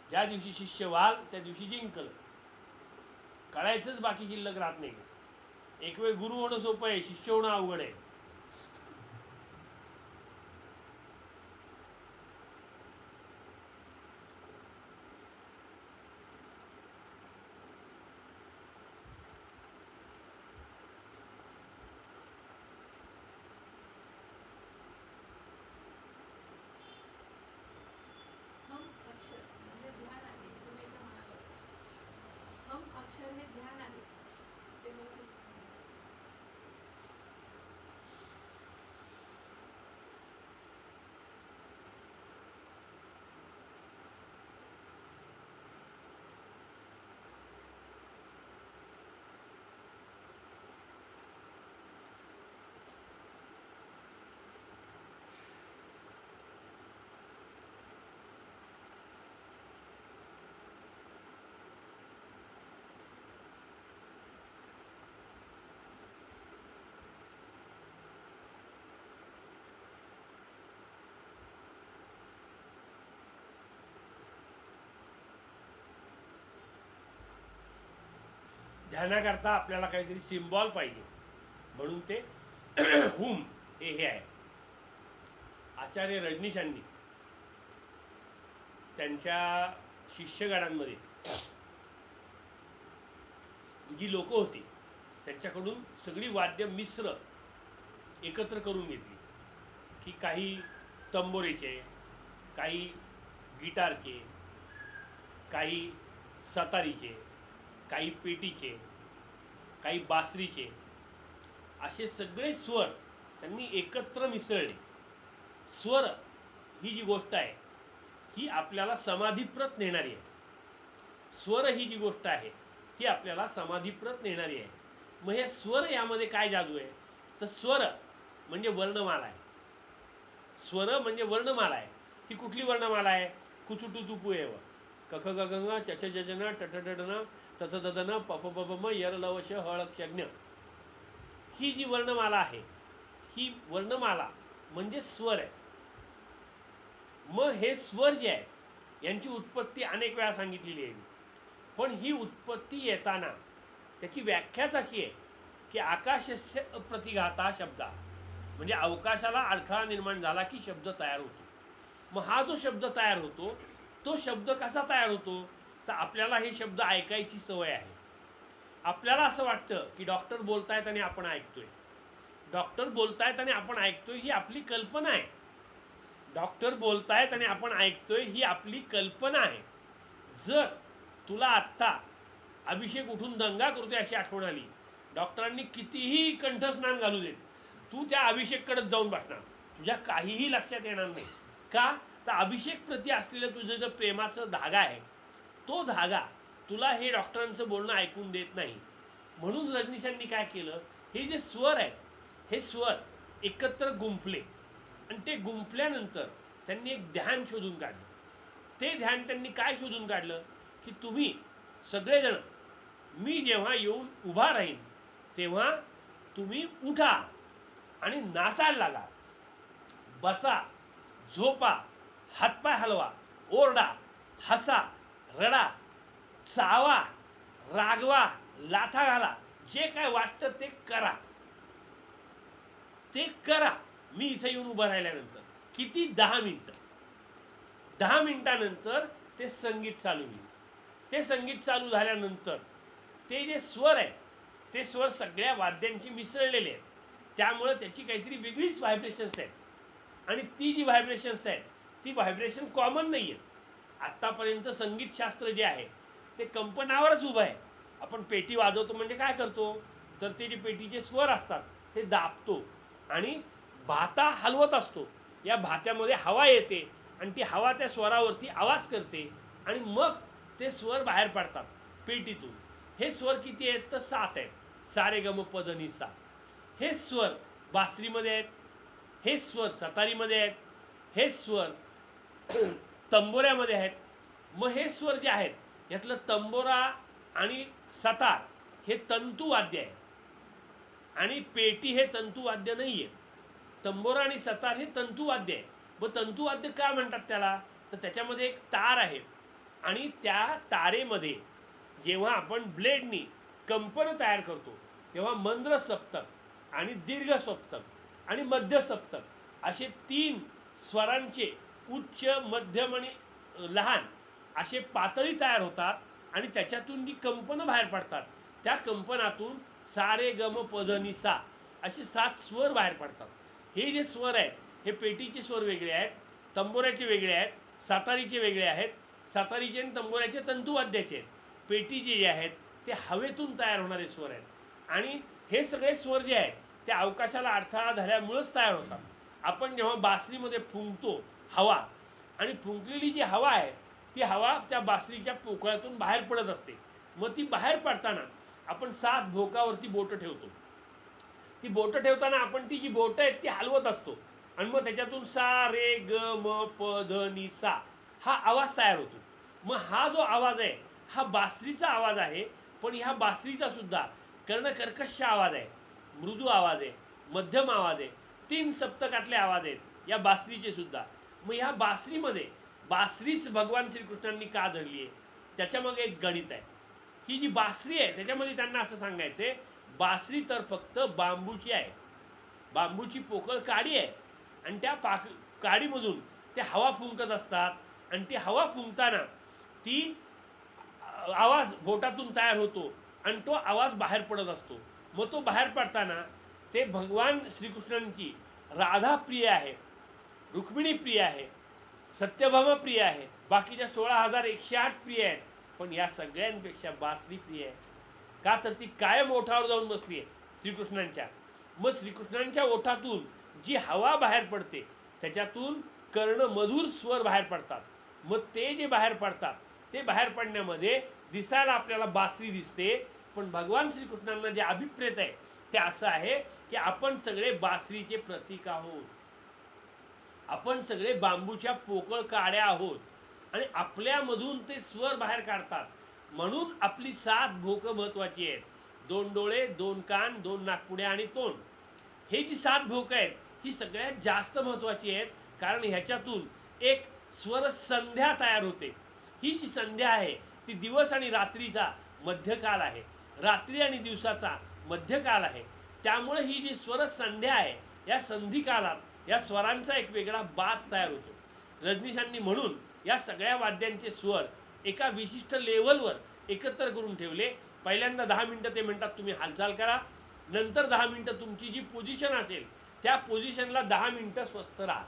S1: ज्या दिवशी शिष्य व्हाल त्या दिवशी जिंकल. कळायचंच बाकी शिल्लक राहत नाही. एक वेळ गुरु होणं सोपं आहे, शिष्य होणं अवघड आहे.
S3: अक्षर हे ध्यान आहे ते मला समजलं.
S1: ध्यानाकरता आपल्याला काहीतरी सिम्बॉल पाहिजे, म्हणून ते हुम हे आहे. आचार्य रजनीशांनी त्यांच्या शिष्यगणांमध्ये जी लोक होती त्यांच्याकडून सगळी वाद्य मिश्र एकत्र करून घेतली, की काही तंबोरीचे, काही गिटारचे, काही सतारीचे, काही पेटीचे, काही बासरीचे, असे सगळे स्वर त्यांनी एकत्र मिसळले. स्वर ही जी गोष्ट आहे ही आपल्याला समाधीप्रत नेणारी आहे. स्वर ही जी गोष्ट आहे ती आपल्याला समाधीप्रत नेणारी आहे. मग हे स्वर यामध्ये काय जादू आहे, तर स्वर म्हणजे वर्णमाला आहे. स्वर म्हणजे वर्णमाला आहे. ती कुठली वर्णमाला आहे, कुचुटू चुपू एव कख गंग चच जजन टटडन तथदन पप पम यर लवश हळक्षज्ञ, ही जी वर्णमाला आहे ही वर्णमाला म्हणजे स्वर आहे. मग हे स्वर जे आहे यांची उत्पत्ती अनेक वेळा सांगितलेली आहे, पण ही उत्पत्ती येताना त्याची व्याख्याच अशी आहे की आकाशस्य अप्रतिघाता शब्दा, म्हणजे अवकाशाला अडथळा निर्माण झाला की शब्द तयार होतो. मग हा जो शब्द तयार होतो तो शब्द कसा तयार होतो, तर आपल्याला हे शब्द ऐकायची सवय आहे. आपल्याला असं वाटतं की डॉक्टर बोलतायत आणि आपण ऐकतोय. डॉक्टर बोलतायत आणि आपण ऐकतोय ही आपली कल्पना आहे. डॉक्टर बोलतायत आणि आपण ऐकतोय ही आपली कल्पना आहे. जर तुला आत्ता अभिषेक उठून दंगा करतोय अशी आठवण आली, डॉक्टरांनी कितीही कंठस्नान घालू देत, तू त्या अभिषेककडे जाऊन बसणार. तुझ्या काहीही लक्षात येणार नाही. का, तर अभिषेक प्रती असलेलं तुझं जे प्रेमाचं धागा आहे तो धागा तुला हे डॉक्टरांचं बोलणं ऐकून देत नाही. म्हणून रजनीशांनी काय केलं, हे जे स्वर आहेत हे स्वर एकत्र गुंफले आणि ते गुंफल्यानंतर त्यांनी एक ध्यान शोधून काढलं. ते ध्यान त्यांनी काय शोधून काढलं, की तुम्ही सगळेजण मी जेव्हा येऊन उभा राहीन तेव्हा तुम्ही उठा आणि नाचायला लागा. बसा, झोपा, हातपाय हलवा, ओरडा, हसा, रडा, चावा, रागवा, लाथा घाला, जे काय वाटतं ते करा. ते करा. मी इथे येऊन उभं राहिल्यानंतर किती 10 मिनिटं. 10 मिनिटानंतर ते संगीत चालू होईल. ते संगीत चालू झाल्यानंतर ते जे स्वर आहे ते स्वर सगळ्या वाद्यांची मिसळलेले आहेत. त्यामुळे त्याची काहीतरी वेगळीच व्हायब्रेशन्स आहेत आणि ती जी व्हायब्रेशन्स आहेत ती व्हायब्रेशन कॉमन नाही आहेत. आत्तापर्यंत संगीतशास्त्र जे आहे ते कंपनावरच उभं आहे. आपण पेटी वाजवतो म्हणजे काय करतो, तर ते जे पेटीचे स्वर असतात ते दाबतो आणि भाता हलवत असतो. या भात्यामध्ये हवा येते आणि ती हवा त्या स्वरावरती आवाज करते आणि मग ते स्वर बाहेर पडतात पेटीतून. हे स्वर किती आहेत, तर 7 आहेत. सारे गम पद नि सा. हे स्वर बासरीमध्ये आहेत, हे स्वर सतारीमध्ये आहेत, हे स्वर तंबोऱ्यामध्ये आहेत. मग हे स्वर जे आहेत यातलं तंबोरा आणि सतार हे तंतुवाद्य आहे आणि पेटी हे तंतुवाद्य नाही आहे. तंबोरा आणि सतार हे तंतुवाद्य आहे. मग तंतुवाद्य का म्हणतात त्याला, तर त्याच्यामध्ये एक तार आहे आणि त्या तारेमध्ये जेव्हा आपण ब्लेडनी कंपन तयार करतो तेव्हा मंद्र सप्तक आणि दीर्घ सप्तक आणि मध्य सप्तक असे 3 स्वरांचे उच्च, मध्यम आणि लहान असे पातळी तयार होतात आणि त्याच्यातून जी कंपनं बाहेर पडतात त्या कंपनातून सारे गम पद नि सा असे 7 स्वर बाहेर पडतात. हे जे स्वर आहेत हे पेटीचे स्वर वेगळे आहेत, तंबोऱ्याचे वेगळे आहेत, सातारीचे वेगळे आहेत. सातारीचे आणि तंबोऱ्याचे तंतुवाद्याचे आहेत. पेटीचे जे आहेत ते हवेतून तयार होणारे स्वर आहेत आणि हे सगळे स्वर जे आहेत ते अवकाशाला अडथळा झाल्यामुळेच तयार होतात. आपण जेव्हा बासरीमध्ये फुंकतो हवा आणि फुंकलेली जी हवा आहे ती हवा त्या बासरीच्या पोकळ्यातून बाहेर पडत असते. मग ती बाहेर पडताना आपण 7 भोकावरती बोटं ठेवतो. ती बोटं ठेवताना आपण ती जी बोटं आहेत ती हलवत असतो आणि मग त्याच्यातून सा रे ग म प ध नि सा हा आवाज तयार होतो. मग हा जो आवाज आहे हा बासरीचा आवाज आहे, पण ह्या बासरीचा सुद्धा कर्णकर्कश आवाज आहे, मृदू आवाज आहे, मध्यम आवाज आहे, 3 सप्तकातले आवाज आहेत या बासरीचे सुद्धा. मग ह्या बासरीमध्ये बासरीच भगवान श्रीकृष्णांनी का धरली आहे त्याच्या मग एक गणित आहे. ही जी बासरी आहे त्याच्यामध्ये त्यांना असं सांगायचंय, बासरी तर फक्त बांबूची आहे, बांबूची पोकळ काडी आहे, आणि त्या काडीमधून ते हवा फुंकत असतात, आणि ती हवा फुंकताना ती आवाज बोटातून तयार होतो, आणि तो आवाज बाहेर पडत असतो. मग तो बाहेर पडताना ते भगवान श्रीकृष्णांची राधा प्रिय आहे, रुक्मिणी प्रिय आहे, सत्यभामा प्रिय आहे, बाकीच्या 16,108 प्रिय आहेत, पण या सगळ्यांपेक्षा बासरी प्रिय आहे. का तर ती कायम ओठावर जाऊन बसली आहे श्रीकृष्णांच्या. मग श्रीकृष्णांच्या ओठातून जी हवा बाहेर पडते त्याच्यातून कर्ण मधुर स्वर बाहेर पडतात. मग ते जे बाहेर पडतात ते बाहेर पडण्यामध्ये दिसायला आपल्याला बासरी दिसते, पण भगवान श्रीकृष्णांना जे अभिप्रेत आहे ते असं आहे की आपण सगळे बासरीचे प्रतीक आहोत, आपण सगळे बांबूच्या पोकळ काड्या आहोत, आणि आपल्यामधून ते स्वर बाहेर काढतात. म्हणून आपली 7 भोकं महत्वाची आहेत, 2 डोळे, 2 कान, 2 नाकपुड्या आणि तोंड. हे जी 7 भोकं आहेत ही सगळ्यात जास्त महत्वाची आहेत, कारण ह्याच्यातून एक स्वर संध्या तयार होते. ही जी संध्या आहे ती दिवस आणि रात्रीचा मध्यकाल आहे, रात्री आणि दिवसाचा मध्यकाल आहे. त्यामुळे ही जी स्वर संध्या आहे या संधी कालात या स्वरांचा एक वेगळा बास तयार होतो. रजनीशांनी म्हणून या सगळ्या वाद्यांचे स्वर एका विशिष्ट लेवलवर एकत्र करून ठेवले. पहिल्यांदा 10 मिनिटं ते म्हणतात तुम्ही हालचाल करा, नंतर 10 मिनिटं तुमची जी पोझिशन असेल त्या पोझिशनला 10 मिनिटं स्वस्थ राहा.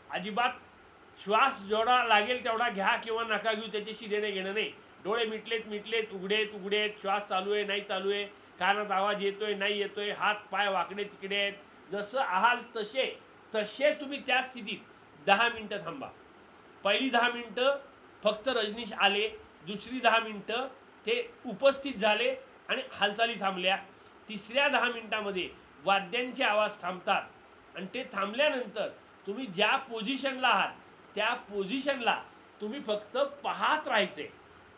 S1: अजिबात श्वास जेवढा लागेल तेवढा घ्या किंवा नका घेऊ त्याच्याशी देणे घेणं नाही. डोळे मिटलेत मिटलेत, उघडेत उघडेत, श्वास चालू आहे नाही चालू आहे, कानात आवाज येतोय नाही येतोय, हात पाय वाकडे तिकडे आहेत, जसं आहाल तसे तसे तुम्ही त्या स्थितीत 10 मिनिटं थांबा. पहिली 10 मिनिटं फक्त रजनीश आले, दुसरी 10 मिनिटं ते उपस्थित झाले आणि हालचाली थांबल्या, तिसऱ्या 10 मिनिटामध्ये वाद्यांचे आवाज थांबतात, आणि ते थांबल्यानंतर तुम्ही ज्या पोझिशनला आहात त्या पोझिशनला तुम्ही फक्त पाहत राहायचे,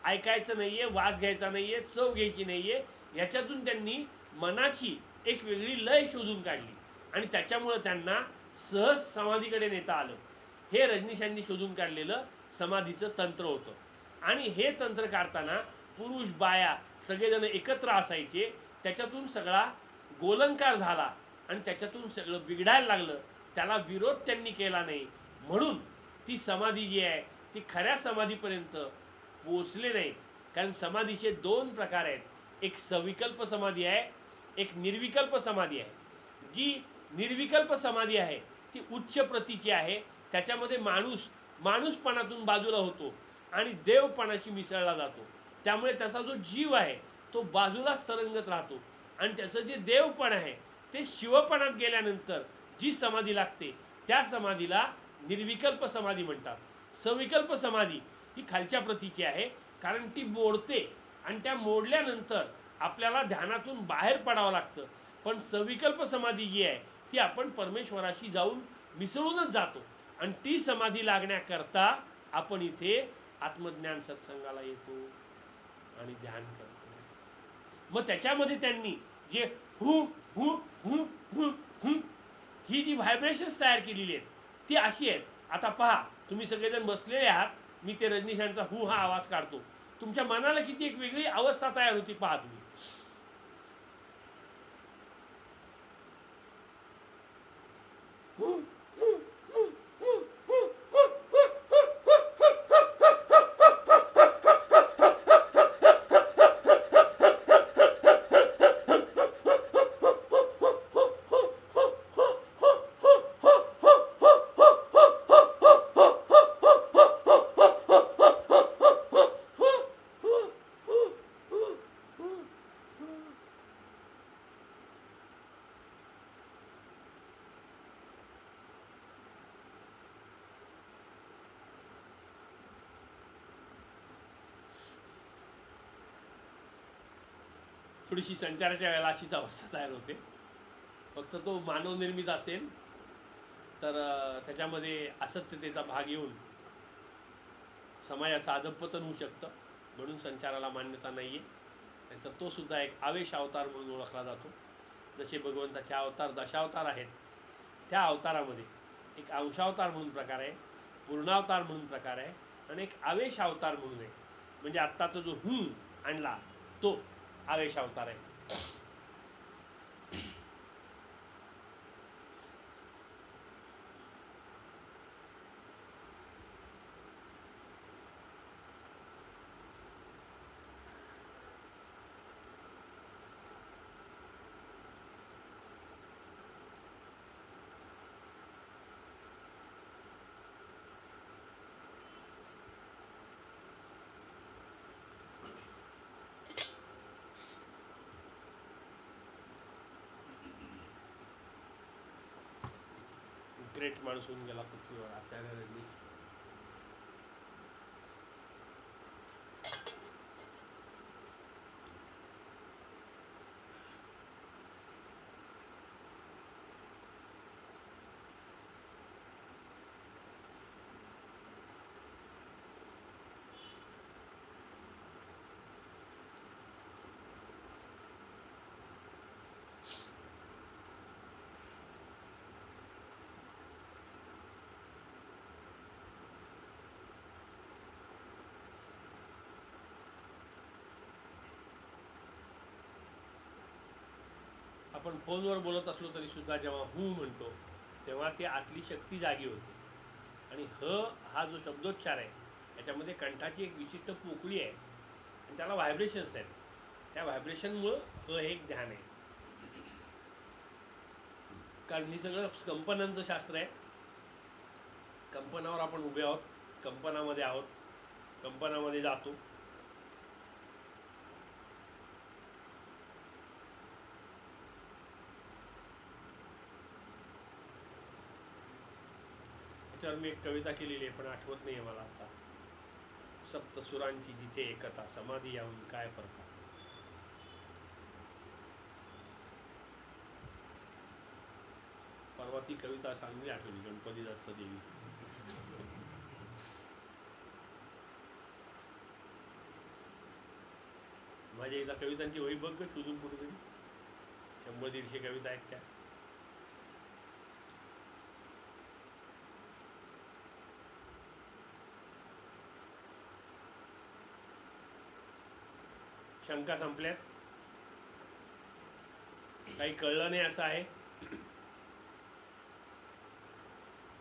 S1: ऐकायचं नाहीये, वास घ्यायचा नाहीये, चव घ्यायची नाहीये. याच्यातून त्यांनी मनाची एक वेगळी लय शोधून काढली, आणि त्याच्यामुळे त्यांना सहज समाधीकडे नेता आलं. हे रजनीशांनी शोधून काढलेलं समाधीचं तंत्र होतं. आणि हे तंत्र काढताना पुरुष बाया सगळेजण एकत्र असायचे, त्याच्यातून सगळा गोलंकार झाला आणि त्याच्यातून सगळं बिघडायला लागलं. त्याला विरोध त्यांनी केला नाही, म्हणून ती समाधी जी आहे ती खऱ्या समाधीपर्यंत पोचले नाही. कारण समाधीचे 2 प्रकार आहेत, एक सविकल्प समाधी आहे, एक निर्विकल्प समाधी आहे. जी निर्विकल्प समाधी आहे ती उच्च प्रतीची आहे, त्याच्यामध्ये माणूसपणातून बाजूला होतो आणि देवपणाशी मिसळला जातो. त्यामुळे त्याचा जो जीव आहे तो बाजूलाच तरंगत राहतो, आणि त्याचं जे देवपण आहे ते शिवपणात गेल्यानंतर जी समाधी लागते त्या समाधीला निर्विकल्प समाधी म्हणतात. सविकल्प समाधी ही खालच्या प्रतीची आहे, कारण ती मोडते, आणि त्या मोडल्यानंतर आपल्याला ध्यानातून बाहेर पडावं लागतं. पण सविकल्प समाधी जी आहे ती आपण परमेश्वराशी जाऊन मिसळूनच जातो, आणि ती समाधी लागण्याकरता आपण इथे आत्मज्ञान सत्संगाला येतो आणि ध्यान करतो. मग त्याच्यामध्ये त्यांनी जे हु हु हु हु हु ही जी व्हायब्रेशन्स तयार केलेली आहेत ती अशी आहेत. आता पहा, तुम्ही सगळेजण बसलेले आहात, मी ते रजनीशांचा हु हा आवाज काढतो, तुमच्या मनाला किती एक वेगळी अवस्था तयार होती पहा तुम्ही. थोडीशी संचाराच्या वेळेला अशीच अवस्था तयार होते. फक्त तो मानवनिर्मित असेल तर त्याच्यामध्ये असत्यतेचा भाग येऊन समाजाचं अधपतन होऊ शकतं, म्हणून संचाराला मान्यता नाही आहे. नाहीतर तो सुद्धा एक आवेश अवतार म्हणून ओळखला जातो. जसे भगवंताचे अवतार 10 आहेत, त्या अवतारामध्ये एक अंशावतार म्हणून प्रकार आहे, पूर्णावतार म्हणून प्रकार आहे, आणि एक आवेश अवतार म्हणून आहे. म्हणजे आत्ताचा जो आणला तो आवेश अवतार आहे. ग्रेट माणूस होऊन गेला पृथ्वीवर आचार्य रजनीश. आपण फोनवर बोलत असलो तरी सुद्धा जेव्हा हू म्हणतो तेव्हा ती आतली शक्ती जागी होते. आणि हा जो शब्दोच्चार आहे याच्यामध्ये कंठाची एक विशिष्ट पोकळी आहे आणि त्याला व्हायब्रेशन्स आहेत. त्या व्हायब्रेशनमुळं हे एक ध्यान आहे. कारण हे सगळं कंपनांचं शास्त्र आहे. कंपनावर आपण उभे आहोत, कंपनामध्ये आहोत, कंपनामध्ये जातो. त्याच्यावर मी एक कविता केलेली आहे पण आठवत नाही आहे मला आता. सप्तसुरांची जिथे एकता, समाधी याहून काय फरता. परवा ती कविता चांगली आठवली, गणपती दत्त देवी. माझ्या एकदा कवितांची वही बघ शोधून कुठेतरी, 100-150 कविता आहेत त्या. शंका संपल्यात. काही कळलं नाही असं आहे.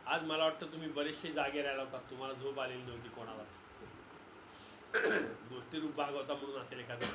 S1: आज मला वाटतं तुम्ही बरेचसे जागे राहिला होतात, तुम्हाला झोप आलेली नव्हती कोणालाच. गोष्टीरूप भाग होता म्हणून असेल एखादा.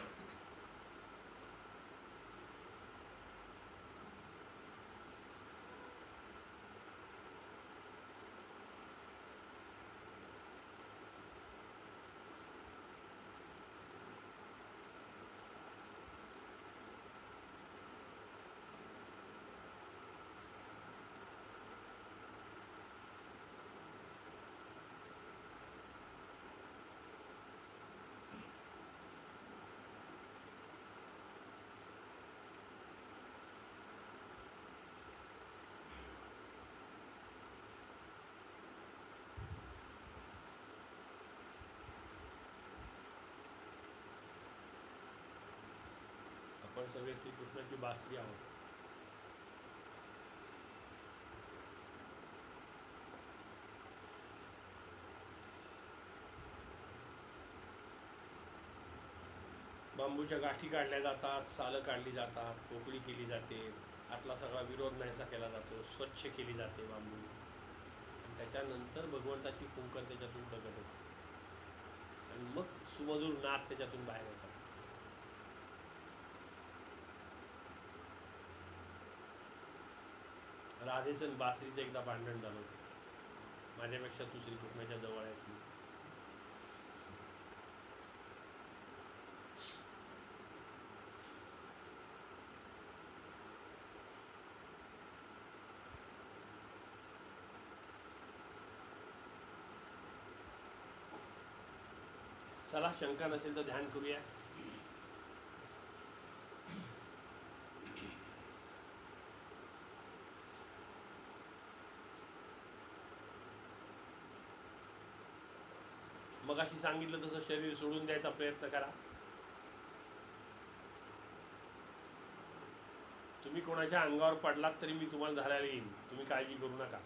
S1: आपण सगळे श्रीकृष्णाची बासरी आहोत. बांबूच्या गाठी काढल्या जातात, सालं काढली जातात, पोकळी केली जाते, आतला सगळा विरोध नाहीसा केला जातो, स्वच्छ केली जाते बांबू. आणि त्याच्यानंतर भगवंताची फुंकर त्याच्यातून प्रगट होते आणि मग सुमधुर नाद त्याच्यातून बाहेर येतात. राधेचं आणि बासरीचं एकदा भांडण झालं होतं. माझ्यापेक्षा तू श्रीकृष्णाच्या जवळ आहेस. चला, शंका नसेल तर ध्यान करूया. मग अशी सांगितलं तसं शरीर सोडून द्यायचा प्रयत्न करा. तुम्ही कोणाच्या अंगावर पडलात तरी मी तुम्हाला धरायला येईन, तुम्ही काळजी करू नका.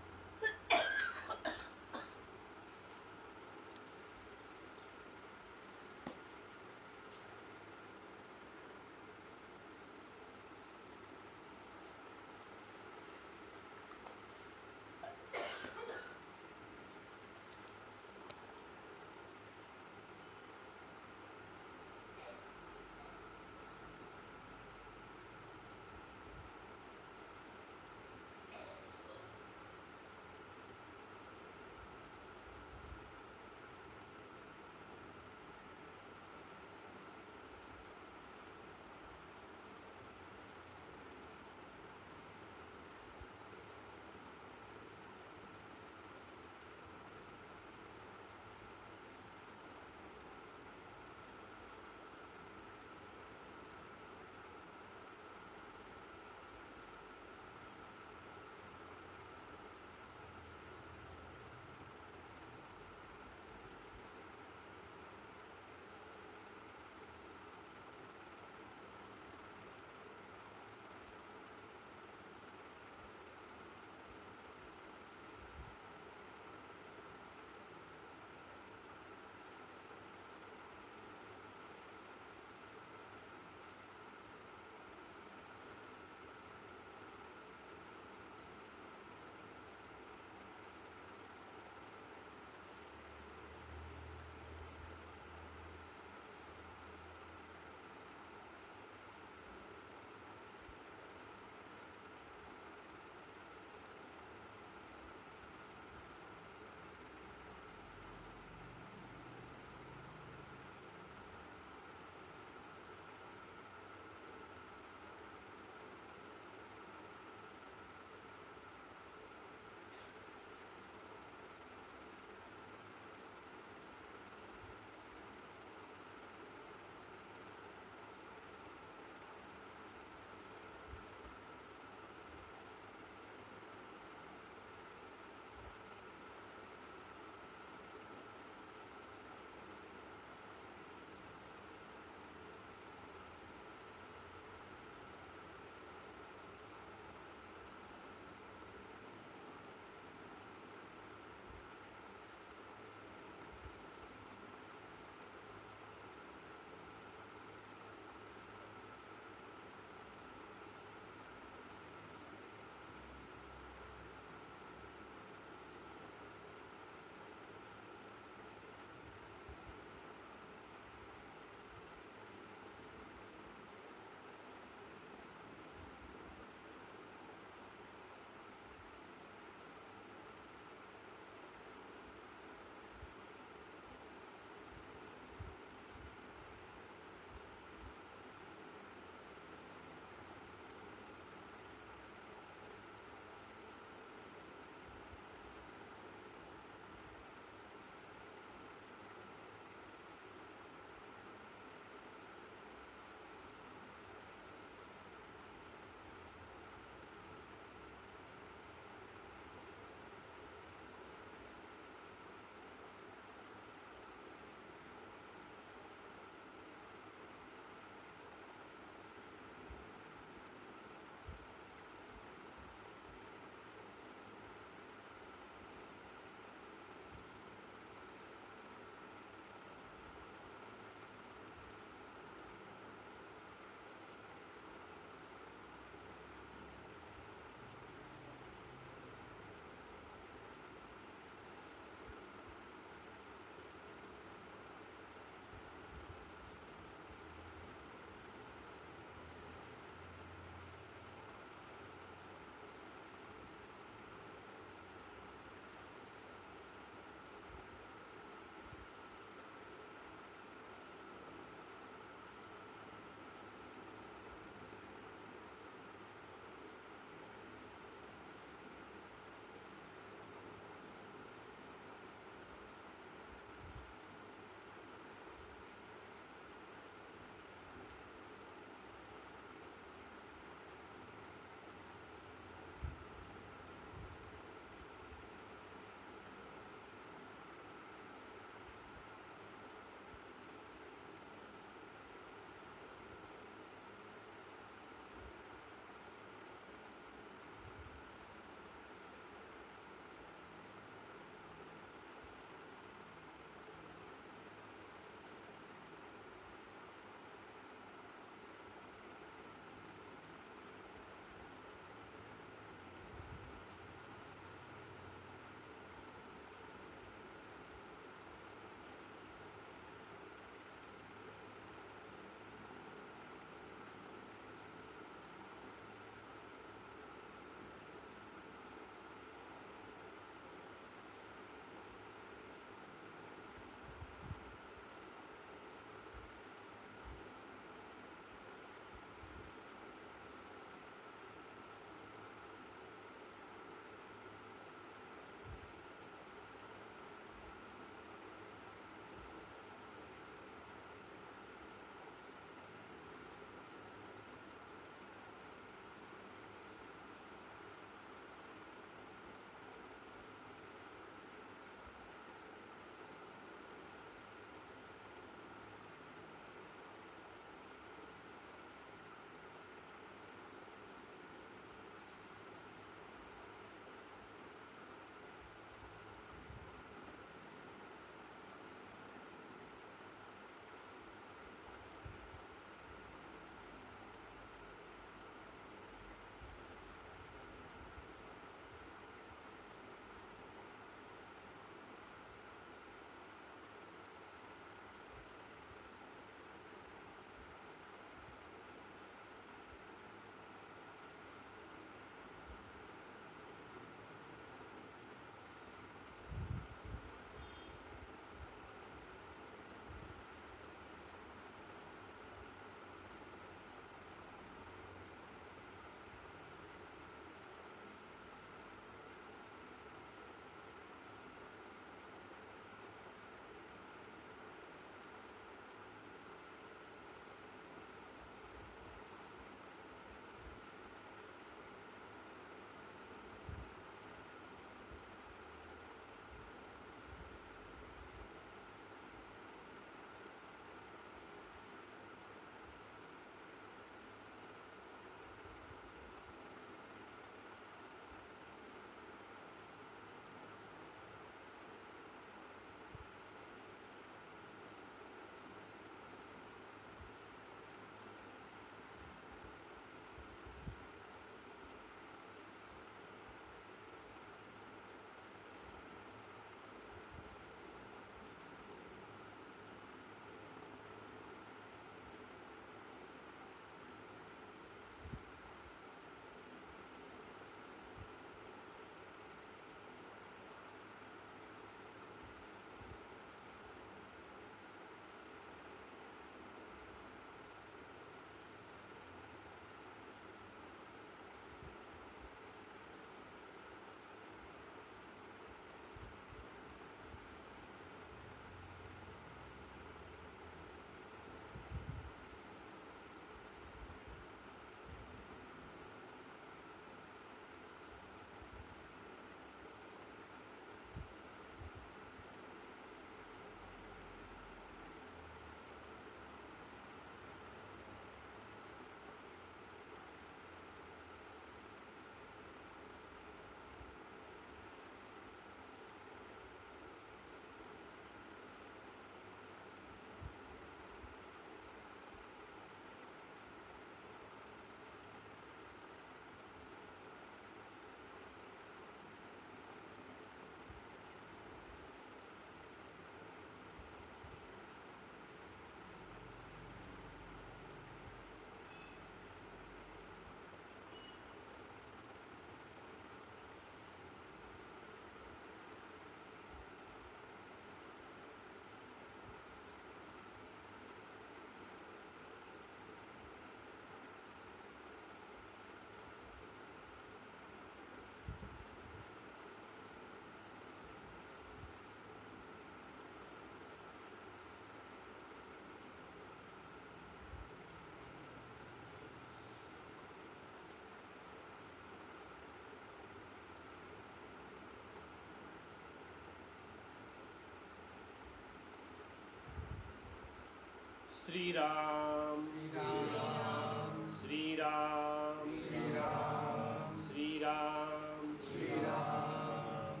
S1: श्रीराम
S2: श्रीराम
S1: श्रीराम
S2: श्रीराम
S1: श्रीराम
S2: श्रीराम.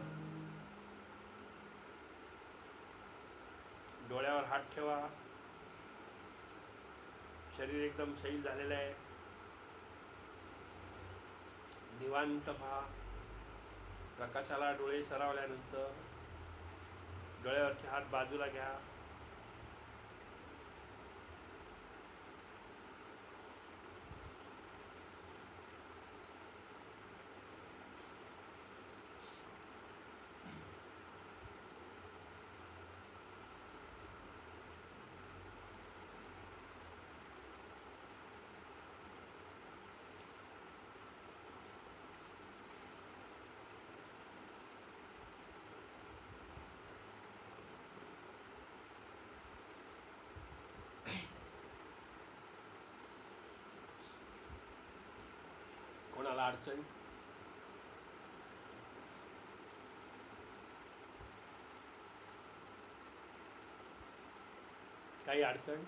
S1: डोळ्यावर हात ठेवा. शरीर एकदम सैल झालेलं आहे. निवांत व्हा. प्रकाशाला डोळे सरावल्यानंतर डोळ्यावरचे हात बाजूला घ्या. कोणाला अडचण? काही अडचण?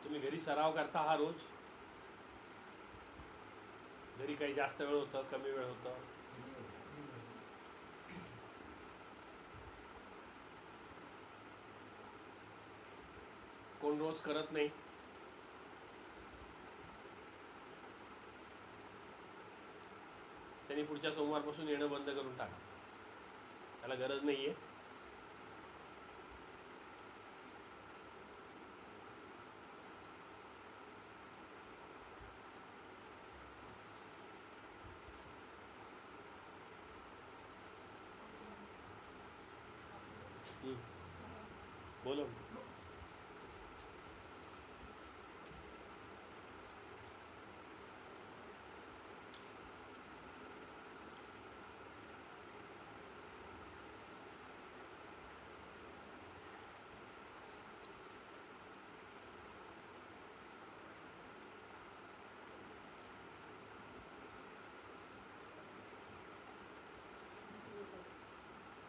S1: तुम्ही घरी सराव करता हा रोज? घरी काही जास्त वेळ होतं, कमी वेळ होतं? कोण रोज करत नाही? त्यांनी पुढच्या सोमवारपासून येणं बंद करून टाका. त्याला गरज नाहीये. बोलो.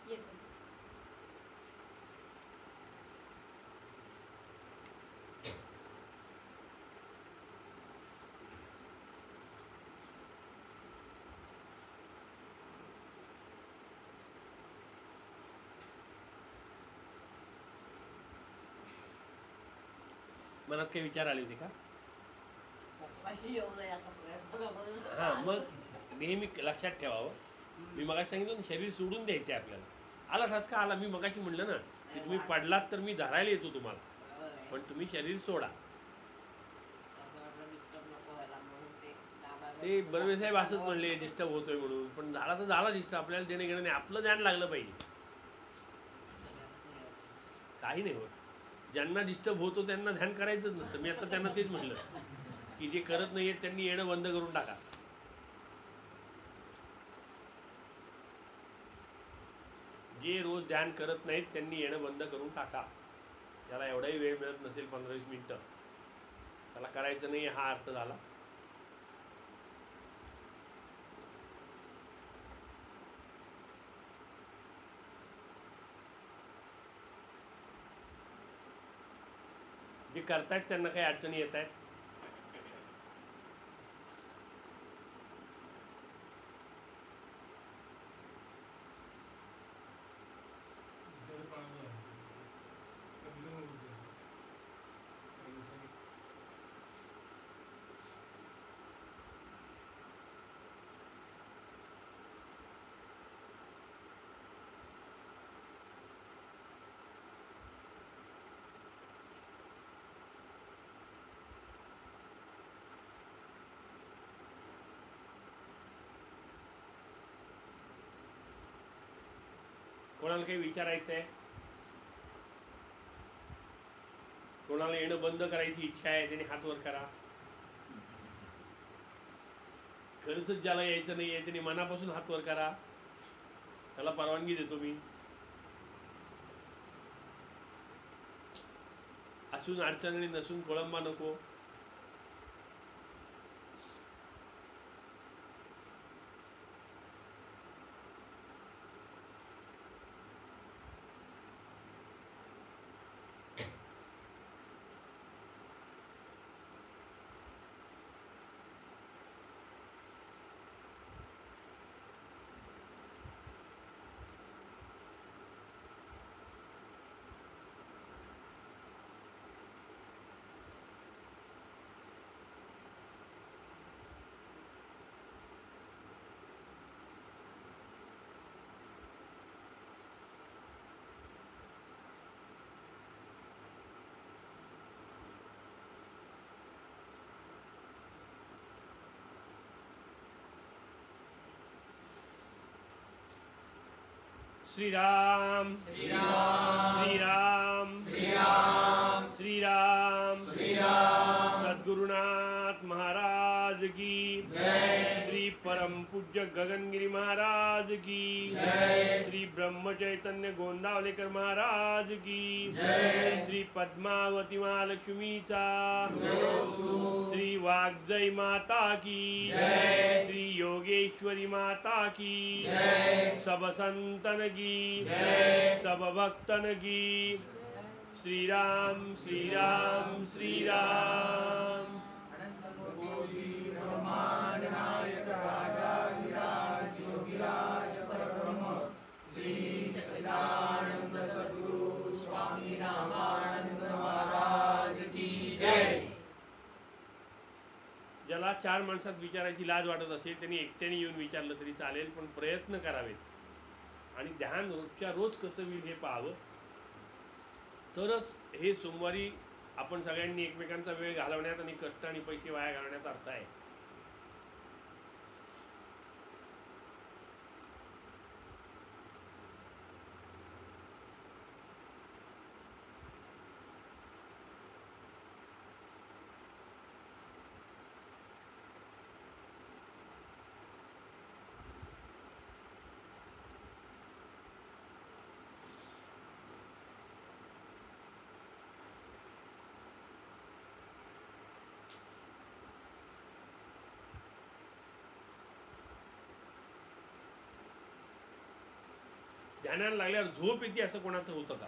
S3: येतो.
S1: मनात काही विचार आले होते का?
S3: पप्पाही एवढं असा प्रयत्न करत
S1: हा, मग नेहमी लक्षात ठेवावं. मी मगाशी सांगितलं ना, शरीर सोडून द्यायचे आपल्याला. आला ठसका आला, मी मगाशी म्हणलं ना की तुम्ही पडलात तर मी धरायला येतो तुम्हाला, पण तुम्ही शरीर सोडा.
S3: डिस्टर्ब नको व्हायला म्हणून ते दाबायला
S1: ते बर्वे साहेब असंच म्हणले डिस्टर्ब होतोय म्हणून, पण झाला तर झाला डिस्टर्ब. आपल्याला देणे घेणं नाही, आपलं ध्यान लागलं पाहिजे.
S3: सगळ्यांचं हे होतं.
S1: काही नाही होत. ज्यांना डिस्टर्ब होतो त्यांना ध्यान करायचंच नसतं. मी आता त्यांना तेच म्हटलं की जे करत नाहीयेत त्यांनी येणं बंद करून टाका. जे रोज ध्यान करत नाहीत त्यांनी येणं बंद करून टाका. त्याला एवढाही वेळ मिळत नसेल 15-20 मिनिटं, त्याला करायचं नाही हा अर्थ झाला. जे करतायत त्यांना काही अडचणी येत आहेत? कोणाला काही विचारायचं आहे? कोणाला येणं बंद करायची इच्छा आहे त्याने हात वर करा. खरंच ज्याला यायचं नाही आहे त्याने मनापासून हात वर करा. त्याला परवानगी देतो मी. असून अडचणी नसून खोळंबा नको. श्रीराम श्रीराम श्रीराम श्रीराम श्रीराम सद्गुरुनाथ महाराज की जय। श्री परम पूज्य गगनगिरी महाराज की जय। श्री ब्रह्म चैतन्य गोंदावलेकर महाराज की जय। श्री पद्मावती महालक्ष्मीचा श्री वाग्जय माता की जय। श्री योगेश्वरी माता की जय। सब संतन की जय। सब भक्तन की श्री राम श्री राम श्री राम।
S4: ब्रह्मांड नायक राजाधिराज योगिराज परब्रह्म श्री सच्चिदानंद सद्गुरु स्वामी रामानंद महाराज की जय।
S1: ज्याला चार माणसात विचारायची लाज वाटत असेल त्यांनी एकट्याने येऊन विचारलं तरी चालेल, पण प्रयत्न करावेत आणि ध्यान रोजच्या रोज कसं होईल हे पाहावं. तरच हे सोमवारी आपण सगळ्यांनी एकमेकांचा वेळ घालवण्यात आणि कष्ट आणि पैसे वाया घालवण्याचा अर्थ आहे. ध्यानाला लागल्यावर झोप येते असं कोणाचं होतं का?